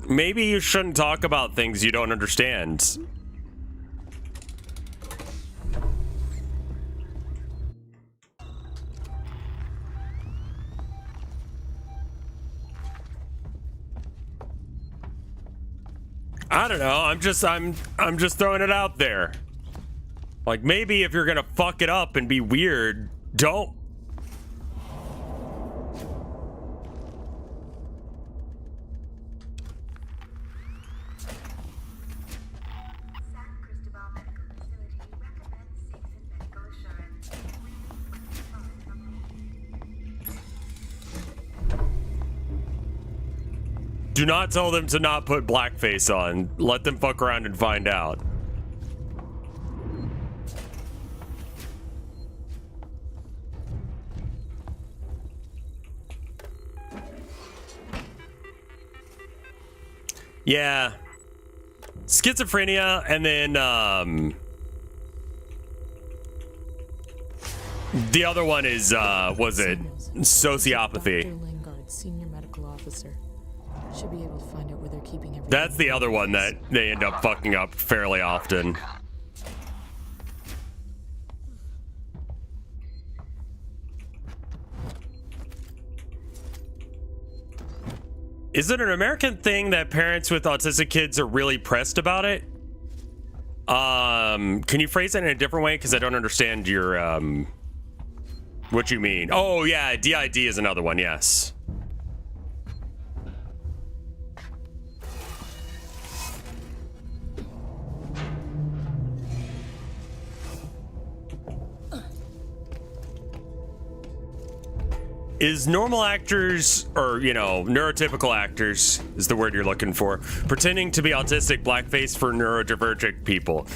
maybe you shouldn't talk about things you don't understand. I don't know. I'm just throwing it out there. Like, maybe if you're gonna fuck it up and be weird, don't. Do not tell them to not put blackface on. Let them fuck around and find out. Yeah. Schizophrenia, and then, the other one is, was it sociopathy? Dr. Lingard, senior medical officer. Should be able to find out where they're keeping everything. That's the other one that they end up fucking up fairly often. Is it an American thing that parents with autistic kids are really pressed about it? Can you phrase that in a different way? Because I don't understand your, what you mean. Oh, yeah, DID is another one, yes. Is normal actors, or, you know, neurotypical actors is the word you're looking for, pretending to be autistic blackface for neurodivergent people?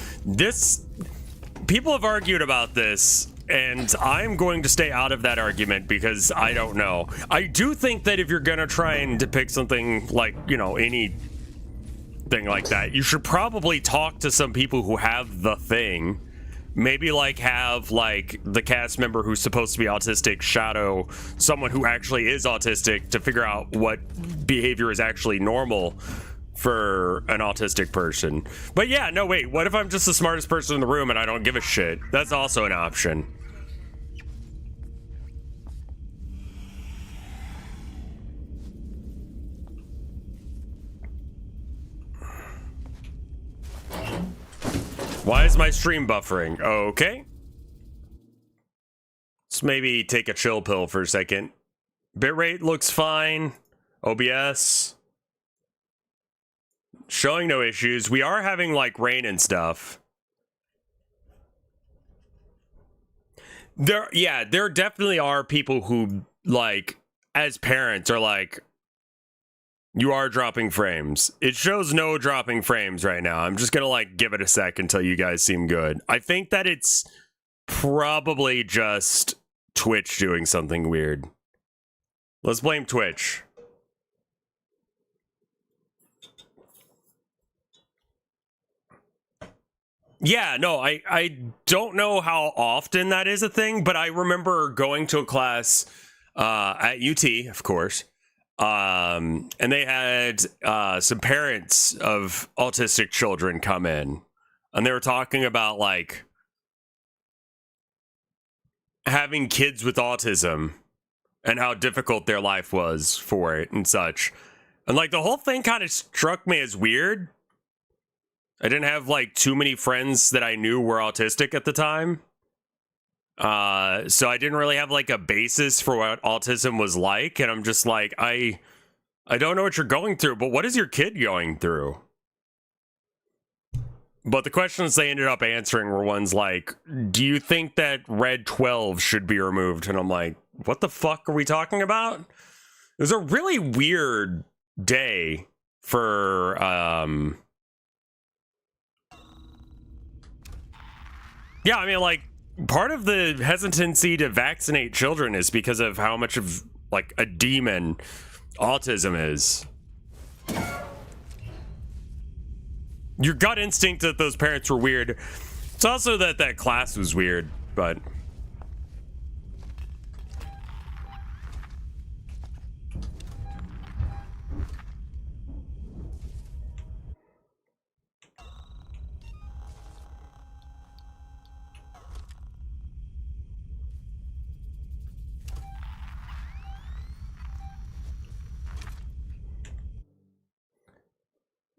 People have argued about this, and I'm going to stay out of that argument because I don't know. I do think that if you're gonna try and depict something like, you know, any thing like that, you should probably talk to some people who have the thing. Maybe like have like the cast member who's supposed to be autistic shadow someone who actually is autistic to figure out what behavior is actually normal for an autistic person. But yeah, no, wait, what if I'm just the smartest person in the room and I don't give a shit? That's also an option. Why is my stream buffering? Okay. Let's maybe take a chill pill for a second. Bitrate looks fine. OBS. Showing no issues. We are having like rain and stuff. There definitely are people who, like, as parents are like, you are dropping frames. It shows no dropping frames right now. I'm just gonna like give it a sec until you guys seem good. I think that it's probably just Twitch doing something weird. Let's blame Twitch. Yeah, no, I don't know how often that is a thing, but I remember going to a class at UT, of course. And they had some parents of autistic children come in, and they were talking about like having kids with autism and how difficult their life was for it and such. And like the whole thing kind of struck me as weird. I didn't have like too many friends that I knew were autistic at the time. So I didn't really have like a basis for what autism was like, and I'm just like, I don't know what you're going through, but what is your kid going through? But the questions they ended up answering were ones like, do you think that Red 12 should be removed? And I'm like, what the fuck are we talking about? It was a really weird day for, yeah, I mean, like, part of the hesitancy to vaccinate children is because of how much of, like, a demon autism is. Your gut instinct that those parents were weird. It's also that that class was weird, but...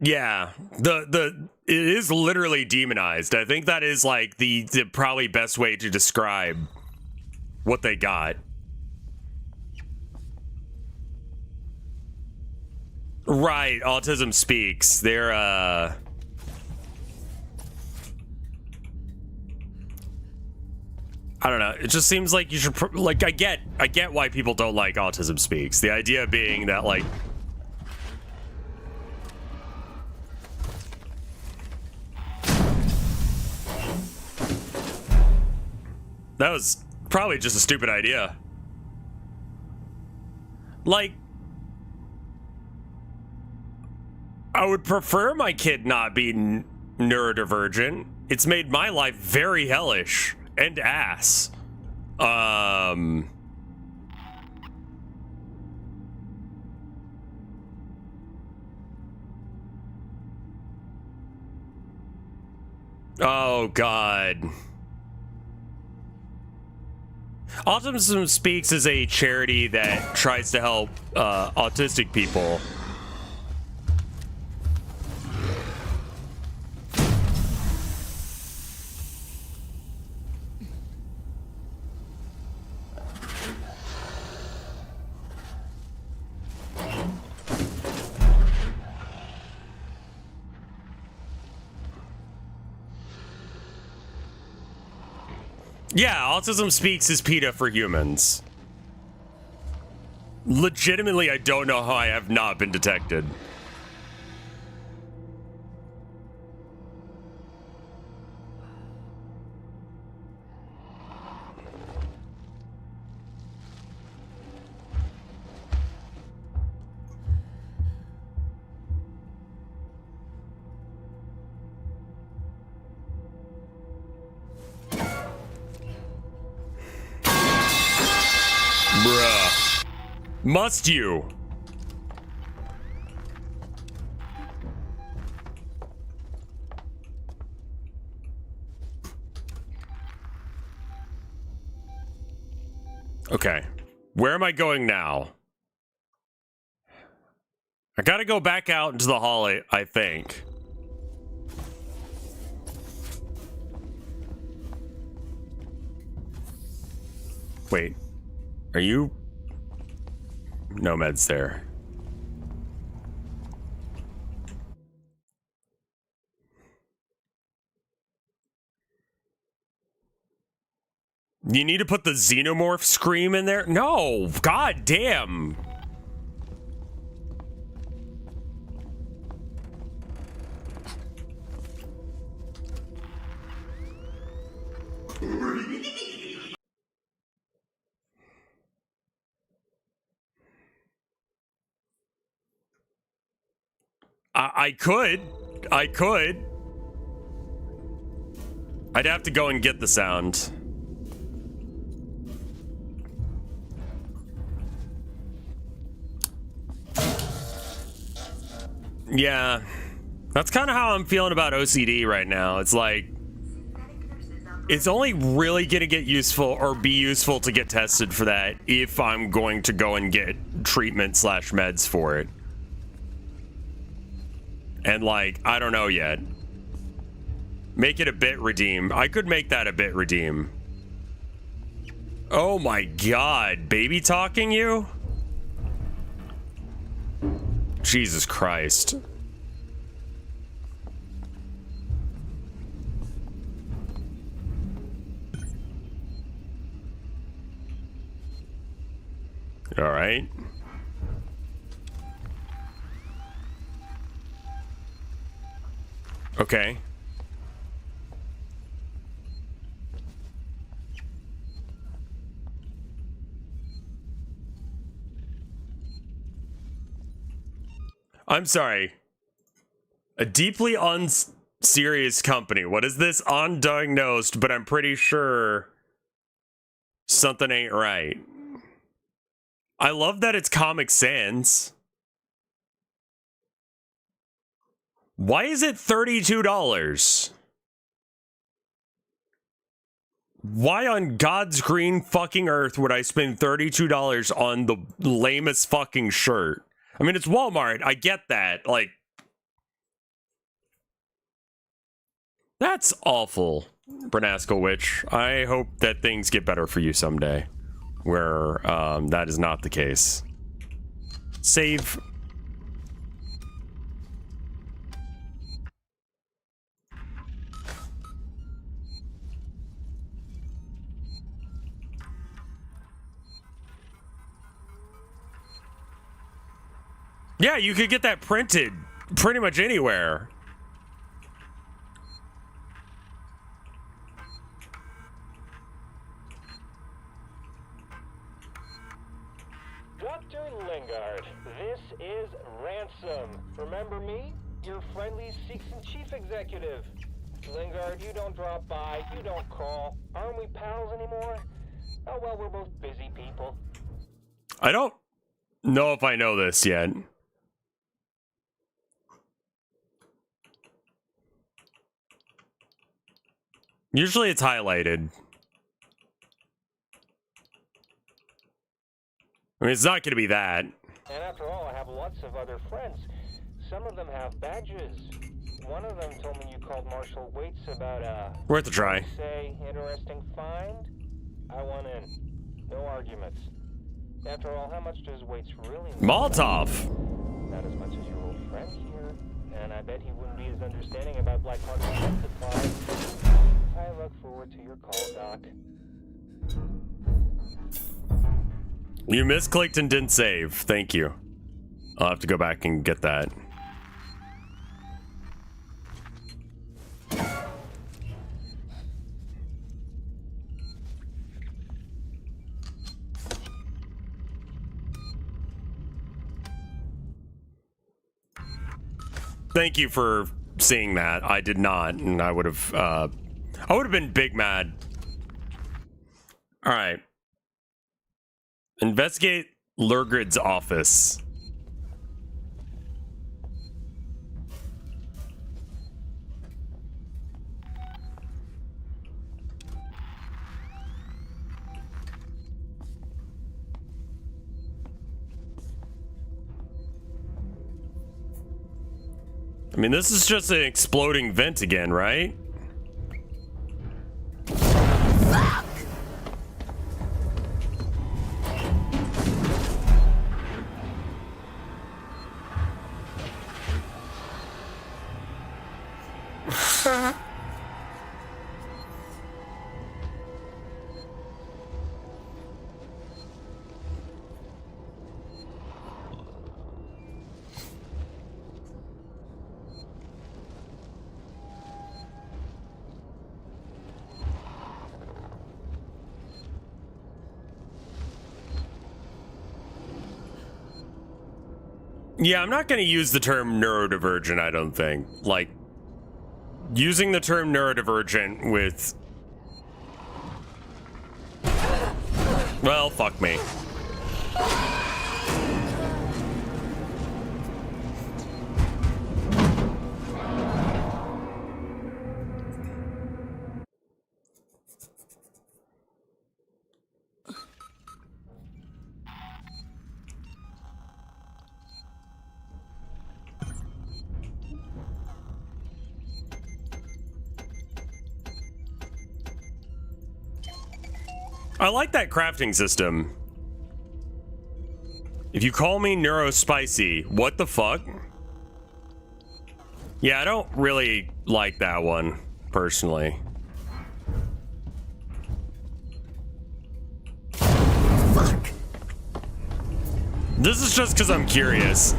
Yeah, it is literally demonized. I think that is like the probably best way to describe what they got. Right, Autism Speaks. They're I don't know. It just seems like you should like I get why people don't like Autism Speaks. The idea being that like that was probably just a stupid idea. Like, I would prefer my kid not be neurodivergent. It's made my life very hellish and ass. Oh God. Autism Speaks is a charity that tries to help autistic people. Yeah, Autism Speaks is PETA for humans. Legitimately, I don't know how I have not been detected. Bruh. Must you? Okay. Where am I going now? I gotta go back out into the hall, I think. Wait. Are you... No meds there. You need to put the xenomorph scream in there? No! God damn! I could. I'd have to go and get the sound. Yeah. That's kind of how I'm feeling about OCD right now. It's like, it's only really gonna get useful or be useful to get tested for that if I'm going to go and get treatment / meds for it. And like, I don't know yet. Make it a bit redeem. I could make that a bit redeem. Oh my God, baby talking you? Jesus Christ. All right. Okay. I'm sorry. A deeply unserious company. What is this? Undiagnosed, but I'm pretty sure something ain't right. I love that it's Comic Sans. Why is it $32? Why on God's green fucking earth would I spend $32 on the lamest fucking shirt? I mean, it's Walmart. I get that. Like, that's awful, Bernasco Witch. I hope that things get better for you someday, where that is not the case. Save. Yeah, you could get that printed pretty much anywhere. Dr. Lingard, this is Ransom. Remember me? Your friendly Seeks and Chief Executive. Lingard, you don't drop by, you don't call. Aren't we pals anymore? Oh, well, we're both busy people. I don't know if I know this yet. Usually it's highlighted. I mean, it's not going to be that. And after all, I have lots of other friends. Some of them have badges. One of them told me you called Marshal Waits about a... Worth a try. Say, interesting find? I want in. No arguments. After all, how much does Waits really know? Molotov! Not as much as your old friend here. And I bet he wouldn't be as understanding about Black Market supplies. I look forward to your call, Doc. You misclicked and didn't save. Thank you. I'll have to go back and get that. Thank you for seeing that. I did not, and I would have been big mad. All right. Investigate Lurgrid's office. I mean, this is just an exploding vent again, right? Yeah, I'm not going to use the term neurodivergent, I don't think. Like, using the term neurodivergent with... Well, fuck me. I like that crafting system. If you call me neurospicy, what the fuck? Yeah, I don't really like that one, personally. Fuck. This is just because I'm curious.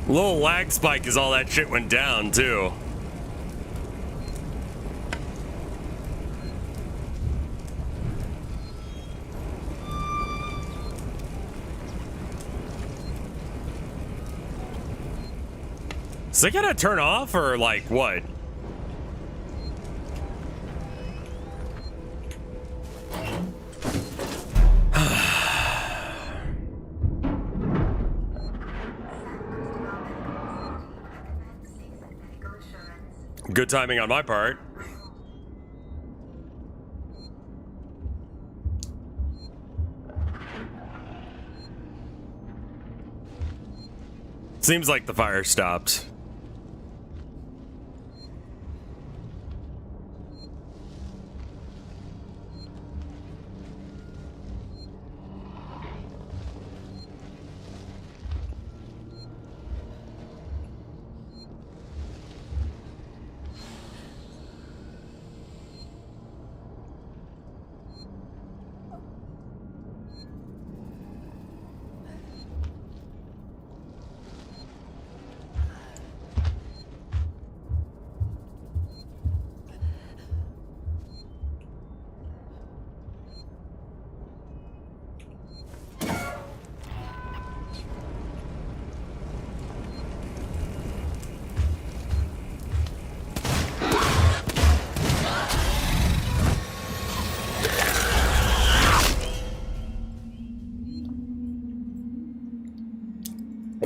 Little lag spike as all that shit went down, too. Is it gonna turn off or like what? Good timing on my part. Seems like the fire stopped.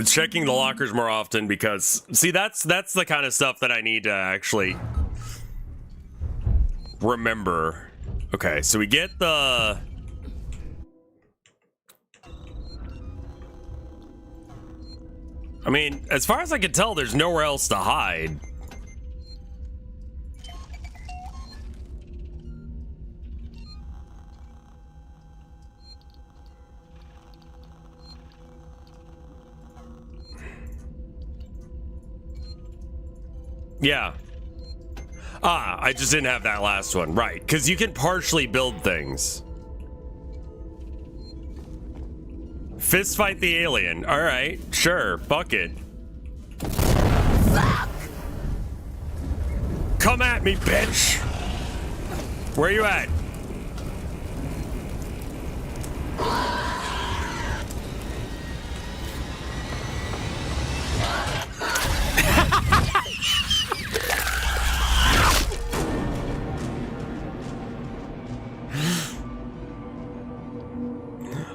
Checking the lockers more often because, see, that's the kind of stuff that I need to actually remember. Okay, so we get the... I mean, as far as I can tell, there's nowhere else to hide. Yeah. Ah, I just didn't have that last one. Right, because you can partially build things. Fist fight the alien. All right, sure, fuck it. Come at me, bitch. Where you at?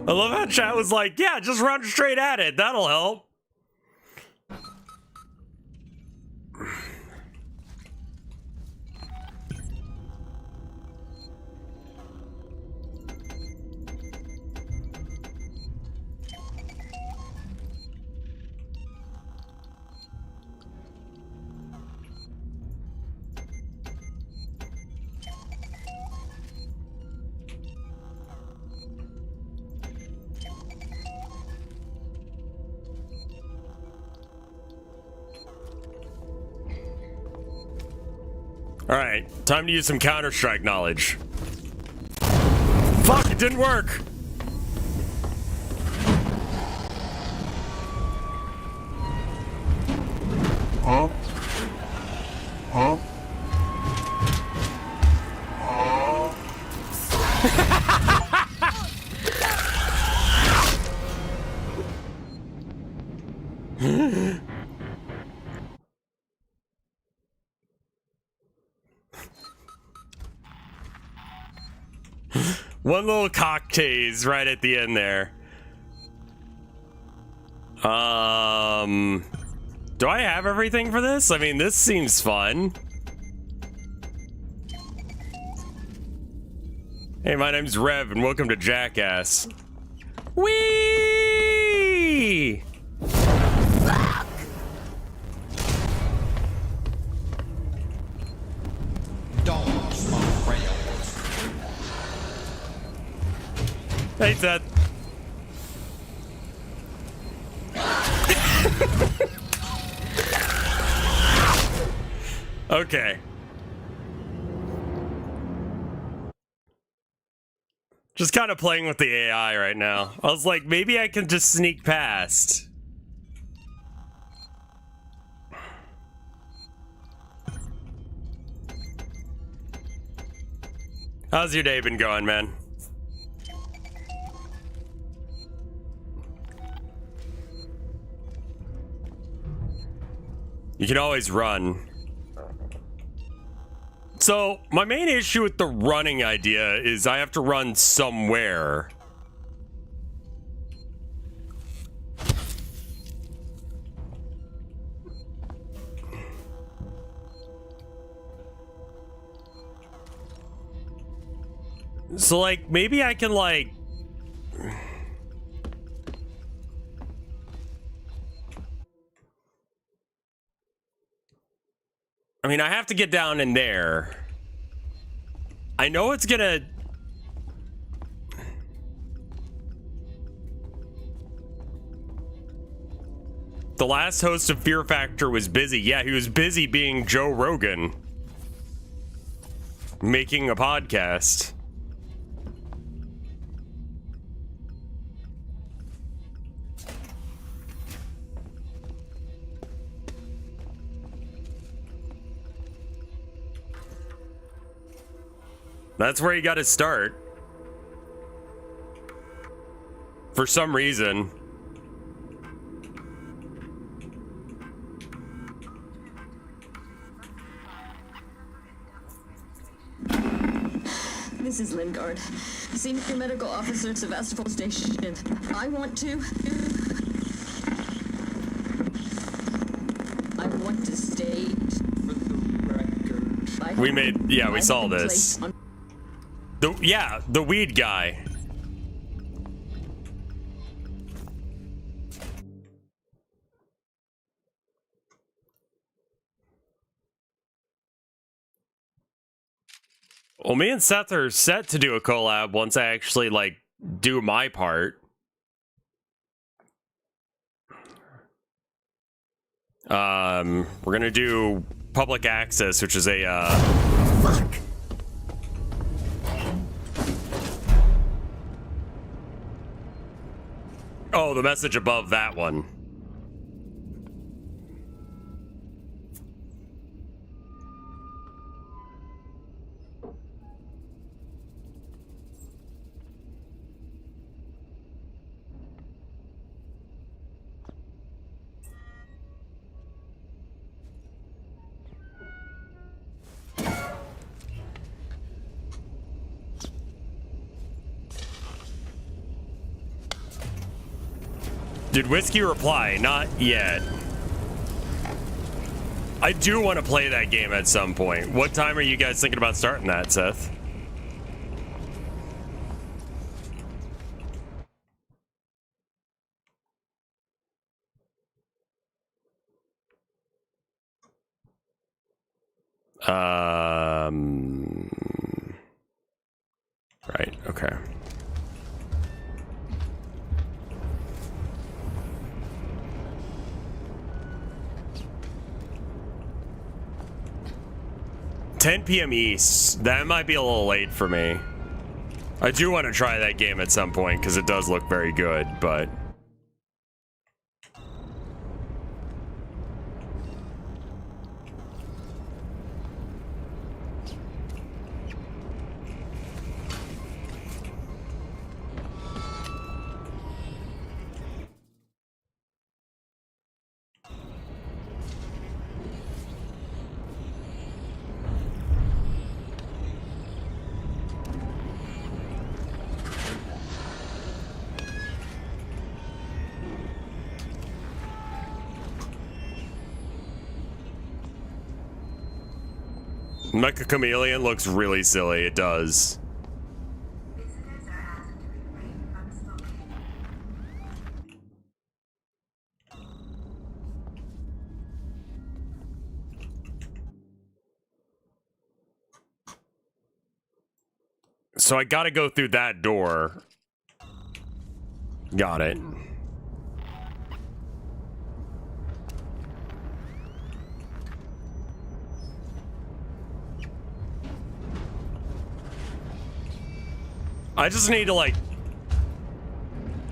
I love how chat was like, yeah, just run straight at it. That'll help. All right, time to use some Counter-Strike knowledge. Fuck, it didn't work. Huh? Huh? One little cock tase right at the end there. Do I have everything for this? I mean, this seems fun. Hey, my name's Rev, and welcome to Jackass. Whee! Hey, Seth. Okay. Just kind of playing with the AI right now. I was like, maybe I can just sneak past. How's your day been going, man? You can always run. So, my main issue with the running idea is I have to run somewhere. So, like, maybe I can, like... I mean, I have to get down in there. I know it's gonna... The last host of Fear Factor was busy. Yeah, he was busy being Joe Rogan. Making a podcast. That's where you gotta start. For some reason. This is Lingard, Senior Medical Officer at Sevastopol Station. I want to state for the record. We made, yeah, we saw this. The weed guy. Well, me and Seth are set to do a collab once I actually, like, do my part. We're gonna do public access, which is a, Fuck! Oh, the message above that one. Did Whiskey reply? Not yet. I do want to play that game at some point. What time are you guys thinking about starting that, Seth? Right, okay. $10 p.m. East. That might be a little late for me. I do want to try that game at some point because it does look very good, but... Mecha Chameleon looks really silly. It does. So I gotta go through that door. Got it. I just need to like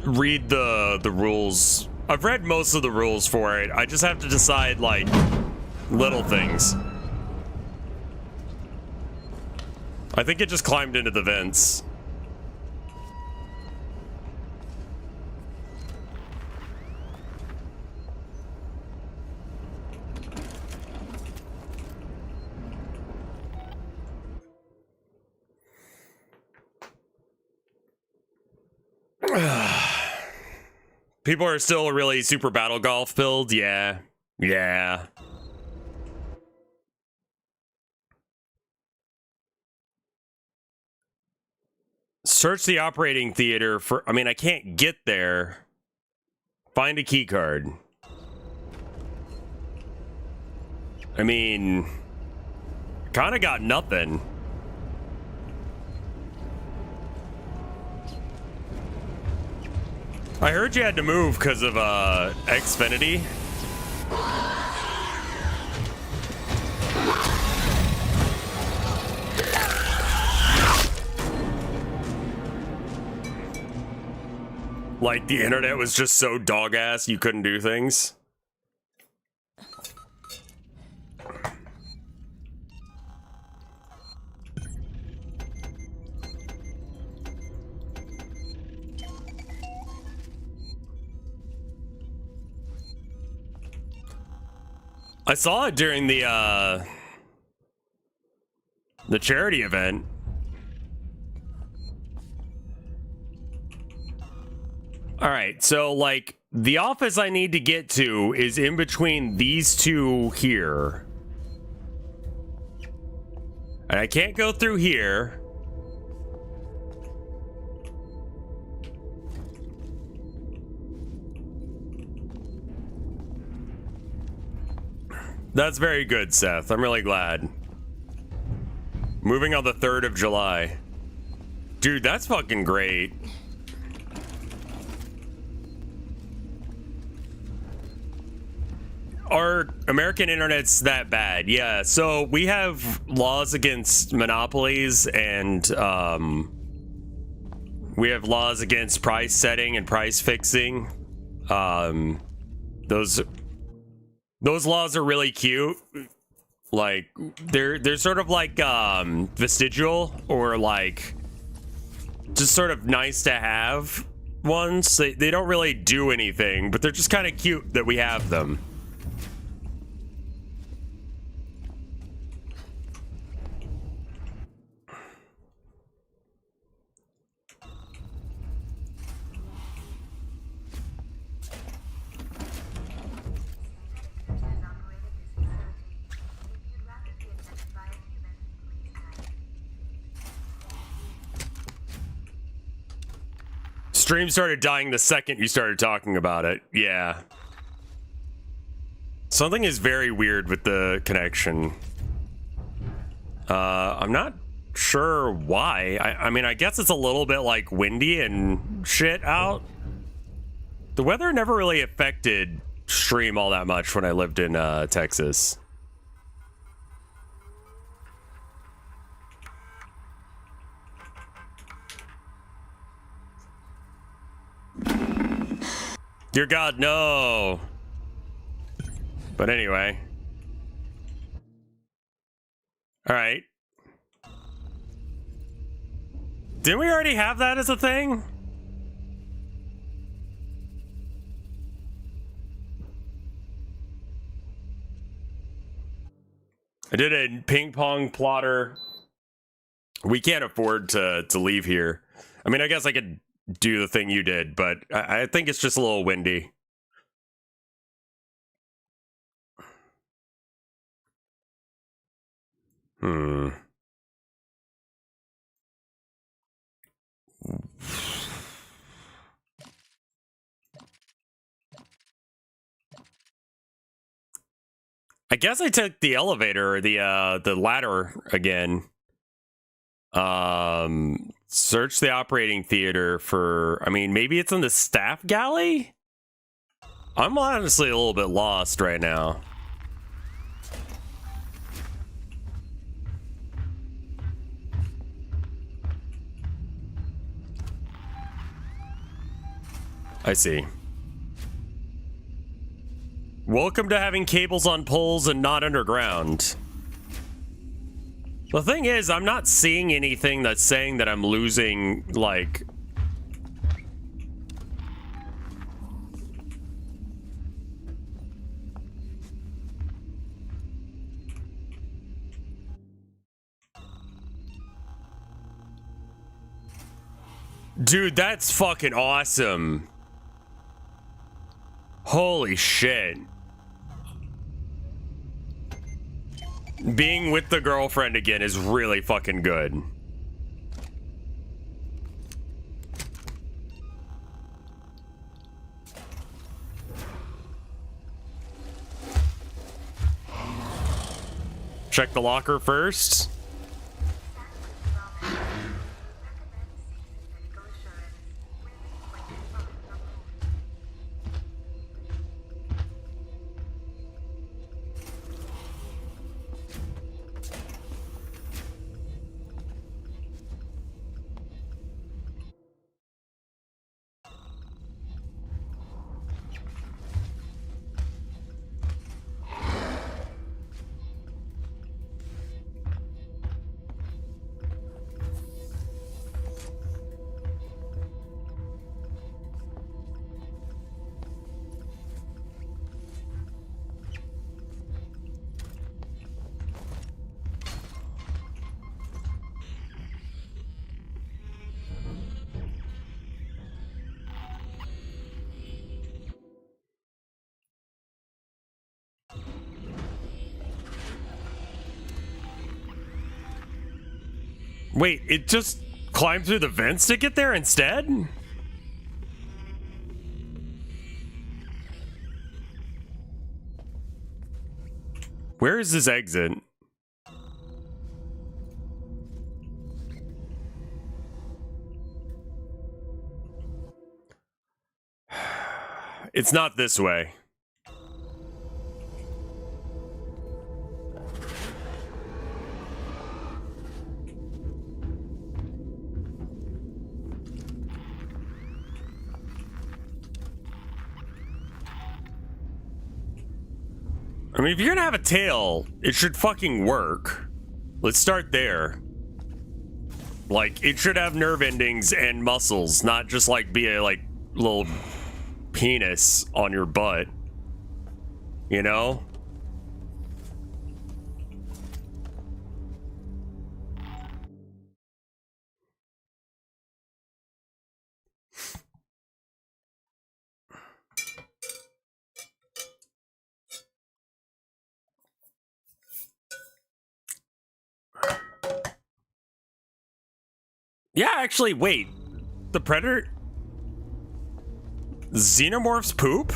read the rules. I've read most of the rules for it. I just have to decide like little things. I think it just climbed into the vents. People are still really super battle golf build. Yeah. Yeah. Search the operating theater for... I mean, I can't get there. Find a key card. I mean... Kinda got nothing. I heard you had to move because of Xfinity. Like the internet was just so dog ass you couldn't do things. I saw it during the charity event. All right, so like the office I need to get to is in between these two here. And I can't go through here. That's very good, Seth. I'm really glad. Moving on the 3rd of July. Dude, that's fucking great. Our American internet's that bad. Yeah, so we have laws against monopolies and we have laws against price setting and price fixing. Those laws are really cute. Like they're sort of like vestigial or like just sort of nice to have ones. They don't really do anything, but they're just kind of cute that we have them. Stream started dying the second you started talking about it. Yeah. Something is very weird with the connection. I'm not sure why. I mean, I guess it's a little bit like windy and shit out. The weather never really affected stream all that much when I lived in Texas. Dear God, no. But anyway. All right. Didn't we already have that as a thing? I did a ping pong plotter. We can't afford to leave here. I mean, I guess I could do the thing you did, but I think it's just a little windy. I guess I took the elevator or the ladder again. Search the operating theater for... I mean, maybe it's in the staff galley? I'm honestly a little bit lost right now. I see. Welcome to having cables on poles and not underground. The thing is, I'm not seeing anything that's saying that I'm losing, like... Dude, that's fucking awesome. Holy shit. Being with the girlfriend again is really fucking good. Check the locker first. Wait, it just climbed through the vents to get there instead? Where is this exit? It's not this way. I mean, if you're gonna have a tail, it should fucking work. Let's start there. Like, it should have nerve endings and muscles, not just like be a like little penis on your butt. You know? Yeah, actually, wait. The Predator... Xenomorphs poop?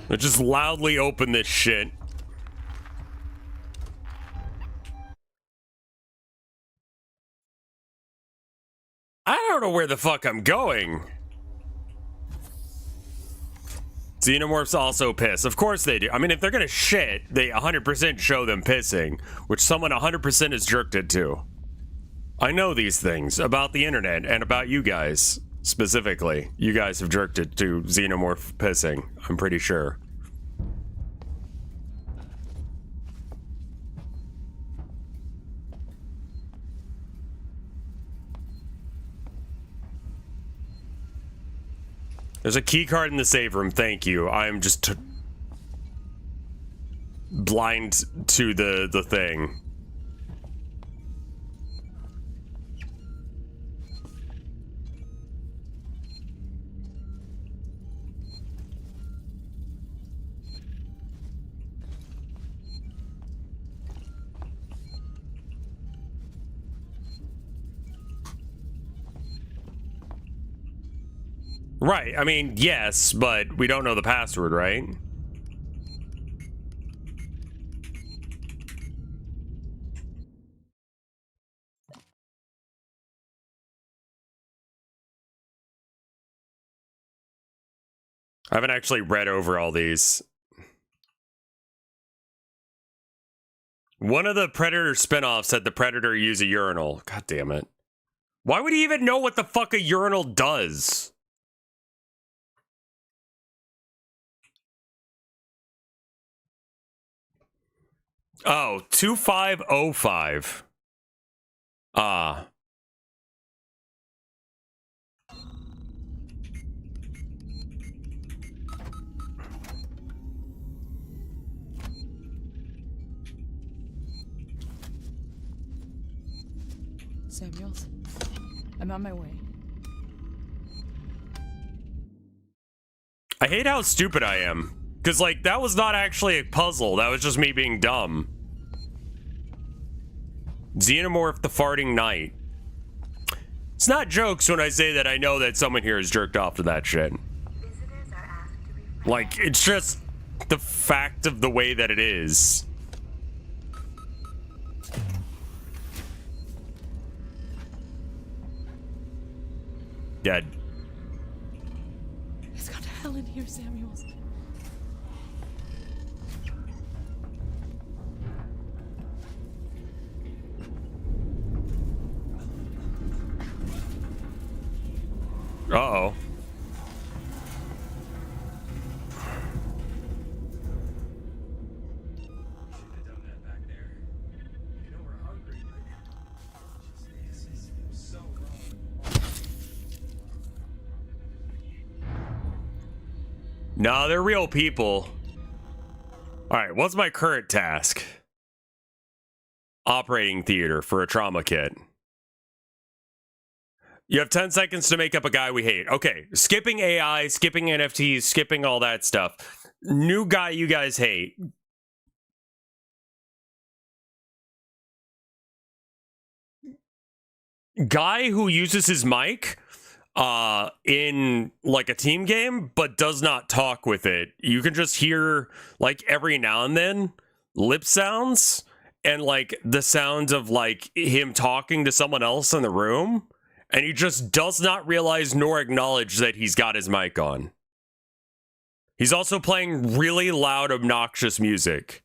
Let's just loudly open this shit. I don't know where the fuck I'm going. Xenomorphs also piss. Of course they do. I mean, if they're gonna shit, they 100% show them pissing, which someone 100% is jerked it to. I know these things about the internet and about you guys, specifically. You guys have jerked it to Xenomorph pissing, I'm pretty sure. There's a key card in the save room, thank you. I'm just blind to the thing. Right. I mean, yes, but we don't know the password, right? I haven't actually read over all these. One of the Predator spinoffs had the Predator use a urinal. God damn it. Why would he even know what the fuck a urinal does? Oh, 2505. Ah. Samuels, I'm on my way. I hate how stupid I am. Because, like, that was not actually a puzzle. That was just me being dumb. Xenomorph the Farting Knight. It's not jokes when I say that I know that someone here has jerked off to that shit. Like, it's just the fact of the way that it is. Dead. It's gone to hell in here, Samuels. Uh-oh. No, they're real people. Alright, what's my current task? Operating theater for a trauma kit. You have 10 seconds to make up a guy we hate. Okay, skipping AI, skipping NFTs, skipping all that stuff. New guy you guys hate. Guy who uses his mic in like a team game, but does not talk with it. You can just hear like every now and then lip sounds and like the sounds of like him talking to someone else in the room. And he just does not realize nor acknowledge that he's got his mic on. He's also playing really loud, obnoxious music.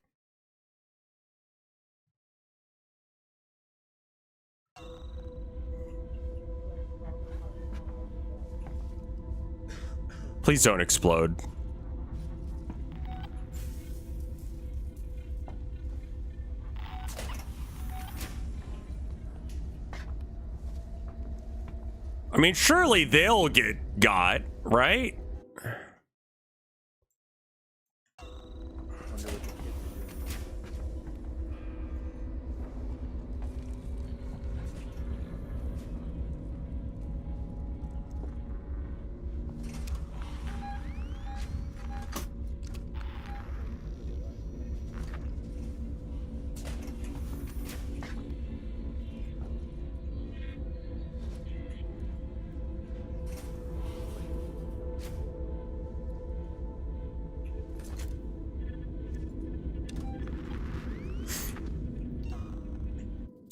Please don't explode. I mean, surely they'll get got, right?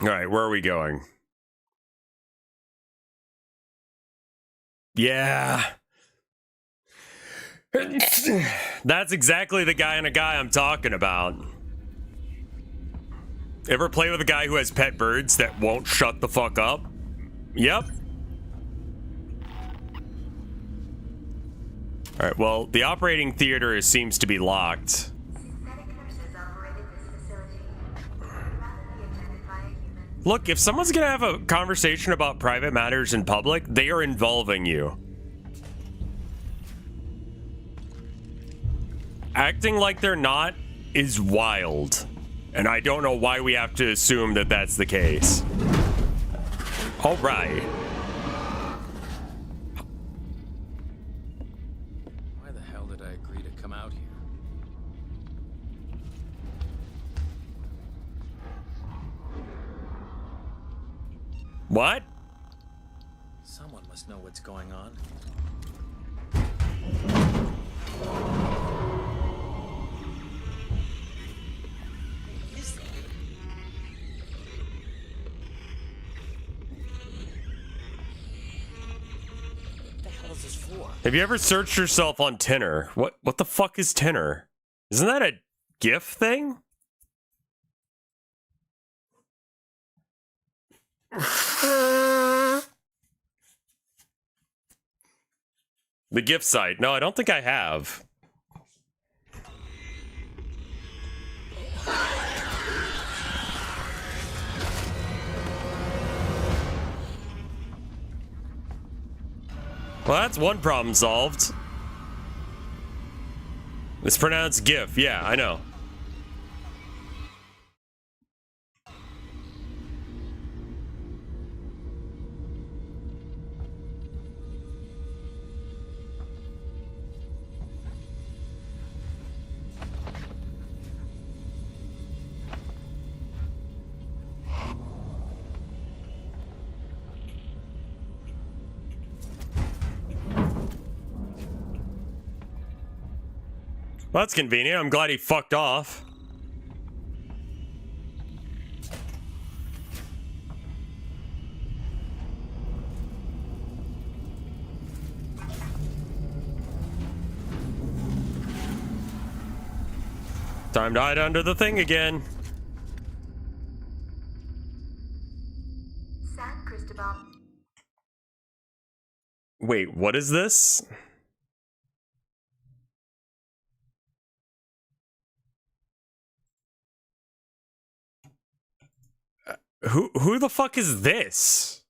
All right, where are we going? Yeah. That's exactly the guy and a guy I'm talking about. Ever play with a guy who has pet birds that won't shut the fuck up? Yep. All right, well, the operating theater seems to be locked. Look, if someone's gonna have a conversation about private matters in public, they are involving you. Acting like they're not is wild. And I don't know why we have to assume that that's the case. All right. Why the hell did I agree to come out here? What? Someone must know what's going on. Have you ever searched yourself on Tinder? What the fuck is Tinder? Isn't that a GIF thing? The GIF site. No, I don't think I have. Well, that's one problem solved. It's pronounced GIF. Yeah, I know. Well, that's convenient. I'm glad he fucked off. Time to hide under the thing again. San Cristobal. Wait, what is this? Who the fuck is this?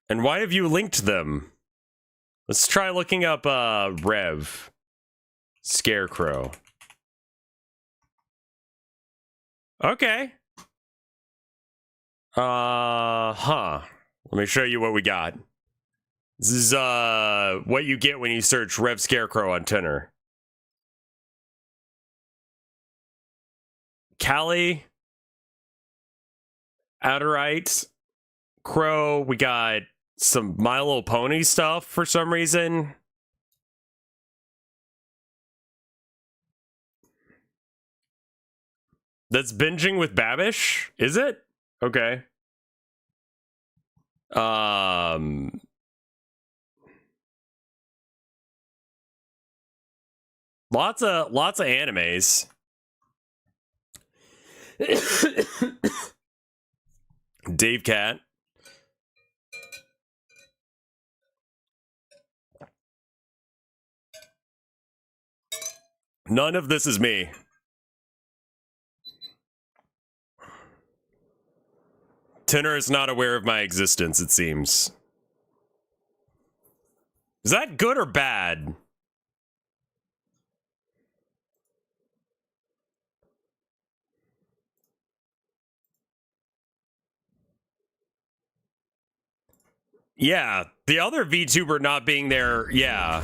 And why have you linked them? Let's try looking up RevScarecrow. Okay. Let me show you what we got. This is what you get when you search RevScarecrow on Tinder. Callie, Outerite, Crow. We got some My Little Pony stuff for some reason. That's binging with Babish, is it? Okay. Lots of animes. Dave Cat. None of this is me. Tinder is not aware of my existence, it seems. Is that good or bad? Yeah, the other VTuber not being there, yeah.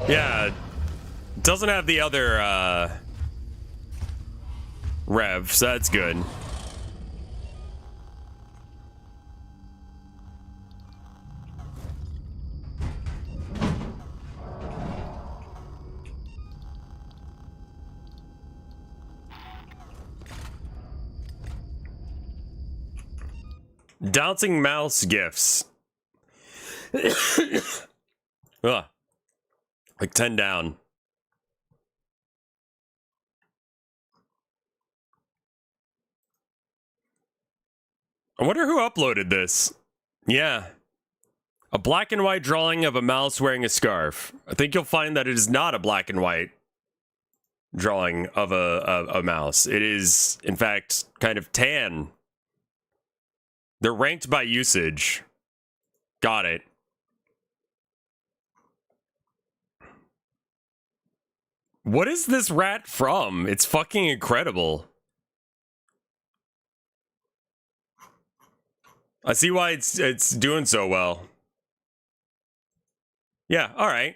Yeah, doesn't have the other Rev, so that's good. Bouncing mouse gifts. Ugh. Like 10 down. I wonder who uploaded this. Yeah. A black and white drawing of a mouse wearing a scarf. I think you'll find that it is not a black and white drawing of a mouse. It is, in fact, kind of tan. They're ranked by usage. Got it. What is this rat from? It's fucking incredible. I see why it's doing so well. Yeah, all right.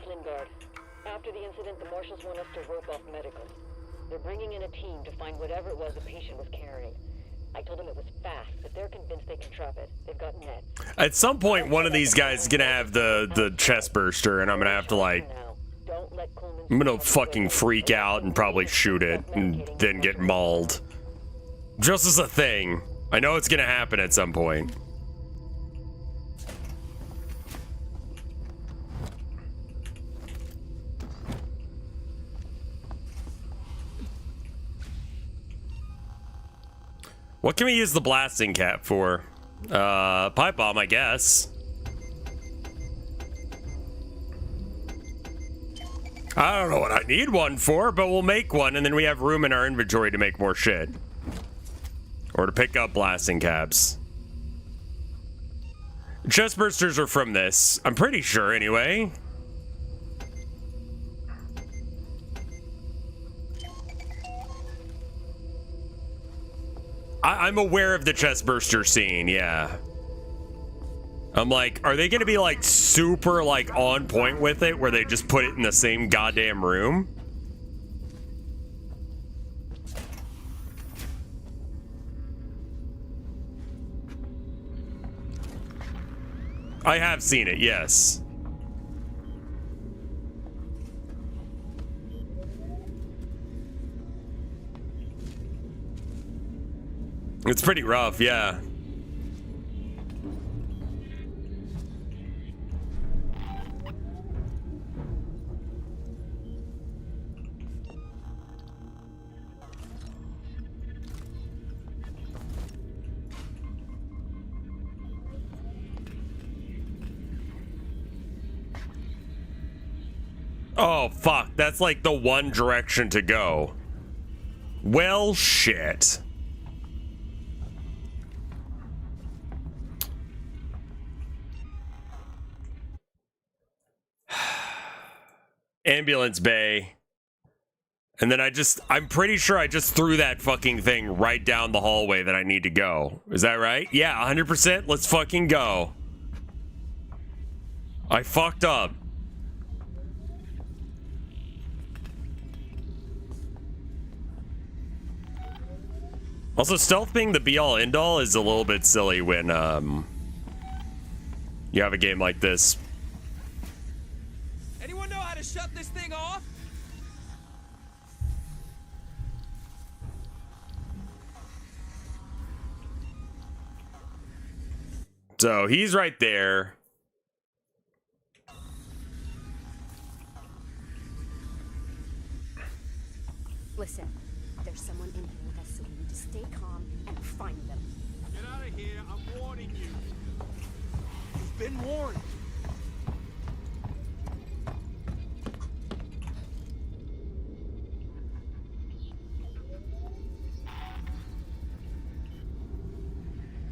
Lingard. After the incident, the marshals want us to rope off medical. They're bringing in a team to find whatever it was the patient was carrying. I told them it was fast, but they're convinced they can trap it. They've got nets. At some point, one of these guys is gonna have the chest burster, and I'm gonna have to like, I'm gonna fucking freak out and probably shoot it, and then get mauled. Just as a thing. I know it's gonna happen at some point. What can we use the blasting cap for? Pipe bomb, I guess. I don't know what I need one for, but we'll make one, and then we have room in our inventory to make more shit. Or to pick up blasting caps. Chest bursters are from this. I'm pretty sure, anyway. I'm aware of the chest burster scene, yeah. I'm like, are they gonna be like super like on point with it where they just put it in the same goddamn room? I have seen it, yes. It's pretty rough, yeah. Oh, fuck. That's like the one direction to go. Well, shit. Ambulance bay. And then I'm pretty sure I just threw that fucking thing right down the hallway that I need to go. Is that right? Yeah, 100%. Let's fucking go. I fucked up. Also, stealth being the be-all end-all is a little bit silly when you have a game like this. Anyone know how to shut this thing off? So he's right there. Listen, there's someone in here with us, so we need to stay calm and find them. Get out of here, I'm warning you. You've been warned.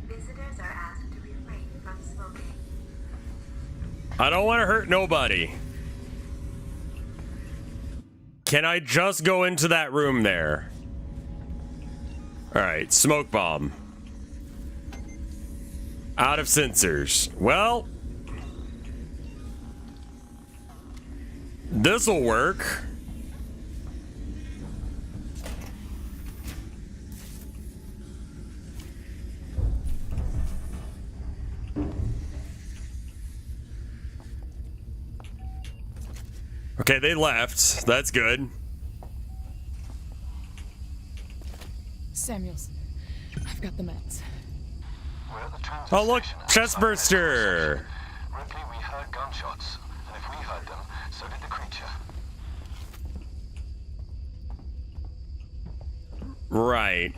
Visitors are asked to refrain from smoking. I don't want to hurt nobody. Can I just go into that room there? Alright, smoke bomb. Out of sensors. Well, this'll work. Okay, they left. That's good. Samuels, I've got the meds. We're at the transit Oh, look, station chest burster. Ripley, we heard gunshots, and if we heard them, so did the creature. Right.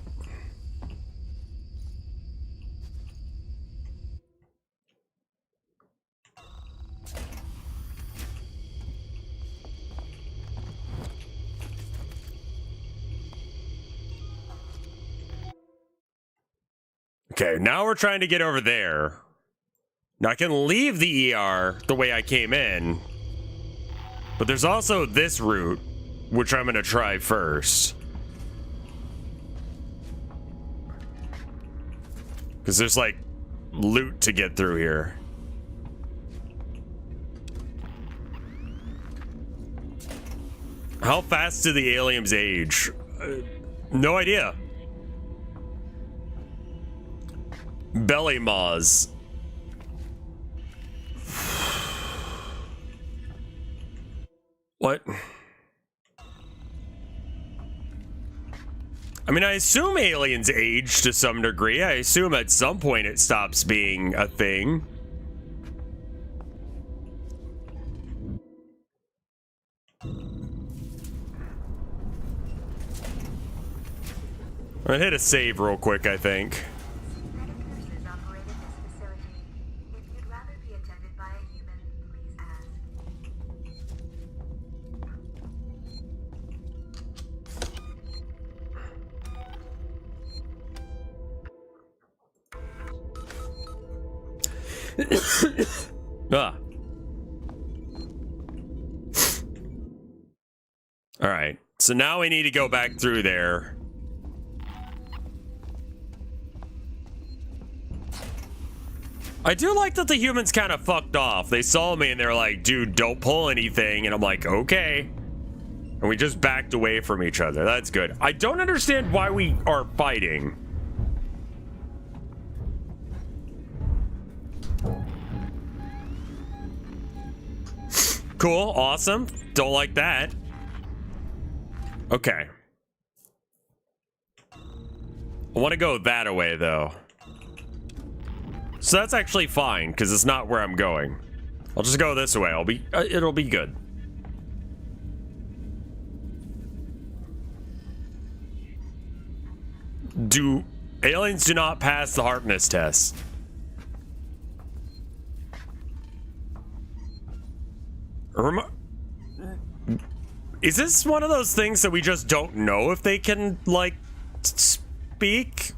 Okay, now we're trying to get over there. Now I can leave the ER the way I came in. But there's also this route, which I'm gonna try first. Because there's like loot to get through here. How fast do the aliens age? No idea. Belly maws. What? I mean, I assume aliens age to some degree. I assume at some point it stops being a thing. I'm gonna hit a save real quick, I think. Ah. All right. So now we need to go back through there. I do like that the humans kind of fucked off. They saw me and they're like, dude, don't pull anything. And I'm like, okay. And we just backed away from each other. That's good. I don't understand why we are fighting. Cool, awesome. Don't like that. Okay. I want to go that way, though. So that's actually fine, because it's not where I'm going. I'll just go this way. It'll be good. Aliens do not pass the hardness test. Is this one of those things that we just don't know if they can, like, speak?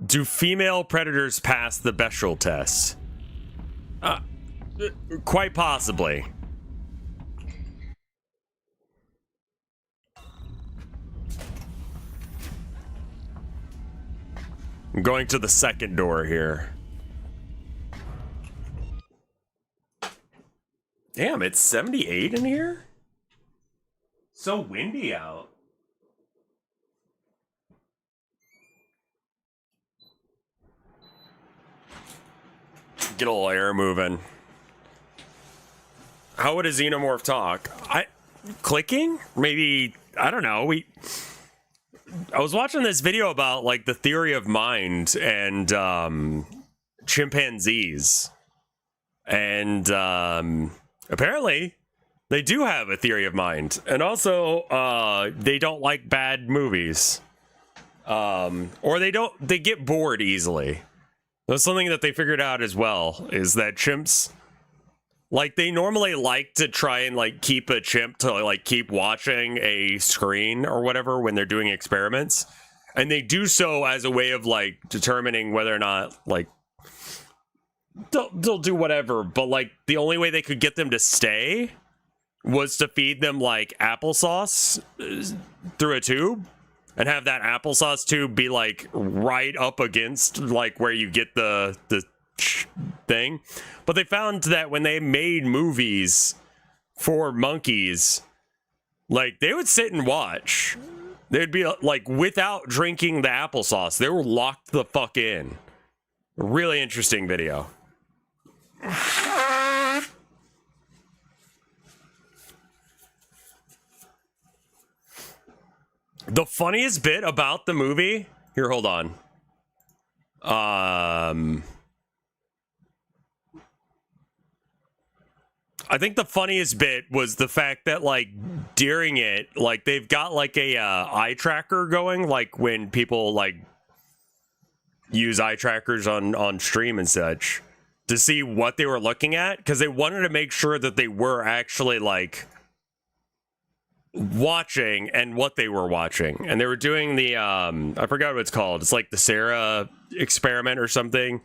Do female predators pass the Bechdel test? Quite possibly. I'm going to the second door here. Damn, it's 78 in here? So windy out. Get a little air moving. How would a xenomorph talk? Clicking? Maybe, I don't know. I was watching this video about like the theory of mind and chimpanzees. And apparently they do have a theory of mind. And also they don't like bad movies. Or they get bored easily. That's something that they figured out as well, is that chimps, like, they normally like to try and, like, keep a chimp to, like, keep watching a screen or whatever when they're doing experiments. And they do so as a way of, like, determining whether or not, like, they'll do whatever. But, like, the only way they could get them to stay was to feed them, like, applesauce through a tube. And have that applesauce tube be like right up against like where you get the thing. But they found that when they made movies for monkeys, like they would sit and watch. They'd be like without drinking the applesauce. They were locked the fuck in. Really interesting video. The funniest bit about the movie... Here, hold on. I think the funniest bit was the fact that, like, during it, like, they've got, like, a eye tracker going, like, when people, like, use eye trackers on stream and such, to see what they were looking at, because they wanted to make sure that they were actually, like... watching and what they were watching, and they were doing the I forgot what it's called. It's like the Sarah experiment or something.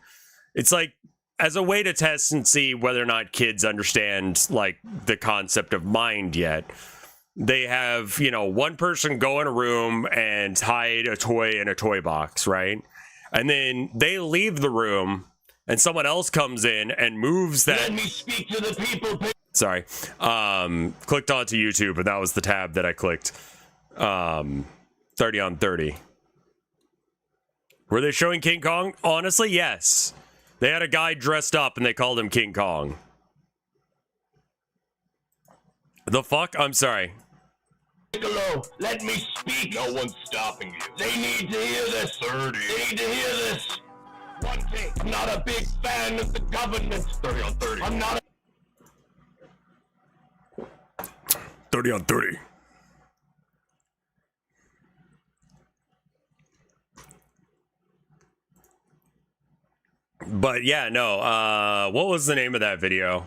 It's like as a way to test and see whether or not kids understand like the concept of mind yet. they have, you know, one person go in a room and hide a toy in a toy box, right? And then they leave the room and someone else comes in and moves that. Let me speak to the people. Sorry. Clicked onto YouTube, and that was the tab that I clicked. 30 on 30. Were they showing King Kong? Honestly, yes. They had a guy dressed up and they called him King Kong. The fuck? I'm sorry. Piccolo, let me speak. No one's stopping you. They need to hear this. 30. They need to hear this. One thing, I'm not a big fan of the government. 30 on 30. I'm not 30 on 30. But yeah, no, what was the name of that video?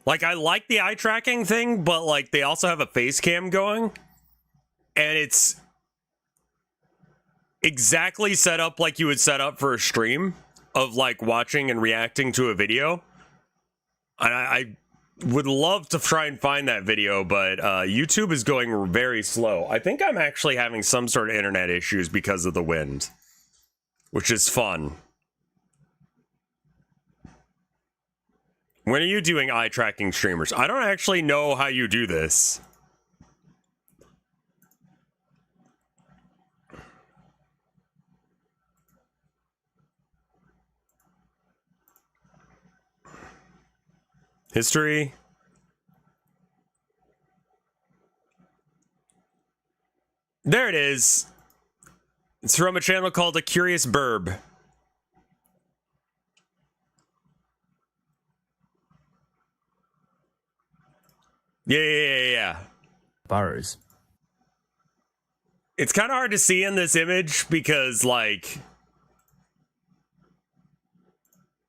Like, I like the eye tracking thing, but like they also have a face cam going, and it's exactly set up like you would set up for a stream of like watching and reacting to a video. And I would love to try and find that video, but YouTube is going very slow. I think I'm actually having some sort of internet issues because of the wind, which is fun. When are you doing eye tracking streamers? I don't actually know how you do this. History. There it is. It's from a channel called A Curious Burb. Yeah. Burrows. It's kind of hard to see in this image because, like...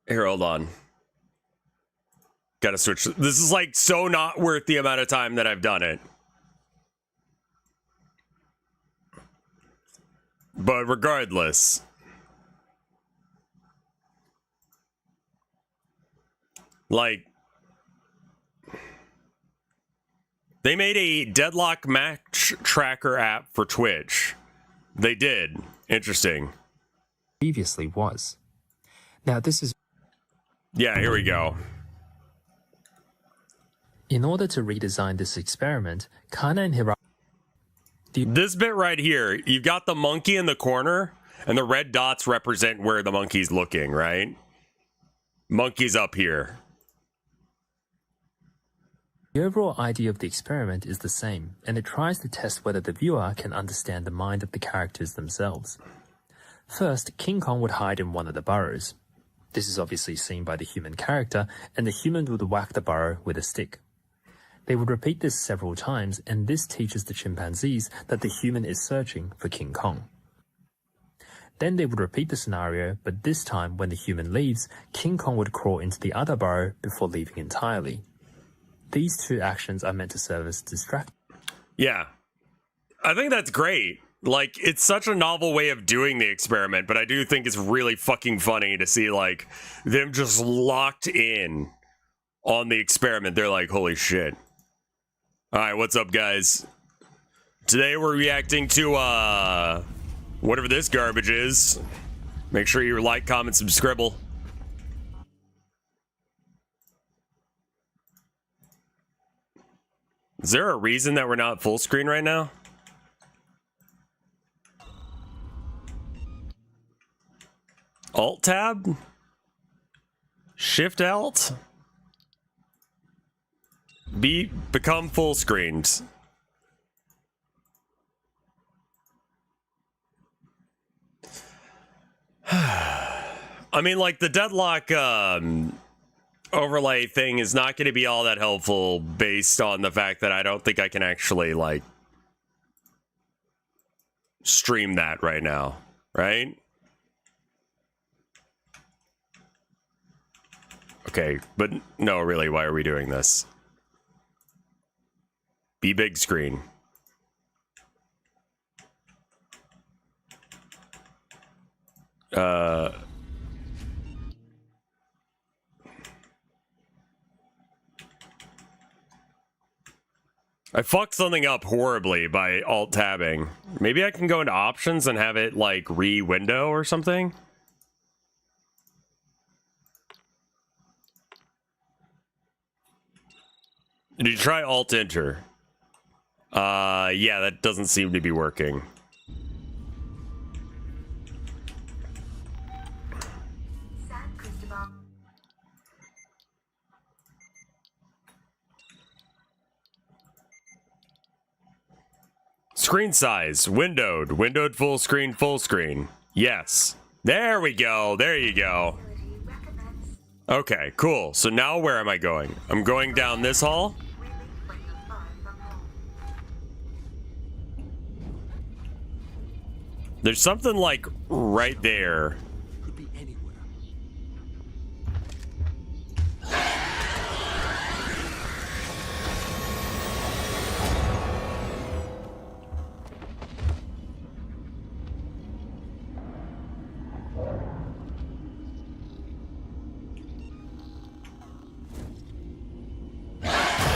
Here, hold on. Gotta switch. This is, like, so not worth the amount of time that I've done it. But regardless... Like... They made a deadlock match tracker app for Twitch. They did. Interesting. Previously was. Now this is... Yeah, here we go. In order to redesign this experiment, Kana and Hira... This bit right here, you've got the monkey in the corner, and the red dots represent where the monkey's looking, right? Monkey's up here. The overall idea of the experiment is the same, and it tries to test whether the viewer can understand the mind of the characters themselves. First, King Kong would hide in one of the burrows. This is obviously seen by the human character, and the human would whack the burrow with a stick. They would repeat this several times, and this teaches the chimpanzees that the human is searching for King Kong. Then they would repeat the scenario, but this time when the human leaves, King Kong would crawl into the other burrow before leaving entirely. These two actions are meant to serve as distraction. Yeah. I think that's great. Like, it's such a novel way of doing the experiment, but I do think it's really fucking funny to see, like, them just locked in on the experiment. They're like, holy shit. Alright, what's up, guys? Today we're reacting to, whatever this garbage is. Make sure you like, comment, subscribe. Is there a reason that we're not full screen right now? Alt tab? Shift Alt? Become full screened. I mean, like, the deadlock overlay thing is not going to be all that helpful based on the fact that I don't think I can actually, like, stream that right now, right? Okay, but no, really, why are we doing this? Be big screen. I fucked something up horribly by alt-tabbing. Maybe I can go into options and have it, like, re-window or something? Did you try alt-enter? Yeah, that doesn't seem to be working. Screen size, windowed full screen. Yes. There we go. There you go. Okay, cool. So now where am I going? I'm going down this hall. There's something like right there. Could be anywhere.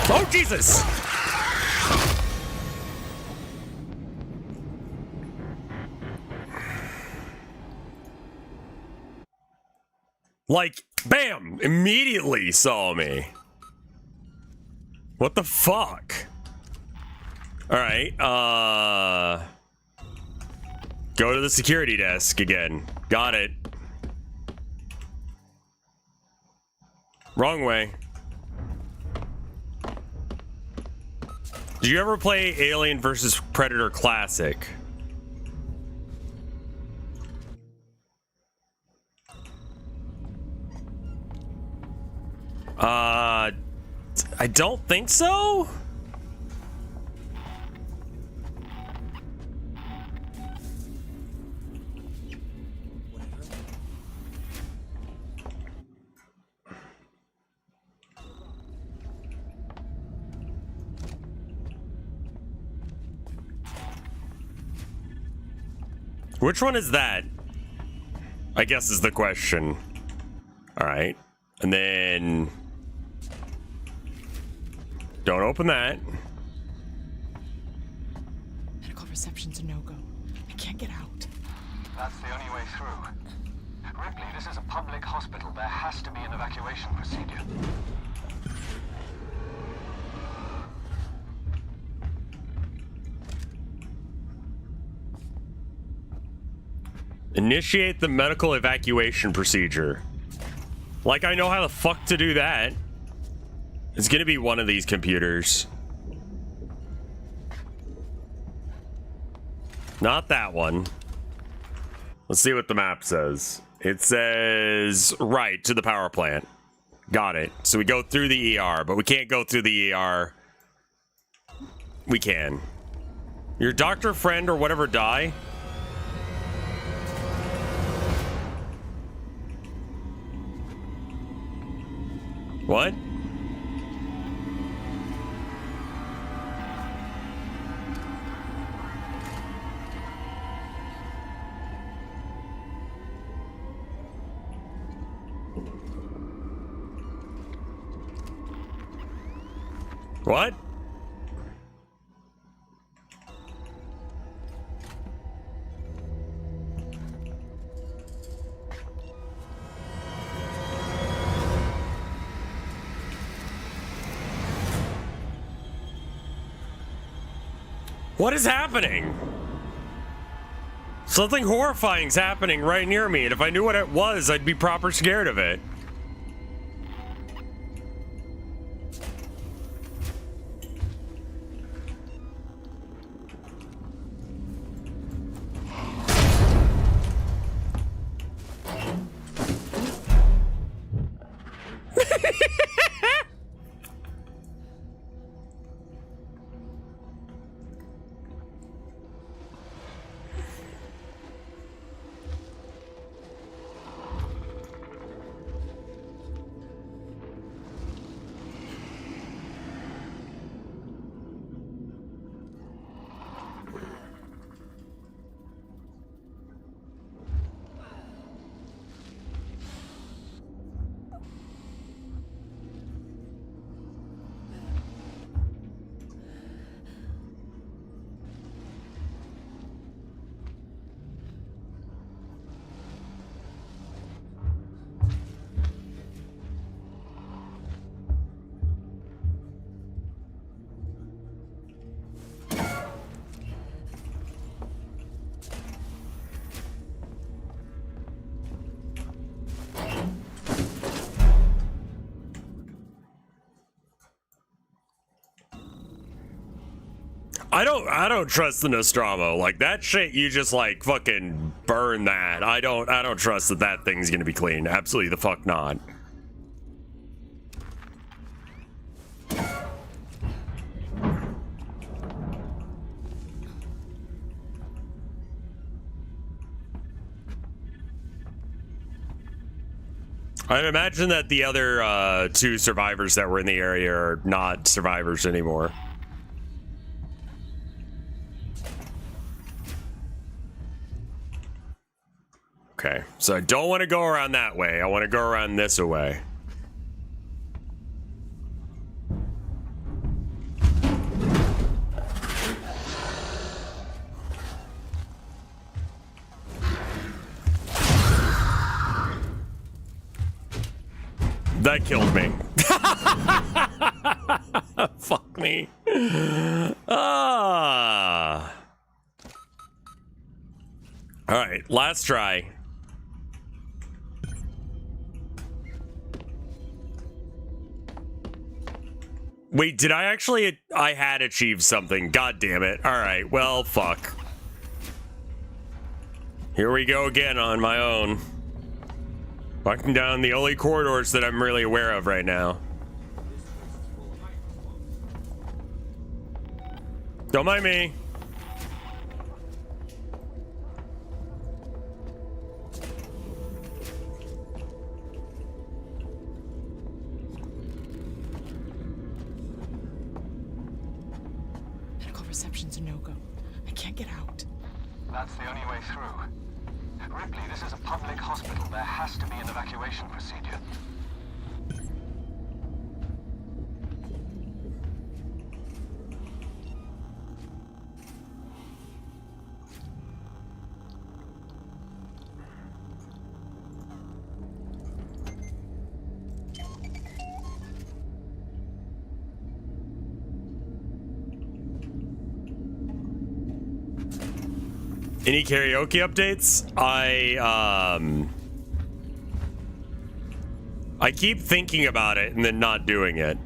Oh, Jesus! Like, bam! Immediately saw me. What the fuck? Alright, go to the security desk again. Got it. Wrong way. Did you ever play Alien vs. Predator Classic? I don't think so. Which one is that? I guess is the question. All right. And then don't open that. Medical reception's a no-go. I can't get out. That's the only way through. Ripley, this is a public hospital. There has to be an evacuation procedure. Initiate the medical evacuation procedure. Like I know how the fuck to do that. It's gonna be one of these computers. Not that one. Let's see what the map says. It says right to the power plant. Got it. So we go through the ER, but we can't go through the ER. We can. Your doctor friend or whatever die? What? What? What is happening? Something horrifying's happening right near me, and if I knew what it was, I'd be proper scared of it. I don't trust the Nostromo. Like, that shit, you just, like, fucking burn that. I don't trust that that thing's gonna be clean. Absolutely the fuck not. I'd imagine that the other 2 survivors that were in the area are not survivors anymore. Okay, so I don't want to go around that way. I want to go around this way. That killed me. Fuck me. Ah. All right, last try. Wait, did I actually? I had achieved something. God damn it. All right, well, fuck. Here we go again on my own. Walking down the only corridors that I'm really aware of right now. Don't mind me. Medical reception's a no-go. I can't get out. That's the only way through. Ripley, this is a public hospital. There has to be an evacuation procedure. Any karaoke updates? I keep thinking about it and then not doing it.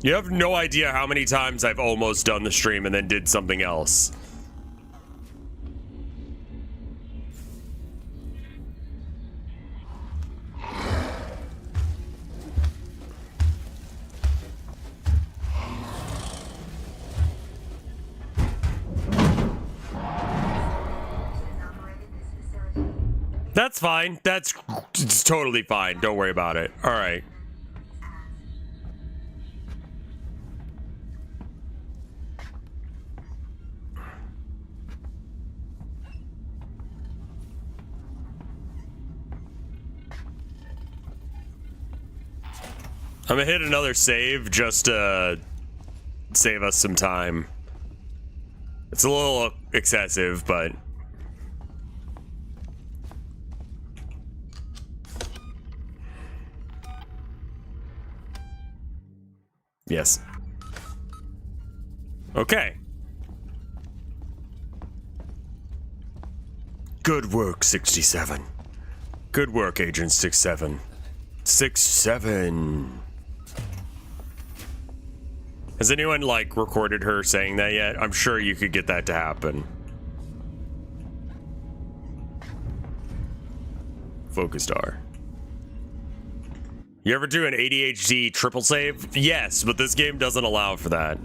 You have no idea how many times I've almost done the stream and then did something else. That's fine. It's totally fine. Don't worry about it. All right. I'm gonna hit another save just to save us some time. It's a little excessive, but... Yes. Okay. Good work, 67. Good work, Agent 67. 67. Has anyone, like, recorded her saying that yet? I'm sure you could get that to happen. Focused R. You ever do an ADHD triple save? Yes, but this game doesn't allow for that.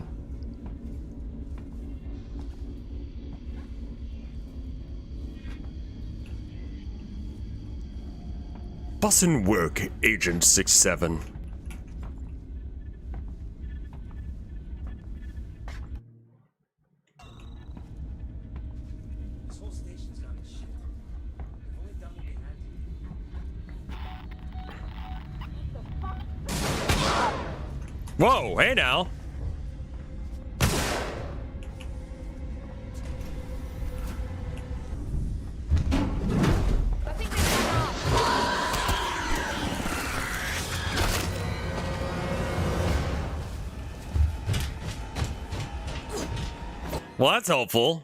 Bussin' work, Agent 67. This whole station's gone to shit. They've only done what they had to. Whoa, hey now. Well, that's helpful.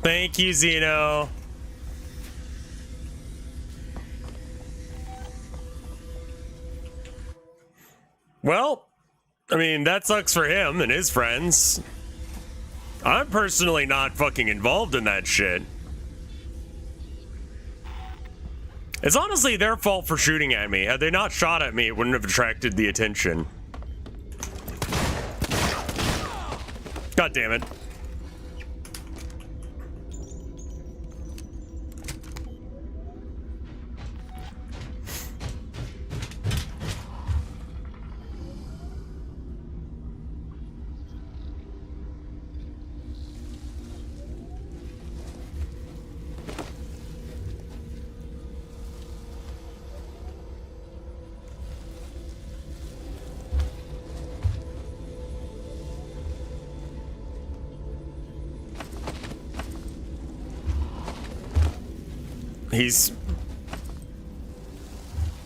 Thank you, Zeno. Well, I mean, that sucks for him and his friends. I'm personally not fucking involved in that shit. It's honestly their fault for shooting at me. Had they not shot at me, it wouldn't have attracted the attention. God damn it.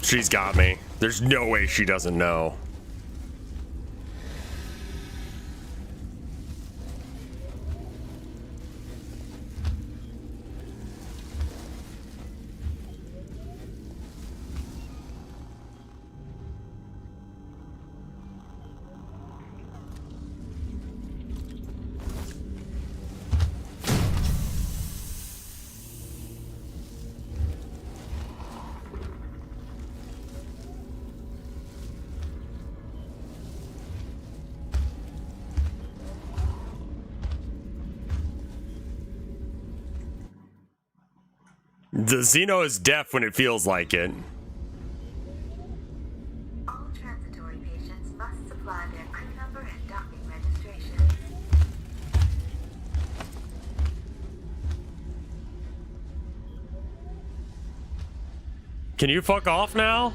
She's got me. There's no way she doesn't know. The Xeno is deaf when it feels like it. All transitory patients must supply their crew number and docking registration. Can you fuck off now?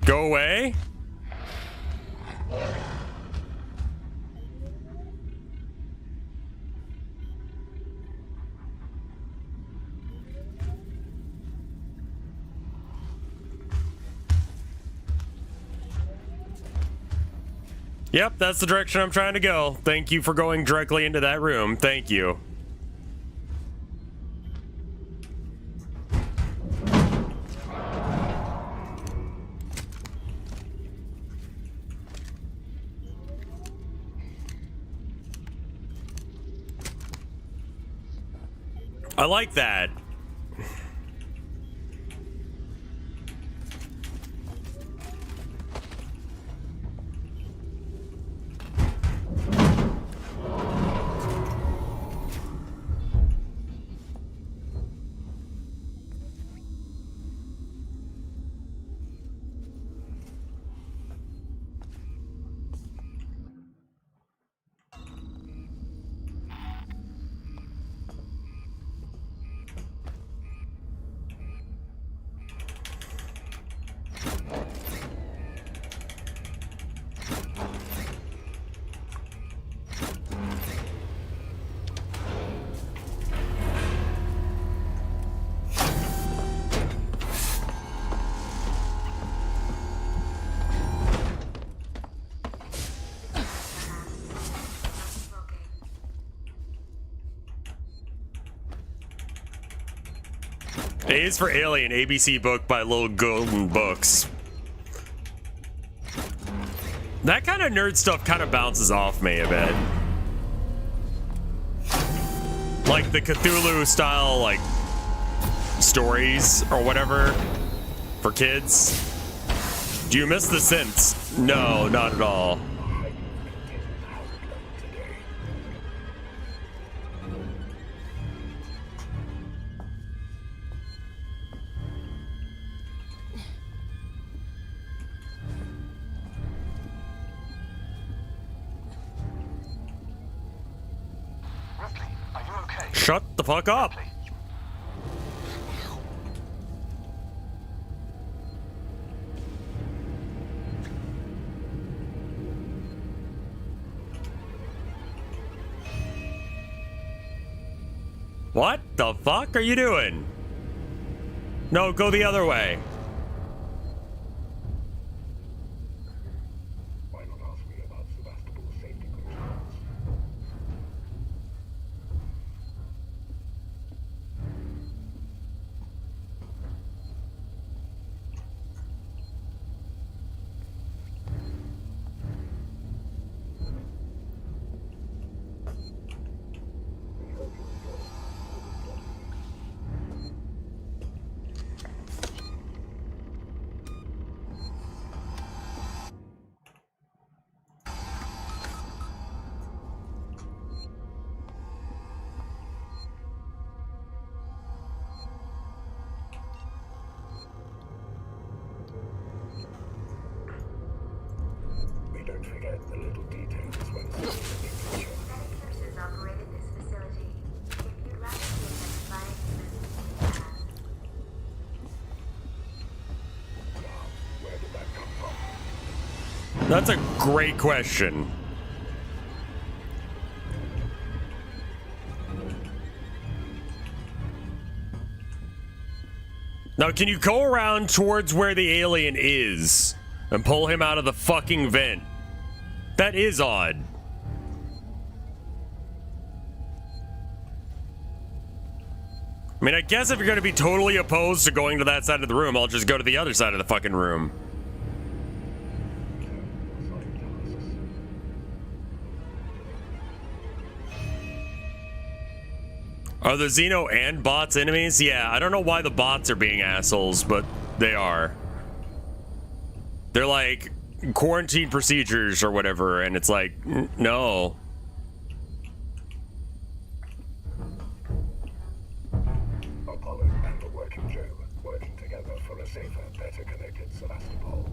Go away? Yep, that's the direction I'm trying to go. Thank you for going directly into that room. Thank you. I like that. A is for Alien, ABC book by Little Golden Books. That kind of nerd stuff kind of bounces off me a bit. Like the Cthulhu style, like, stories or whatever for kids. Do you miss The Synths? No, not at all. Shut the fuck up. What the fuck are you doing? No, go the other way. Why not ask me about Sebastopol's safety controls? We don't forget the little details when selecting a creature. Medications operated this facility. If you'd rather be identified, Where did that come from? That's a great question. Now, can you go around towards where the alien is and pull him out of the fucking vent? That is odd. I mean, I guess if you're going to be totally opposed to going to that side of the room, I'll just go to the other side of the fucking room. Are the Xeno and bots enemies? Yeah, I don't know why the bots are being assholes, but they are. They're like quarantine procedures or whatever, and it's like, no. Apollo and the working Joe working together for a safer, better connected Sebastopol.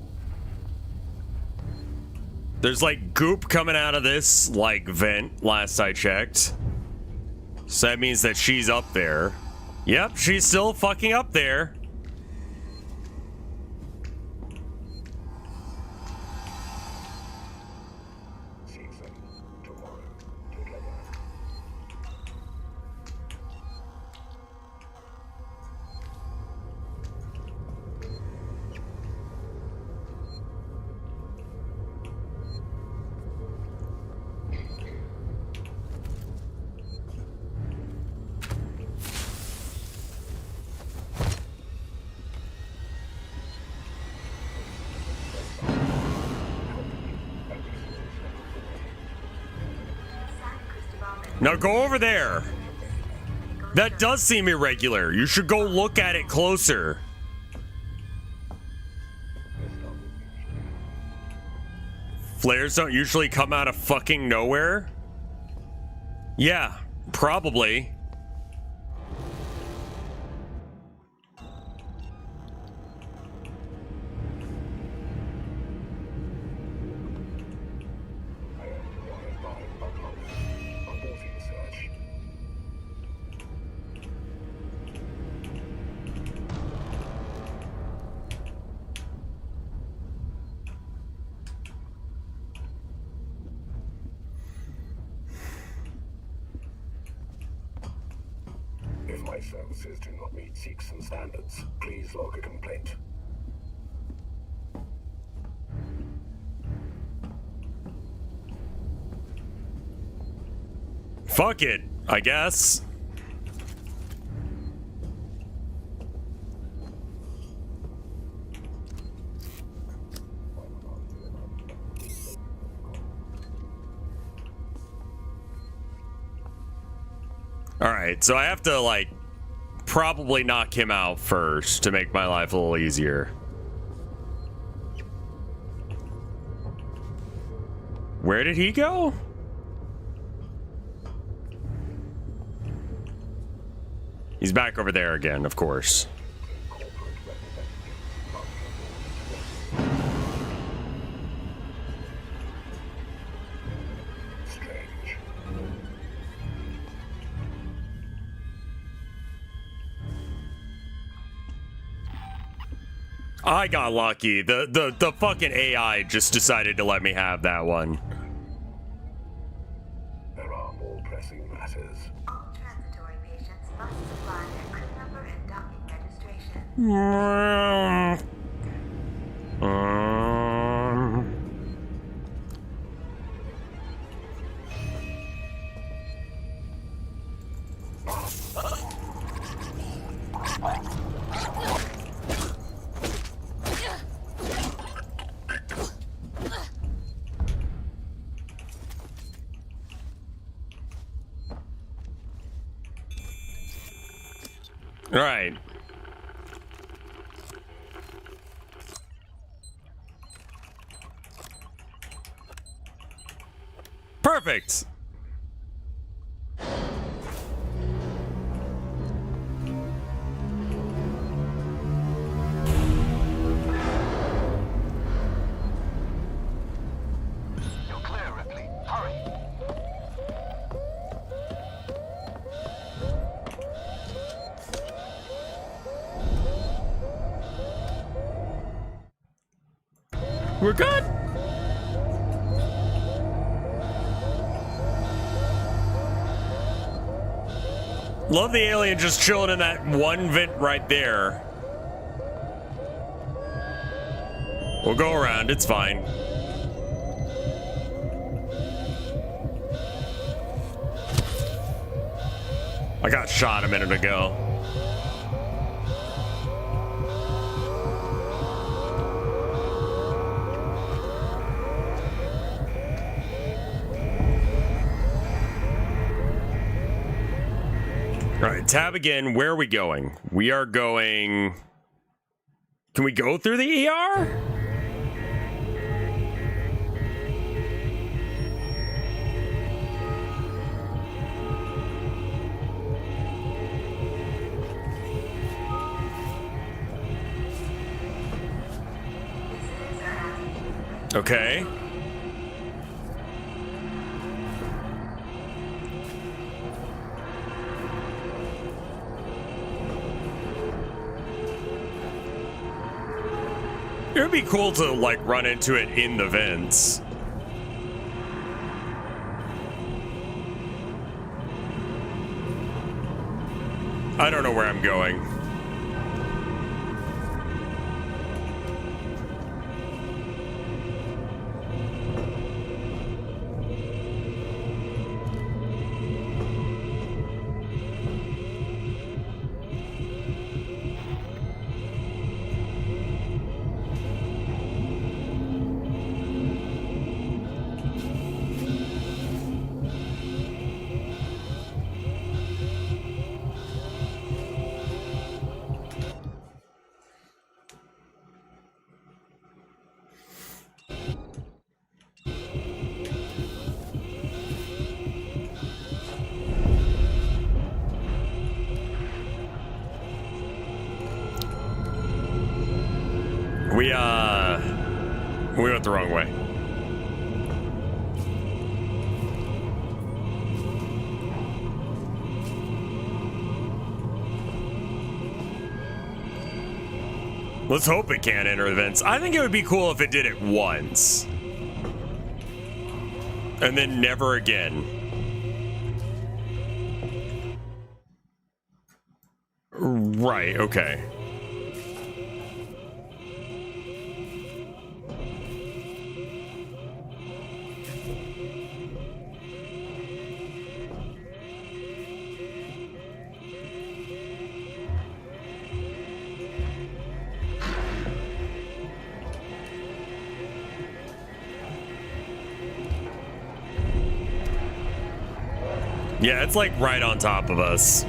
There's like goop coming out of this like vent last I checked. So that means that she's up there. Yep, she's still fucking up there. Now go over there. That does seem irregular. You should go look at it closer. Flares don't usually come out of fucking nowhere? Yeah, probably. If my services do not meet Seegson standards, please log a complaint. Fuck it, I guess. Alright, so I have to, like, probably knock him out first to make my life a little easier. Where did he go? He's back over there again, of course. I got lucky. The fucking AI just decided to let me have that one. There are more all pressing matters. All transitory patients must supply their crew number and docking registration. All right. Perfect. You're clear, Ripley. Hurry. We're good. Love the alien just chilling in that one vent right there. We'll go around, it's fine. I got shot a minute ago. All right, tab again. Where are we going? We are going... Can we go through the ER? Okay. It would be cool to, like, run into it in the vents. I don't know where I'm going. We went the wrong way. Let's hope it can't enter the vents. I think it would be cool if it did it once. And then never again. Right, okay. Yeah, it's like right on top of us.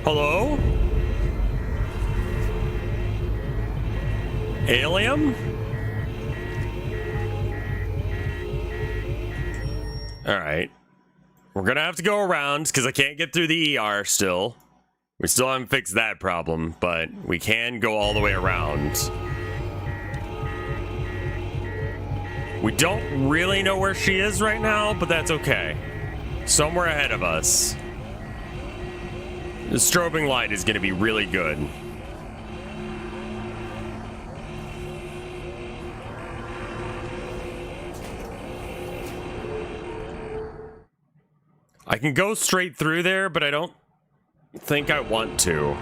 Hello? Alien? All right. We're gonna have to go around because I can't get through the ER still. We still haven't fixed that problem, but we can go all the way around. We don't really know where she is right now, but that's okay. Somewhere ahead of us. The strobing light is gonna be really good. I can go straight through there, but I don't think I want to.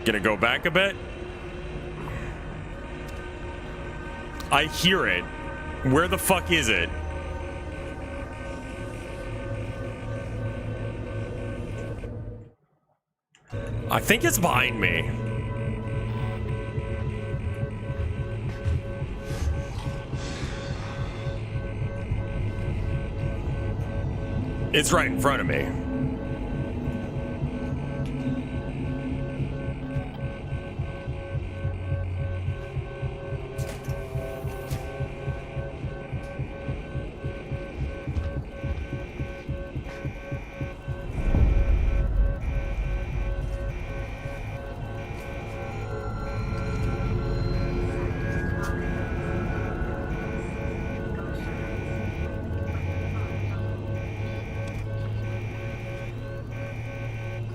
Gonna go back a bit. I hear it. Where the fuck is it? I think it's behind me. It's right in front of me.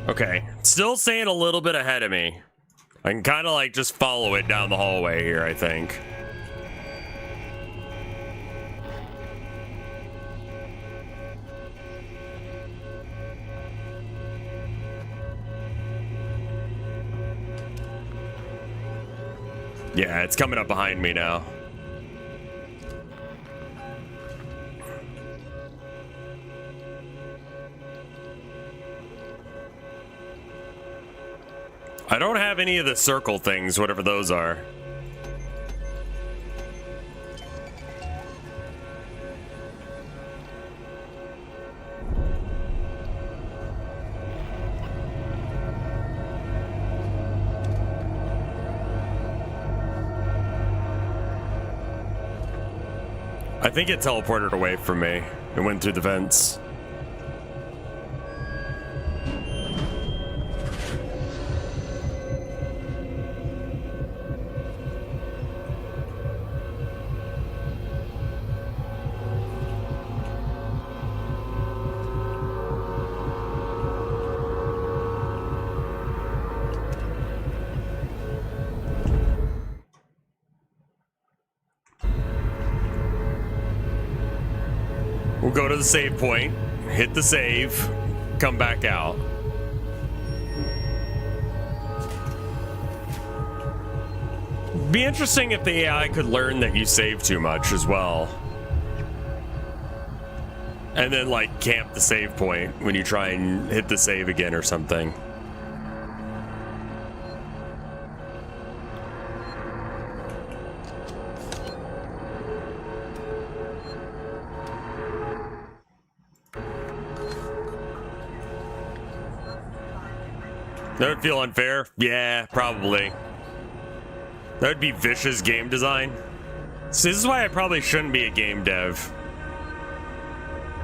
Okay, still staying a little bit ahead of me. I can kind of like just follow it down the hallway here, I think. Yeah, it's coming up behind me now. I don't have any of the circle things, whatever those are. I think it teleported away from me. It went through the vents. We'll go to the save point, hit the save, come back out. Be interesting if the AI could learn that you save too much as well. And then like camp the save point when you try and hit the save again or something. That would feel unfair? Yeah, probably. That would be vicious game design. So this is why I probably shouldn't be a game dev.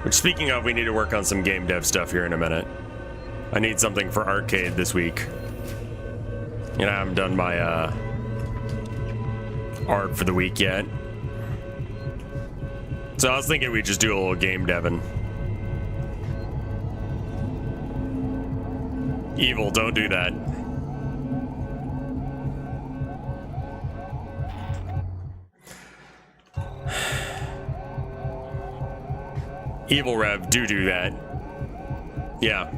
Which, speaking of, we need to work on some game dev stuff here in a minute. I need something for arcade this week. And I haven't done my art for the week yet. So I was thinking we'd just do a little game deving. Evil, don't do that. Evil Rev, do that. Yeah.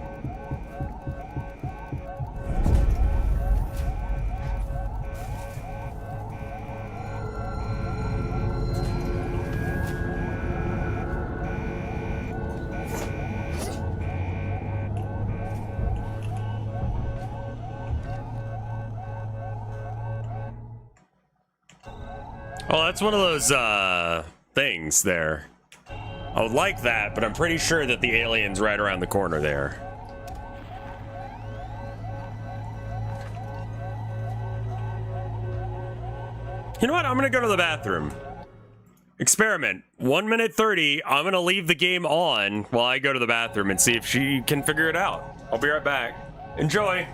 Oh, that's one of those things there. I would like that, but I'm pretty sure that the alien's right around the corner there. You know what? I'm gonna go to the bathroom. Experiment. 1 minute 30. I'm gonna leave the game on while I go to the bathroom and see if she can figure it out. I'll be right back. Enjoy.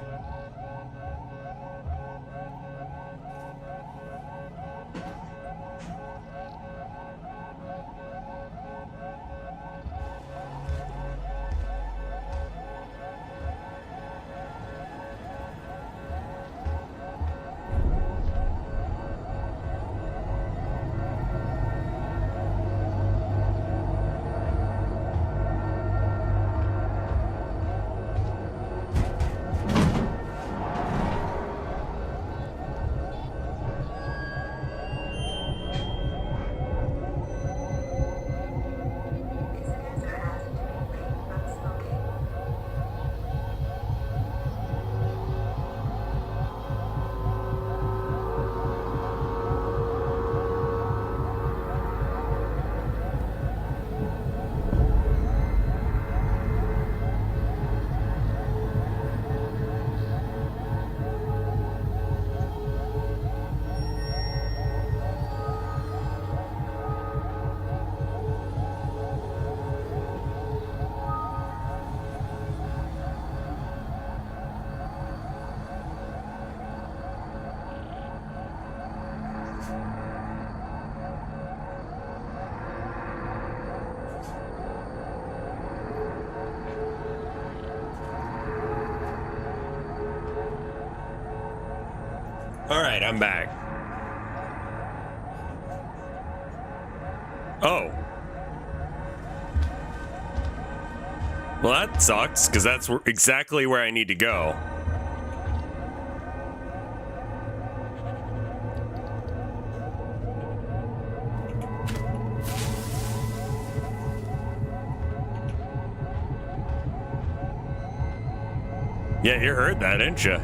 All right, I'm back. Oh. Well, that sucks, because that's exactly where I need to go. Yeah, you heard that, didn't you?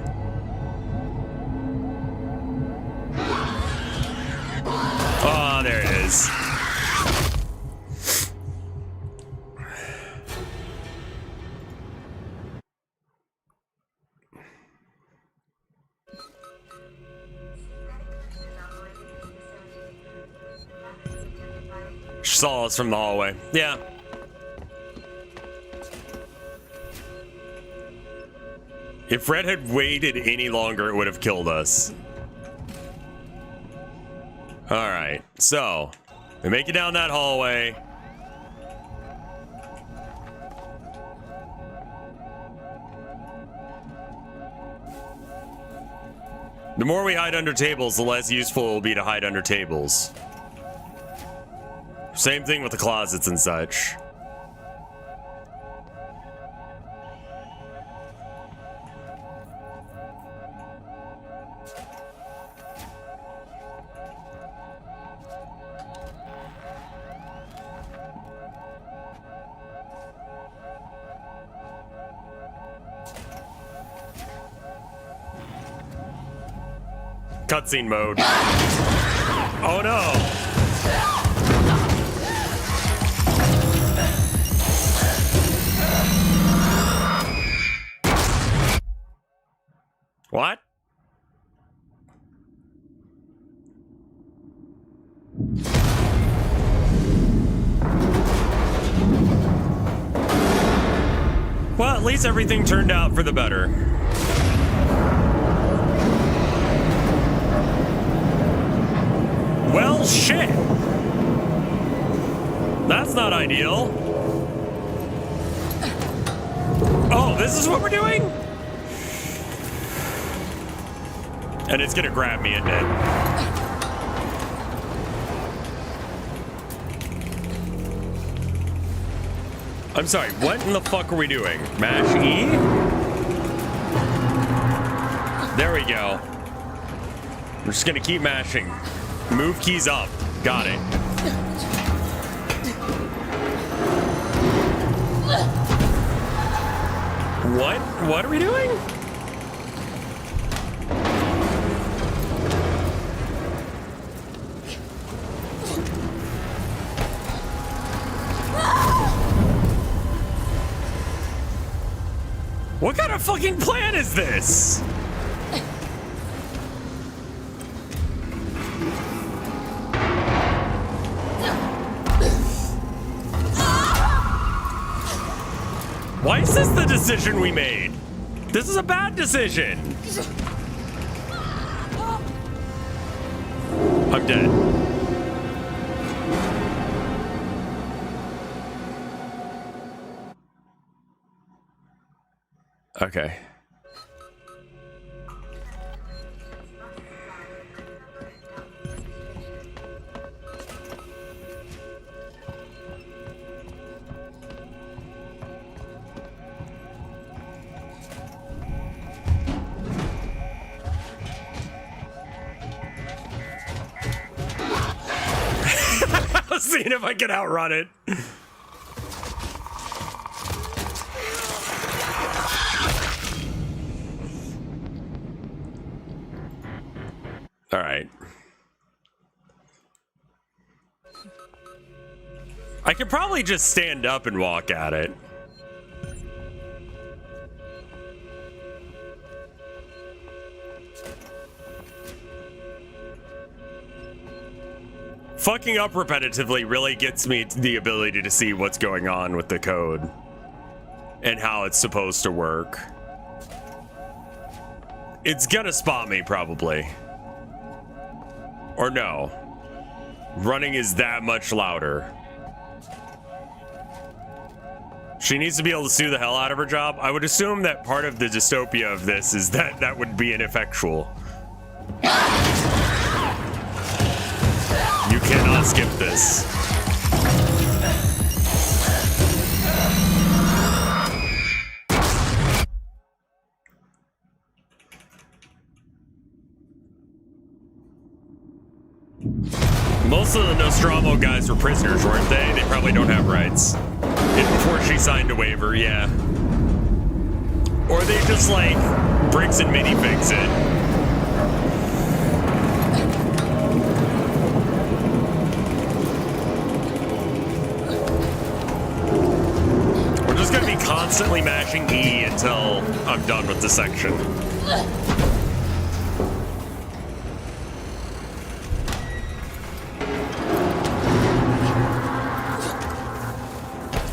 Oh, there it is. She saw us from the hallway. Yeah. If Red had waited any longer, it would have killed us. Alright, so we make it down that hallway. The more we hide under tables, the less useful it will be to hide under tables. Same thing with the closets and such. Cutscene mode. Oh no! What? Well, at least everything turned out for the better. Well, shit. That's not ideal. Oh, this is what we're doing? And it's gonna grab me, isn't it? I'm sorry, what in the fuck are we doing? Mash E? There we go. We're just gonna keep mashing. Move keys up. Got it. What? What are we doing? What kind of fucking plan is this? Why is this the decision we made? This is a bad decision. I'm dead. Okay. Seeing if I can outrun it. All right. I could probably just stand up and walk at it. Fucking up repetitively really gets me the ability to see what's going on with the code and how it's supposed to work. It's gonna spot me probably. Or no. Running is that much louder. She needs to be able to sue the hell out of her job. I would assume that part of the dystopia of this is that that would be ineffectual. You cannot skip this. Most of the Nostromo guys were prisoners, weren't they? They probably don't have rights. Before she signed a waiver, yeah. Or they just like bricks and minifigs it. Constantly mashing E until I'm done with the section.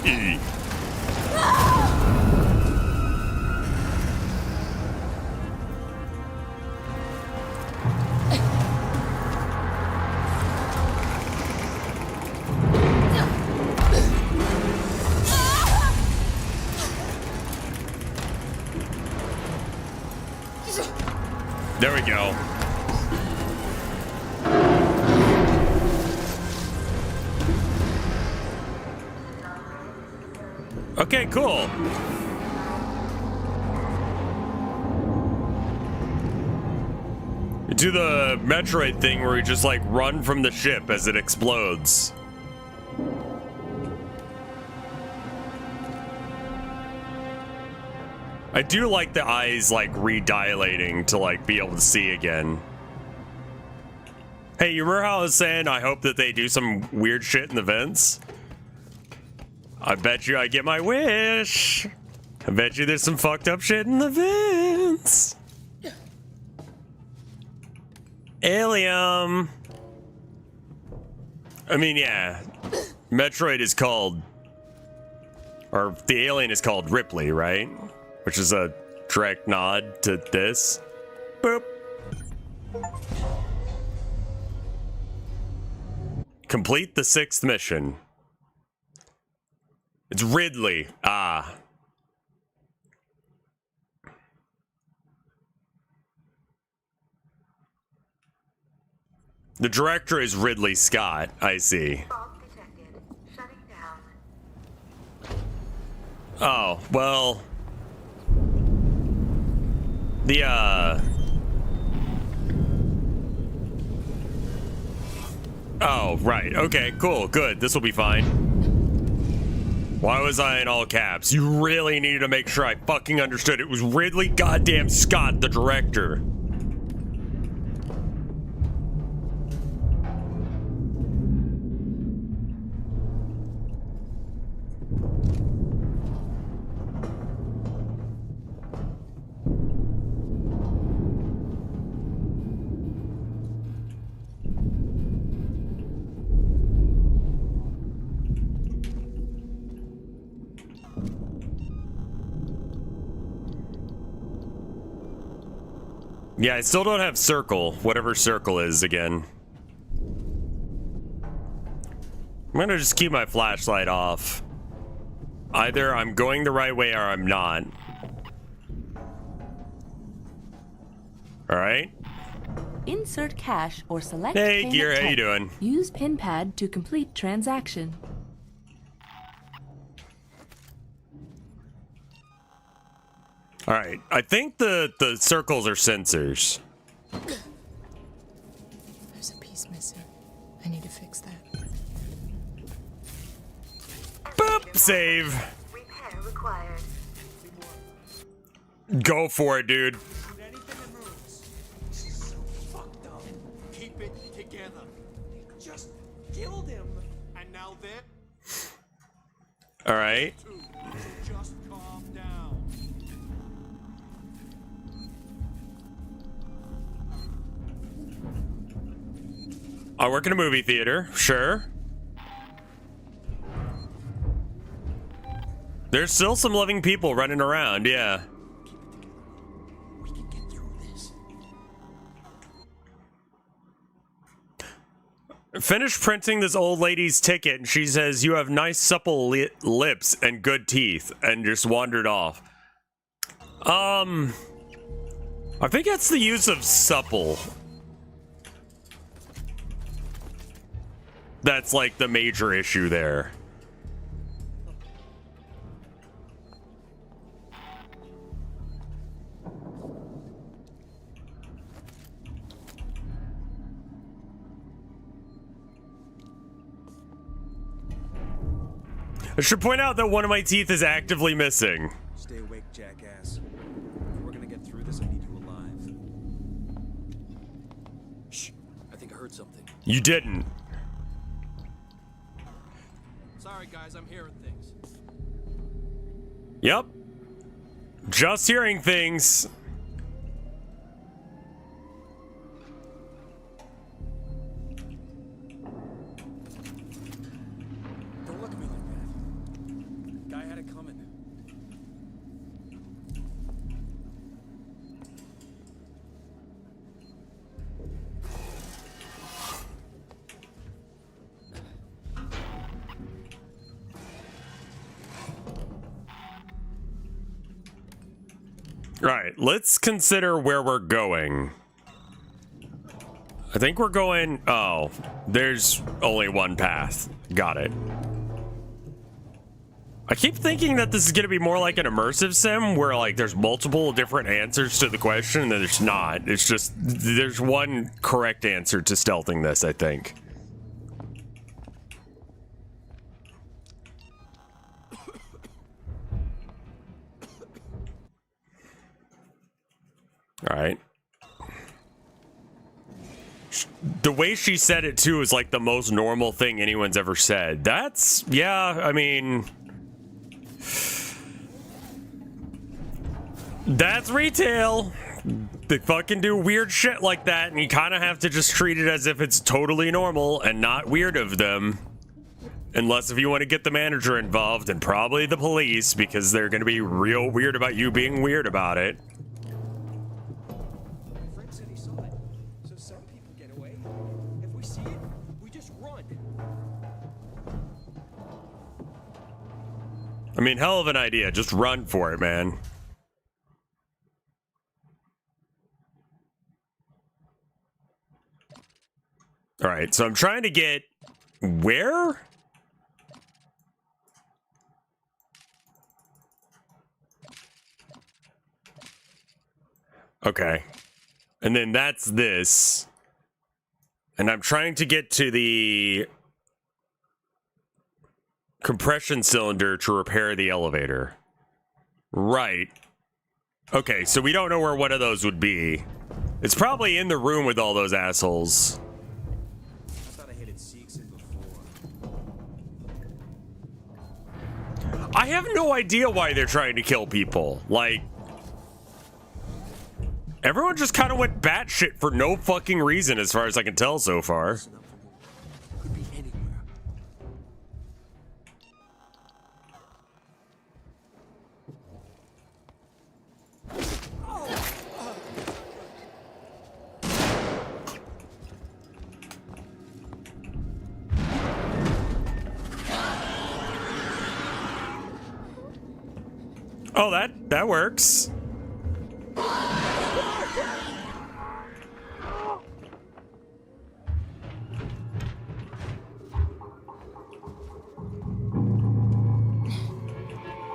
E. There we go. Okay, cool. Do the Metroid thing where we just like run from the ship as it explodes. I do like the eyes like redilating to like be able to see again. Hey, you remember how I was saying I hope that they do some weird shit in the vents? I bet you I get my wish. I bet you there's some fucked up shit in the vents. Alien. I mean, yeah. Metroid is called, or the alien is called Ripley, right? Which is a direct nod to this. Boop. Complete the 6th mission. It's Ridley. Ah. The director is Ridley Scott, I see. Oh, well. Oh, right. Okay, cool. Good. This will be fine. Why was I in all caps? You really needed to make sure I fucking understood. It was Ridley goddamn Scott, the director. Yeah, I still don't have circle, whatever circle is again. I'm gonna just keep my flashlight off. Either I'm going the right way or I'm not. Alright. Insert cash or select Hey, payment Gear, how you type. doing? Use pin pad to complete transaction. Alright, I think the circles are sensors. There's a piece missing. I need to fix that. Boop! Save. Repair required. Go for it, dude. Anything that moves. She's so fucked up. Keep it together. Just killed him. And now they're Alright. just calm down. I work in a movie theater, sure. There's still some living people running around, yeah. We can get through this. Finished printing this old lady's ticket, and she says, "You have nice supple lips and good teeth," and just wandered off. I think that's the use of supple. That's like the major issue there. I should point out that one of my teeth is actively missing. Stay awake, jackass. If we're gonna get through this, I need you alive. Shh. I think I heard something. You didn't. Sorry, guys, I'm hearing things. Yep. Just hearing things. Don't look at me like that. Guy had it coming. Right, let's consider where we're going. I think we're going... Oh, there's only one path. Got it. I keep thinking that this is going to be more like an immersive sim where like there's multiple different answers to the question and there's not. It's just there's one correct answer to stealthing this, I think. All right. The way she said it too is like the most normal thing anyone's ever said. That's, yeah, I mean, that's retail. They fucking do weird shit like that, and you kind of have to just treat it as if it's totally normal and not weird of them. Unless if you want to get the manager involved and probably the police, because they're going to be real weird about you being weird about it. I mean, hell of an idea. Just run for it, man. All right, so I'm trying to get... Where? Okay. And then that's this. And I'm trying to get to the compression cylinder to repair the elevator. Right. Okay, so we don't know where one of those would be. It's probably in the room with all those assholes. I thought I hated Seegson before. I have no idea why they're trying to kill people. Like, everyone just kind of went batshit for no fucking reason as far as I can tell so far. Could be anywhere. Oh, that works.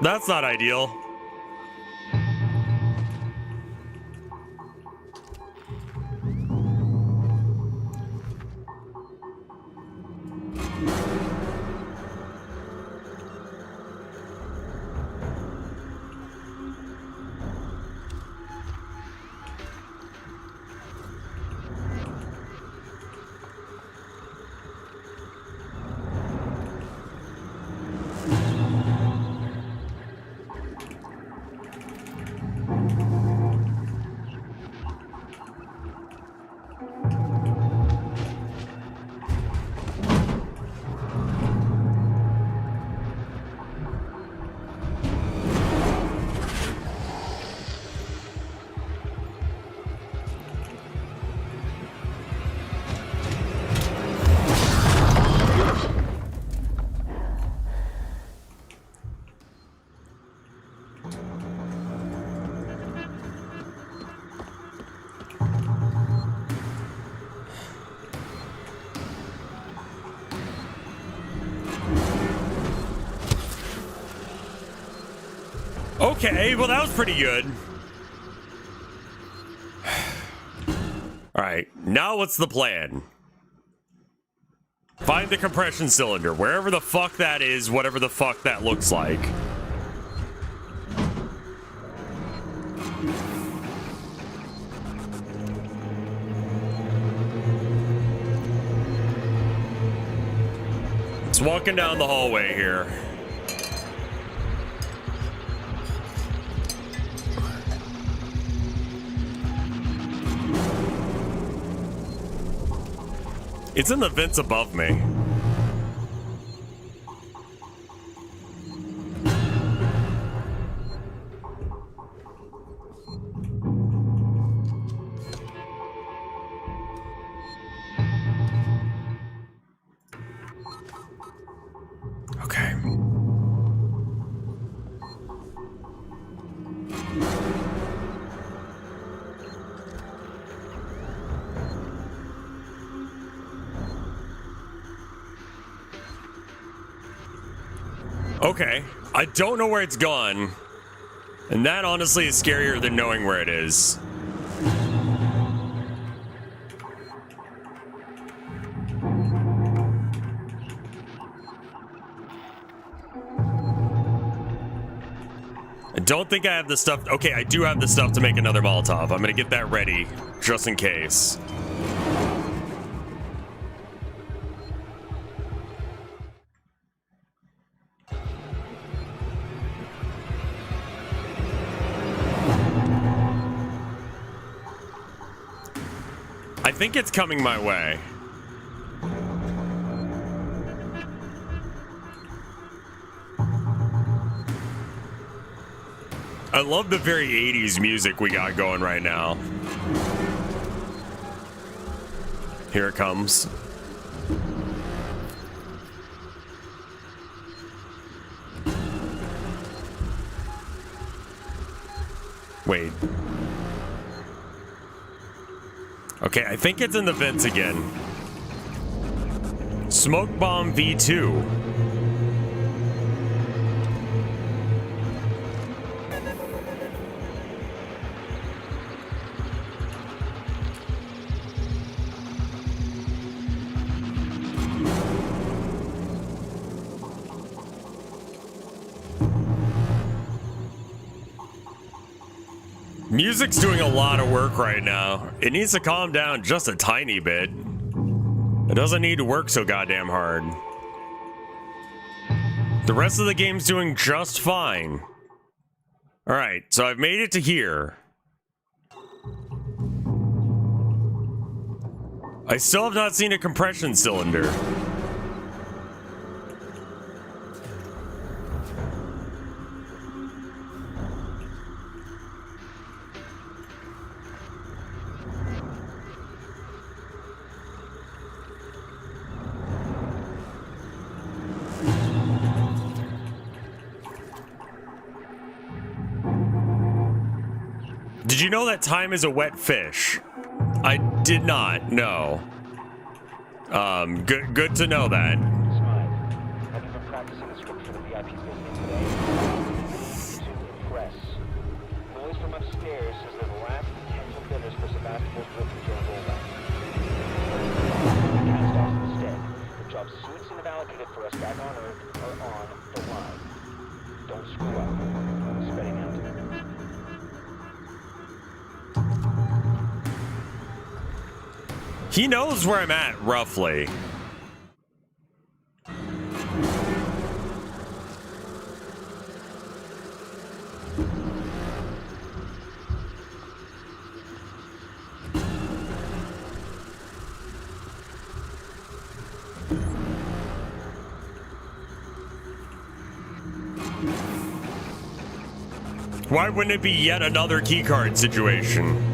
That's not ideal. Okay, well that was pretty good. Alright, now what's the plan? Find the compression cylinder, wherever the fuck that is, whatever the fuck that looks like. It's walking down the hallway here. It's in the vents above me. Okay. Okay, I don't know where it's gone, and that honestly is scarier than knowing where it is. I don't think I have the stuff. Okay, I do have the stuff to make another Molotov. I'm gonna get that ready, just in case. I think it's coming my way. I love the very 80s music we got going right now. Here it comes. Wait. Okay, I think it's in the vents again. Smoke bomb V2. Music's doing a lot of work right now. It needs to calm down just a tiny bit. It doesn't need to work so goddamn hard. The rest of the game's doing just fine. Alright, so I've made it to here. I still have not seen a compression cylinder. Did you know that time is a wet fish? I did not know. Good to know that. Have you been practicing the script for the VIP visiting today? To impress. Noise from upstairs says they're the last potential bidders for Sebastopol's Drift rollout. Cast off instead. The jobs Suits have allocated for us back on Earth are on the line. Don't screw up. Spreading out. He knows where I'm at, roughly. Why wouldn't it be yet another keycard situation?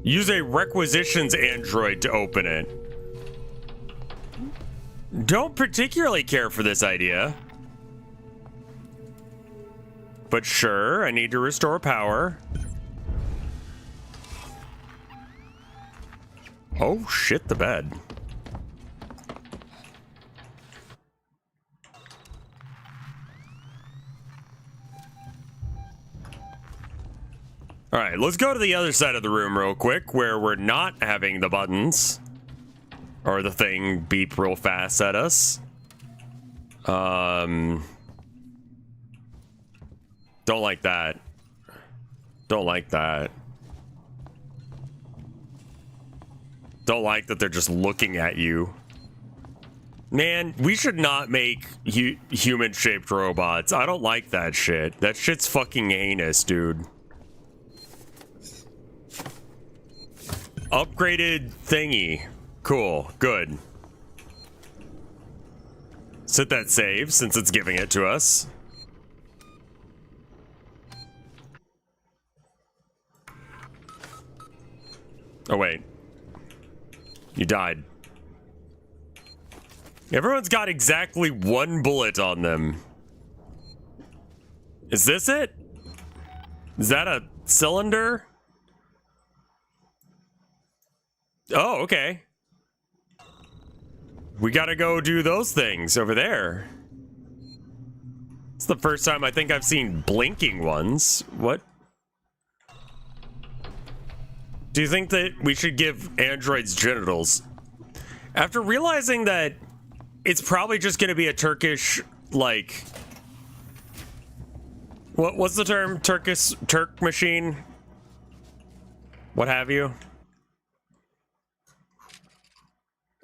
Use a requisitions android to open it. Don't particularly care for this idea. But sure, I need to restore power. Oh shit, the bed. All right, let's go to the other side of the room real quick where we're not having the buttons or the thing beep real fast at us. Don't like that. Don't like that. Don't like that they're just looking at you. Man, we should not make human-shaped robots. I don't like that shit. That shit's fucking heinous, dude. Upgraded thingy. Cool. Good. Set that save since it's giving it to us. Oh, wait. You died. Everyone's got exactly one bullet on them. Is this it? Is that a cylinder? Oh, okay. We gotta go do those things over there. It's the first time I think I've seen blinking ones. What? Do you think that we should give androids genitals? After realizing that it's probably just gonna be a Turkish, like... What's the term? Turk machine? What have you?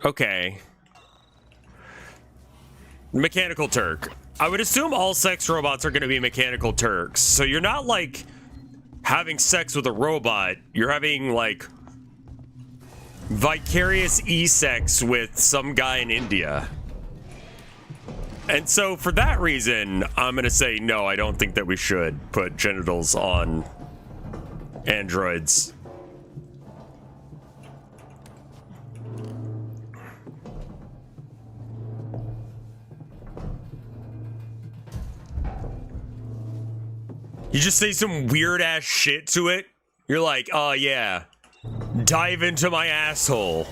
Okay. Mechanical Turk. I would assume all sex robots are going to be mechanical Turks. So you're not like having sex with a robot. You're having like vicarious e-sex with some guy in India. And so for that reason, I'm going to say no, I don't think that we should put genitals on androids. You just say some weird ass shit to it. You're like, oh yeah, dive into my asshole.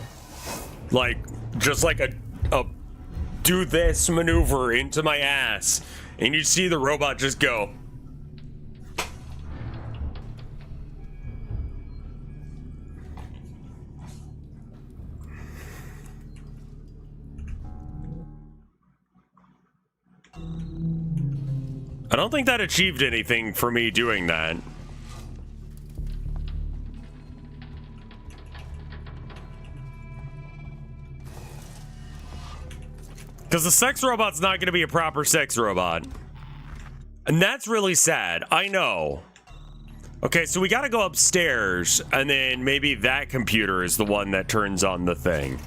Like, just like a do this maneuver into my ass. And you see the robot just go. I don't think that achieved anything for me doing that. Because the sex robot's not going to be a proper sex robot. And that's really sad. I know. Okay, so we got to go upstairs, and then maybe that computer is the one that turns on the thing.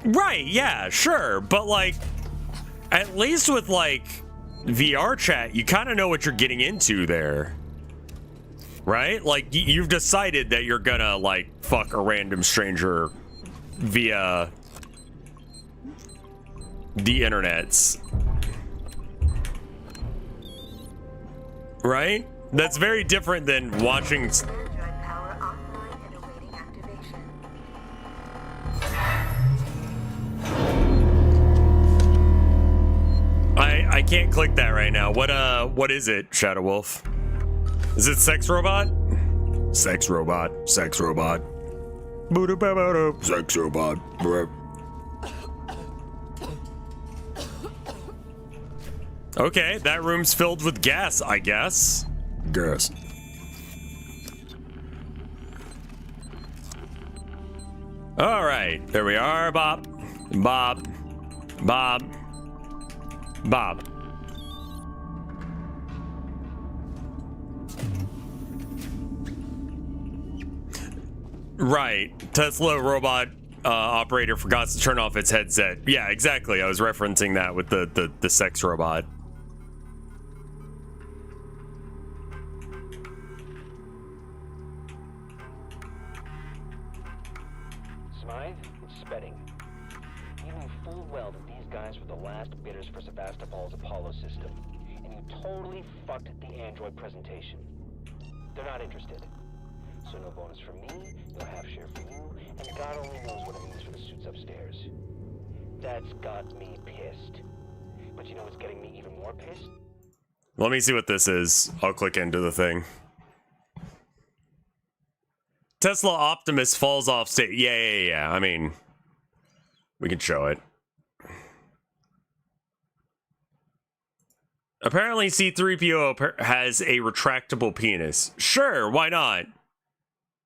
Right, yeah, sure. But, like, at least with, like, VR chat, you kind of know what you're getting into there. right? Like, you've decided that you're gonna, like, fuck a random stranger via the internets. Right? That's very different than watching... I can't click that right now. What is it, Shadow Wolf? Is it sex robot? Sex robot. Sex robot. Sex robot. Okay, that room's filled with gas, I guess. Gas. All right, there we are, Bob. Bob. Bob. Bob. Right. Tesla robot operator forgot to turn off its headset. Yeah, exactly. I was referencing that with the sex robot. Smythe, it's Spedding. You knew full well that these guys were the last bidders for Sevastopol's Apollo system, and you totally fucked the android presentation. They're not interested. So no bonus for me, no half share for you, and God only knows what it means for the suits upstairs. That's got me pissed. But you know what's getting me even more pissed? Let me see what this is. I'll click into the thing. Tesla Optimus falls off stage. Yeah. I mean, we can show it. Apparently C-3PO has a retractable penis. Sure, why not?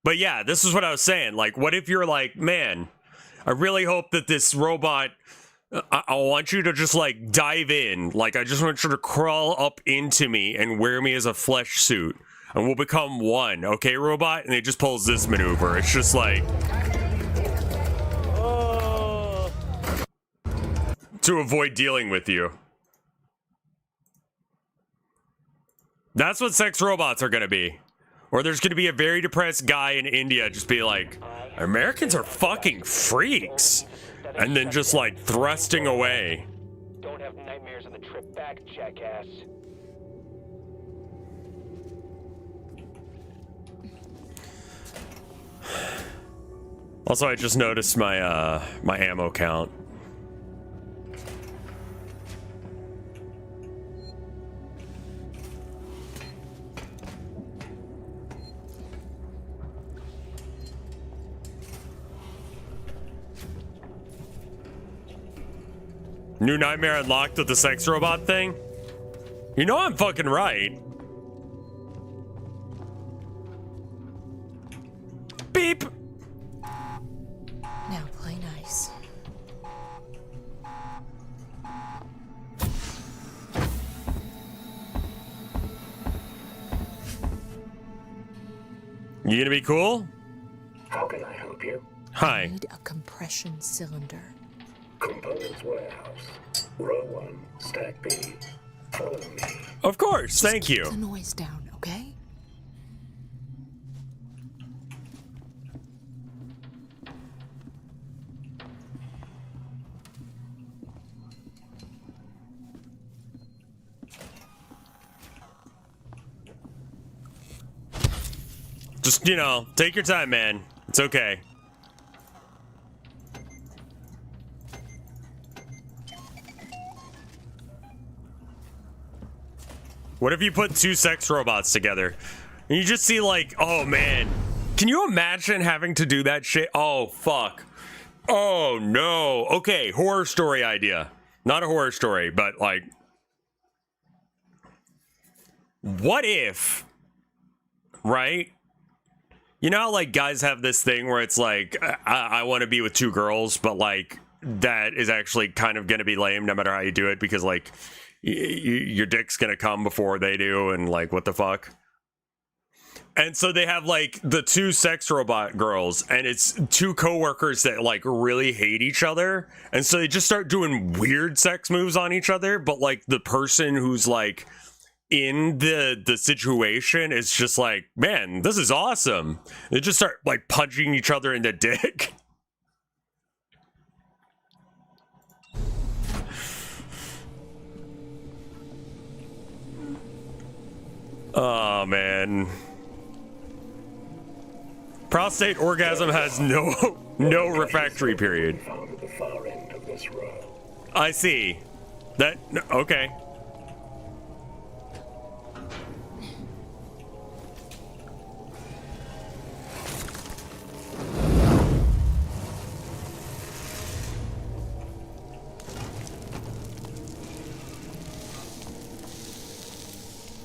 But yeah, this is what I was saying. Like, what if you're like, man, I really hope that this robot, I want you to just like dive in. Like, I just want you to crawl up into me and wear me as a flesh suit. And we'll become one. Okay, robot? And it just pulls this maneuver. It's just like... to avoid dealing with you. That's what sex robots are gonna be. Or there's gonna be a very depressed guy in India just be like, Americans are fucking freaks. And then just like thrusting away. Don't have nightmares on the trip back, jackass. Also, I just noticed my my ammo count. New nightmare unlocked with the sex robot thing? You know I'm fucking right. Beep! Now play nice. You gonna be cool? How can I help you? Hi. I need a compression cylinder. Components warehouse. Row 1, stack B. Follow me. Of course, thank you. Keep the noise down, okay? Just, you know, take your time, man. It's okay. What if you put two sex robots together? And you just see like, oh man. Can you imagine having to do that shit? Oh, fuck. Oh, no. Okay, horror story idea. Not a horror story, but like... what if... right? You know how like guys have this thing where it's like, I want to be with two girls, but like that is actually kind of going to be lame no matter how you do it because like... your dick's gonna come before they do, and like, what the fuck? And so they have like the two sex robot girls, and it's two coworkers that like really hate each other, and so they just start doing weird sex moves on each other, but like the person who's like in the situation is just like, man, this is awesome. They just start like punching each other in the dick. Oh man. Prostate orgasm has no refractory period. I see. That okay.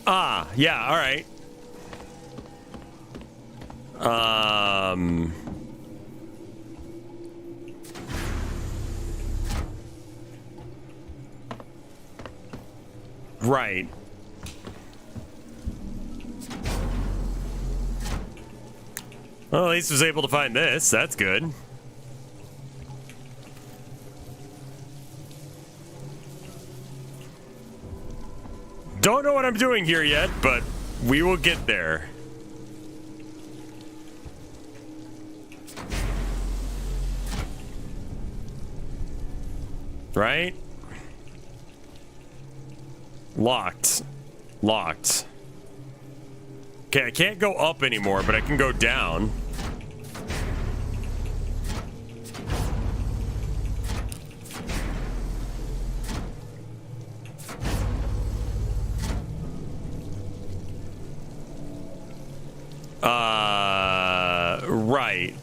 Ah, yeah, all right. Right. Well, at least I was able to find this. That's good. Don't know what I'm doing here yet, but we will get there. Right? Locked. Locked. Okay, I can't go up anymore, but I can go down. Right.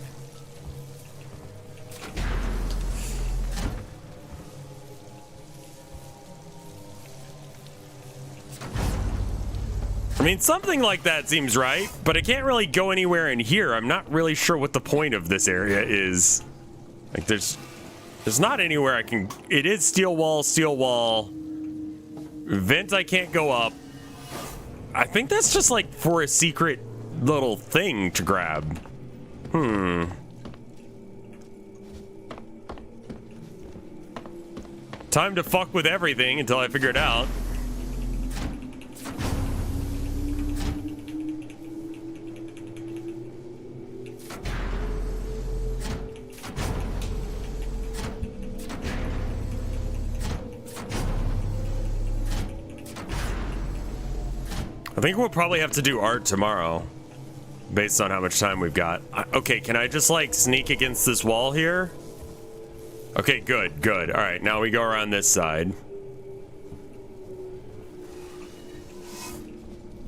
I mean, something like that seems right, but I can't really go anywhere in here. I'm not really sure what the point of this area is. Like, there's not anywhere I can... It is steel wall. Vent I can't go up. I think that's just, like, for a secret little thing to grab. Time to fuck with everything until I figure it out. I think we'll probably have to do art tomorrow, based on how much time we've got. Okay, can I just, like, sneak against this wall here? Okay, good. All right, now we go around this side.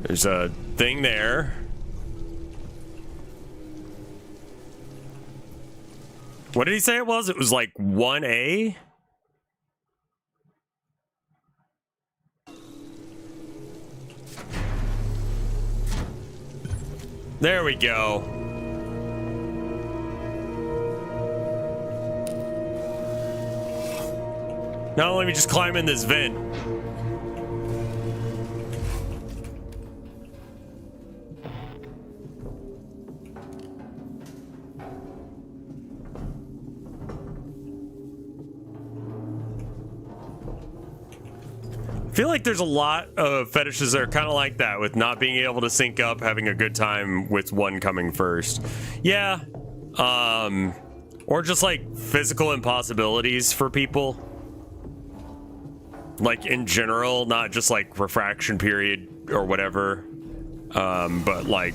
There's a thing there. What did he say it was? It was, like, 1A? There we go. Now let me just climb in this vent. I feel like there's a lot of fetishes that are kind of like that, with not being able to sync up, having a good time with one coming first. Yeah. Or just like physical impossibilities for people. Like in general, not just like refraction period or whatever. But like...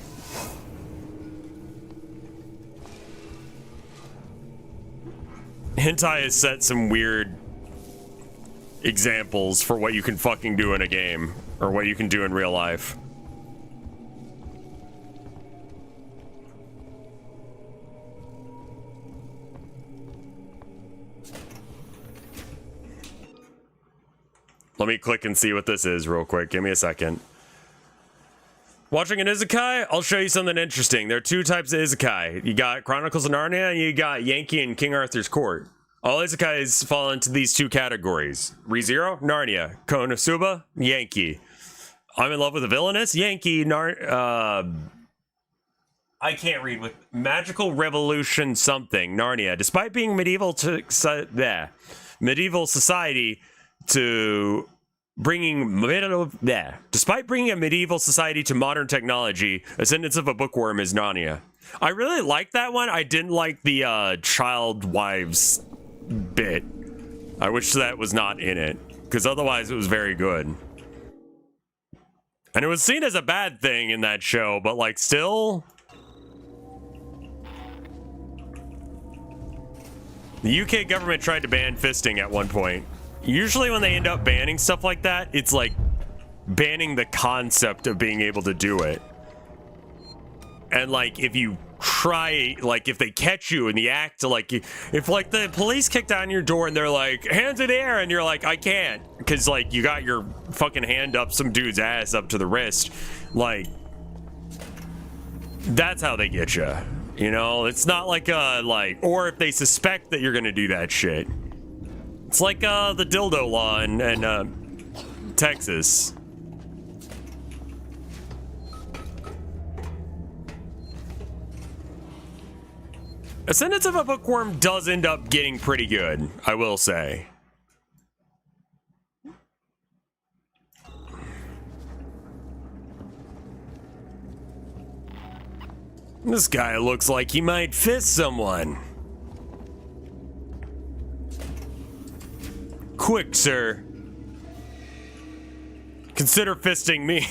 Hentai has set some weird examples for what you can fucking do in a game, or what you can do in real life. Let me click and see what this is real quick. Give me a second. Watching an isekai? I'll show you something interesting. There are two types of isekai. You got Chronicles of Narnia, and you got Yankee and King Arthur's Court. All isekais fall into these two categories. ReZero, Narnia. Konosuba, Yankee. I'm in love with a villainess, Yankee. I can't read. With Magical Revolution something, Narnia. Despite being medieval society to Despite bringing a medieval society to modern technology, Ascendance of a Bookworm is Narnia. I really liked that one. I didn't like the child wives bit. I wish that was not in it, because otherwise it was very good. And it was seen as a bad thing in that show, but like still... The UK government tried to ban fisting at one point. Usually when they end up banning stuff like that, it's like banning the concept of being able to do it. And like if you try, like if they catch you in the act, like if like the police kick down your door and they're like, hands in the air, and you're like, I can't, because like you got your fucking hand up some dude's ass up to the wrist, like that's how they get you. You know, it's not like or if they suspect that you're gonna do that shit. It's like the dildo law in Texas. Ascendance of a Bookworm does end up getting pretty good, I will say. This guy looks like he might fist someone. Quick, sir. Consider fisting me.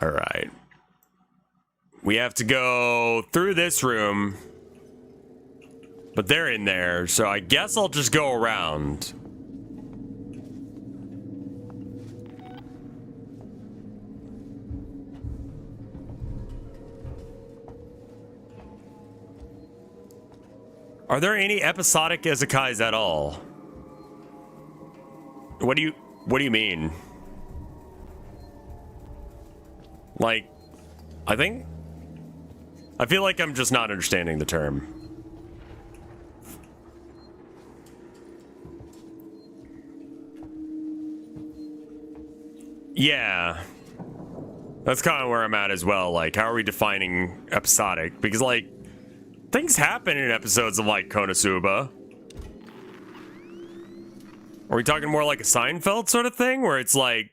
All right. We have to go through this room, but they're in there, so I guess I'll just go around. Are there any episodic izakais at all? What do you mean? Like, I feel like I'm just not understanding the term. Yeah. That's kind of where I'm at as well. Like, how are we defining episodic? Because, like, things happen in episodes of, like, Konosuba. Are we talking more like a Seinfeld sort of thing? Where it's like,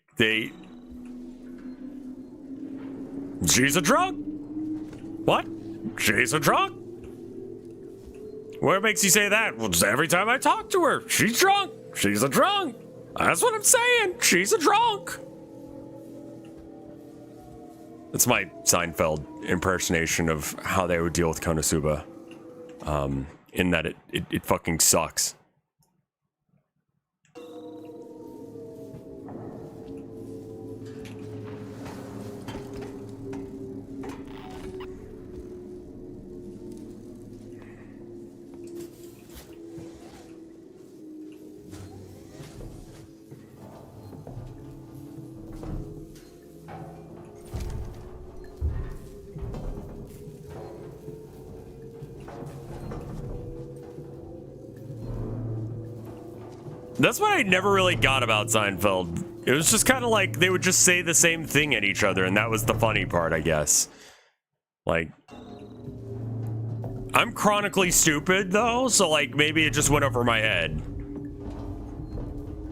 she's a drunk? What? She's a drunk? What makes you say that? Well, just every time I talk to her, she's drunk. She's a drunk. That's what I'm saying. She's a drunk. That's my Seinfeld impersonation of how they would deal with Konosuba. In that it fucking sucks. That's what I never really got about Seinfeld. It was just kind of like they would just say the same thing at each other, and that was the funny part, I guess. Like, I'm chronically stupid, though, so, like, maybe it just went over my head.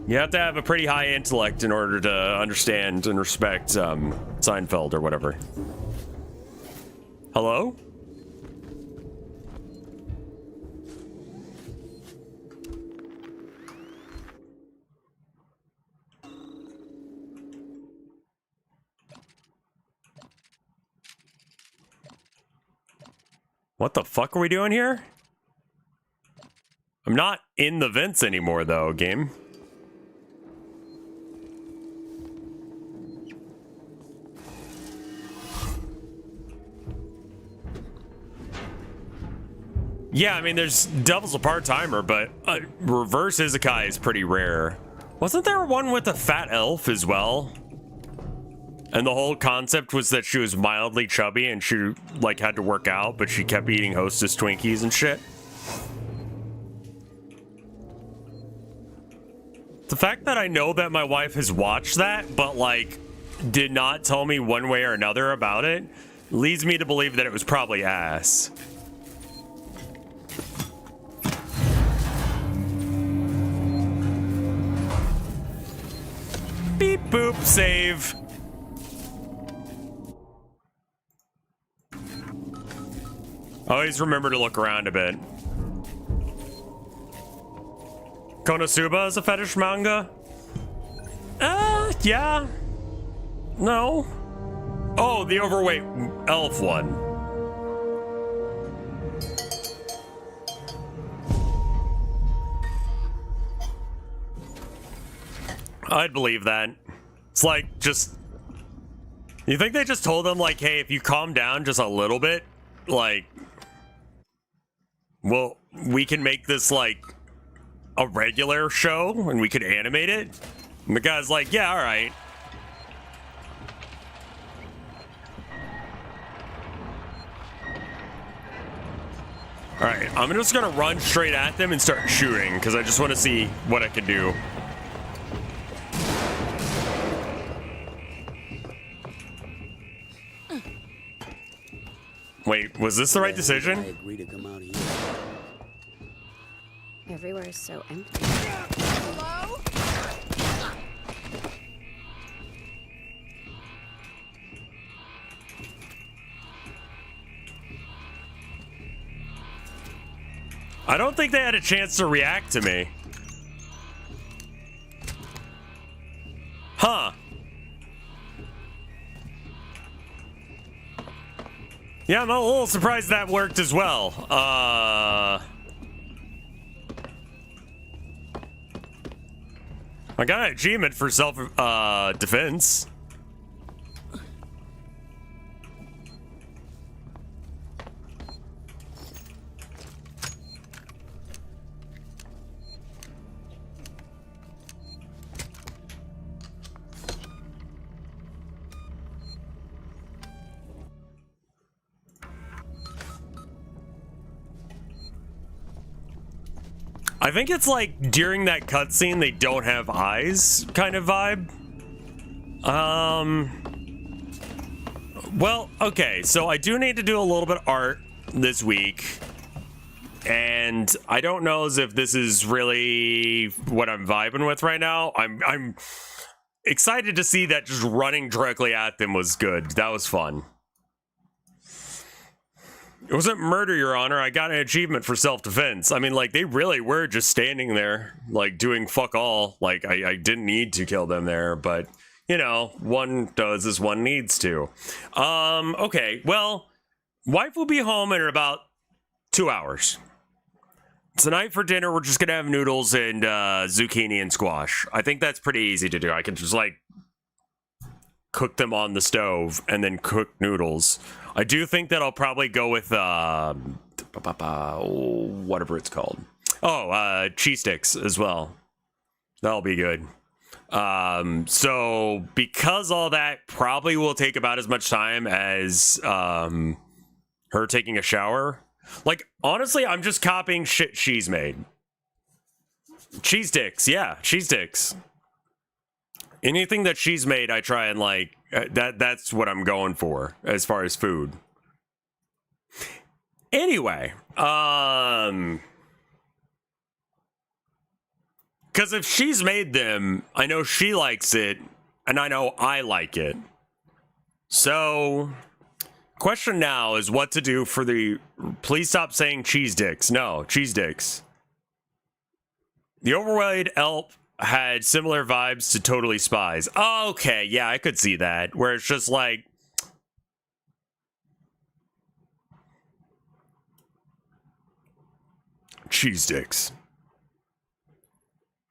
You have to have a pretty high intellect in order to understand and respect Seinfeld or whatever. Hello? What the fuck are we doing here? I'm not in the vents anymore, though, game. Yeah, I mean, there's Devil's a part-timer, but reverse isekai is pretty rare. Wasn't there one with a fat elf as well? And the whole concept was that she was mildly chubby and she, like, had to work out, but she kept eating Hostess Twinkies and shit. The fact that I know that my wife has watched that, but like did not tell me one way or another about it, leads me to believe that it was probably ass. Beep boop, save. Always remember to look around a bit. Konosuba is a fetish manga? Yeah. No. Oh, the overweight elf one. I'd believe that. It's like, just... You think they just told them, like, hey, if you calm down just a little bit, like... Well, we can make this, like, a regular show, and we could animate it? And the guy's like, yeah, alright. Alright, I'm just gonna run straight at them and start shooting, because I just want to see what I can do. Wait, was this the right decision? I agree to come out here. Everywhere is so empty. Hello? I don't think they had a chance to react to me. Huh. Yeah, I'm a little surprised that worked as well. I got an achievement for self defense. I think it's like during that cutscene they don't have eyes kind of vibe. Well, okay, so I do need to do a little bit of art this week. And I don't know as if this is really what I'm vibing with right now. I'm excited to see that just running directly at them was good. That was fun. It wasn't murder, Your Honor. I got an achievement for self-defense. I mean, like, they really were just standing there, like, doing fuck all. Like, I didn't need to kill them there, but, you know, one does as one needs to. Okay, well, wife will be home in about 2 hours. Tonight for dinner, we're just gonna have noodles and zucchini and squash. I think that's pretty easy to do. I can just, like, cook them on the stove and then cook noodles. I do think that I'll probably go with whatever it's called. Oh, cheese sticks as well. That'll be good. So because all that probably will take about as much time as her taking a shower. Like, honestly, I'm just copying shit she's made. Cheese sticks, yeah, cheese sticks. Anything that she's made, I try and like that's what I'm going for as far as food. Anyway, because if she's made them, I know she likes it, and I know I like it. So, question now is what to do for the... Please stop saying cheese dicks. No, cheese dicks. The overweight elf had similar vibes to Totally Spies. Okay, yeah, I could see that. Where it's just like... cheese dicks.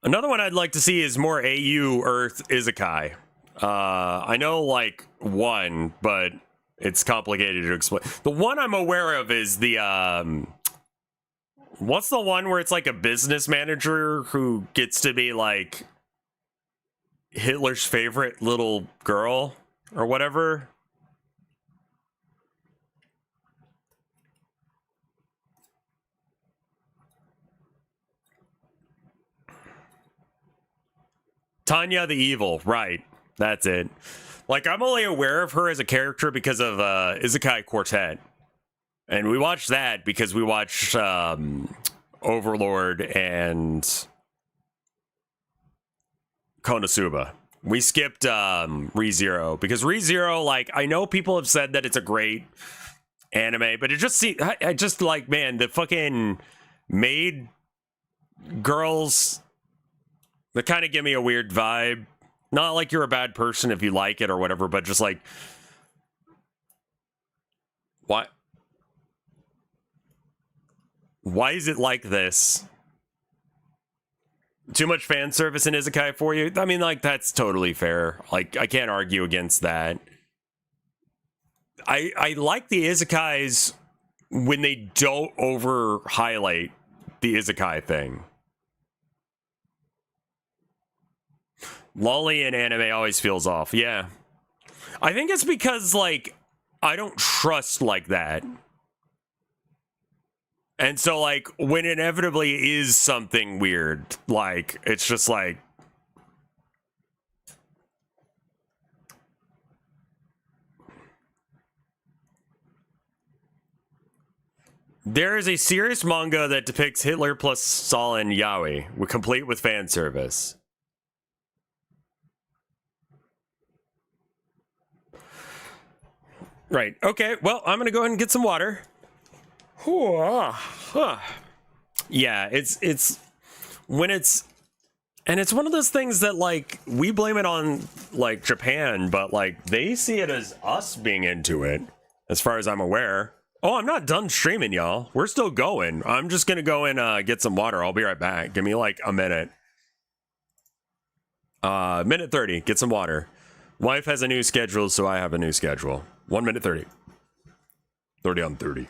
Another one I'd like to see is more AU Earth Isekai. I know, like, one, but it's complicated to explain. The one I'm aware of is the, what's the one where it's like a business manager who gets to be like Hitler's favorite little girl or whatever? Tanya the Evil, right. That's it. Like, I'm only aware of her as a character because of Isekai Quartet. And we watched that because we watched Overlord and Konosuba. We skipped ReZero because ReZero, like, I know people have said that it's a great anime, but it just I just like, man, the fucking maid girls, they kind of give me a weird vibe. Not like you're a bad person if you like it or whatever, but just like, what? Why is it like this? Too much fan service in Isekai for you? I mean, like, that's totally fair. Like, I can't argue against that. I like the Isekais when they don't over highlight the Isekai thing. Lolly in anime always feels off. Yeah. I think it's because, like, I don't trust like that. And so, like, when inevitably is something weird, like, it's just like, there is a serious manga that depicts Hitler plus Stalin yaoi, complete with fan service. Right. Okay. Well, I'm gonna go ahead and get some water. Yeah, it's when it's, and it's one of those things that, like, we blame it on, like, Japan, but, like, they see it as us being into it, as far as I'm aware. Oh, I'm not done streaming, y'all. We're still going. I'm just gonna go and get some water. I'll be right back. Give me like a minute. Minute 30. Get some water. Wife has a new schedule, so I have a new schedule. 1 minute 30. 30 on 30.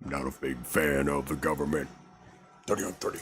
Not a big fan of the government. 30 on 30.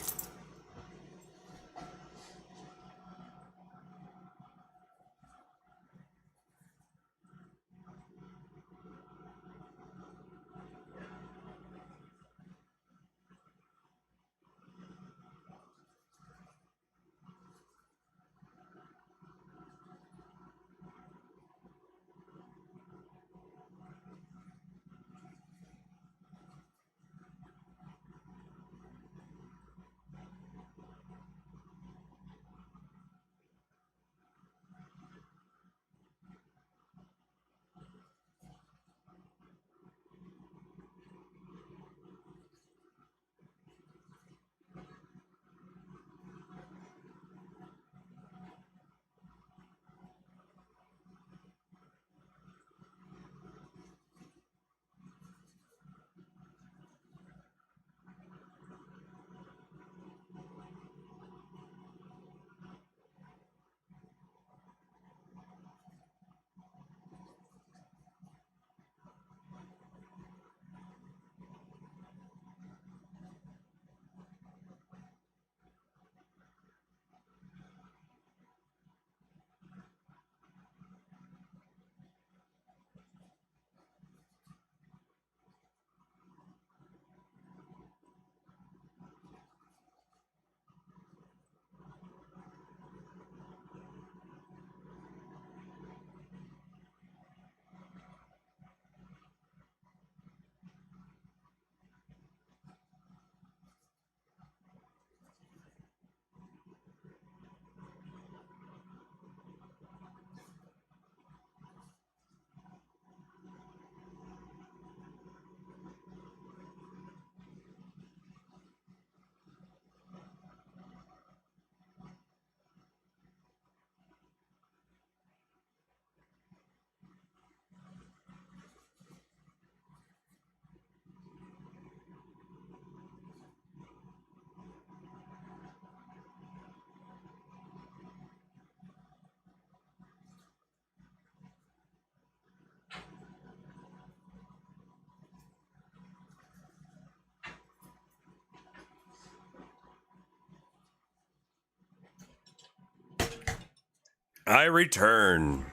I return.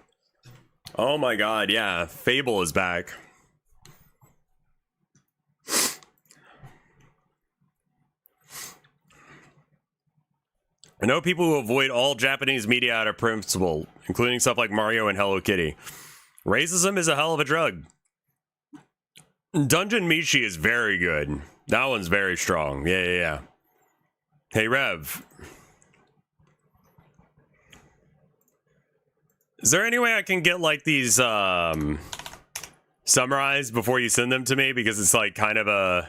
Oh my god, yeah. Fable is back. I know people who avoid all Japanese media out of principle, including stuff like Mario and Hello Kitty. Racism is a hell of a drug. Dungeon Mishi is very good. That one's very strong. Yeah. Hey, Rev. Is there any way I can get, like, these, summarized before you send them to me? Because it's, like, kind of a...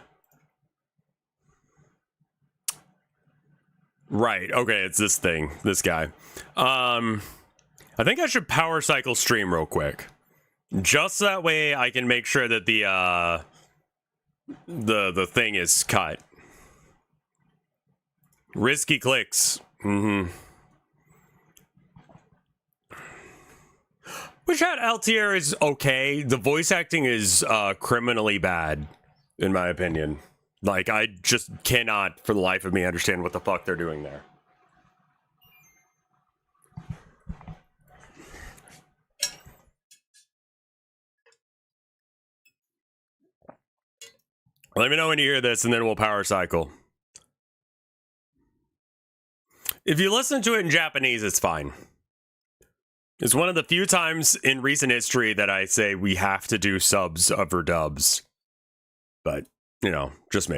Right, okay, it's this thing. This guy. I think I should power cycle stream real quick. Just that way I can make sure that the thing is cut. Risky clicks. Which at Altier is okay. The voice acting is criminally bad, in my opinion. Like, I just cannot, for the life of me, understand what the fuck they're doing there. Let me know when you hear this, and then we'll power cycle. If you listen to it in Japanese, it's fine. It's one of the few times in recent history that I say we have to do subs over dubs. But, you know, just me.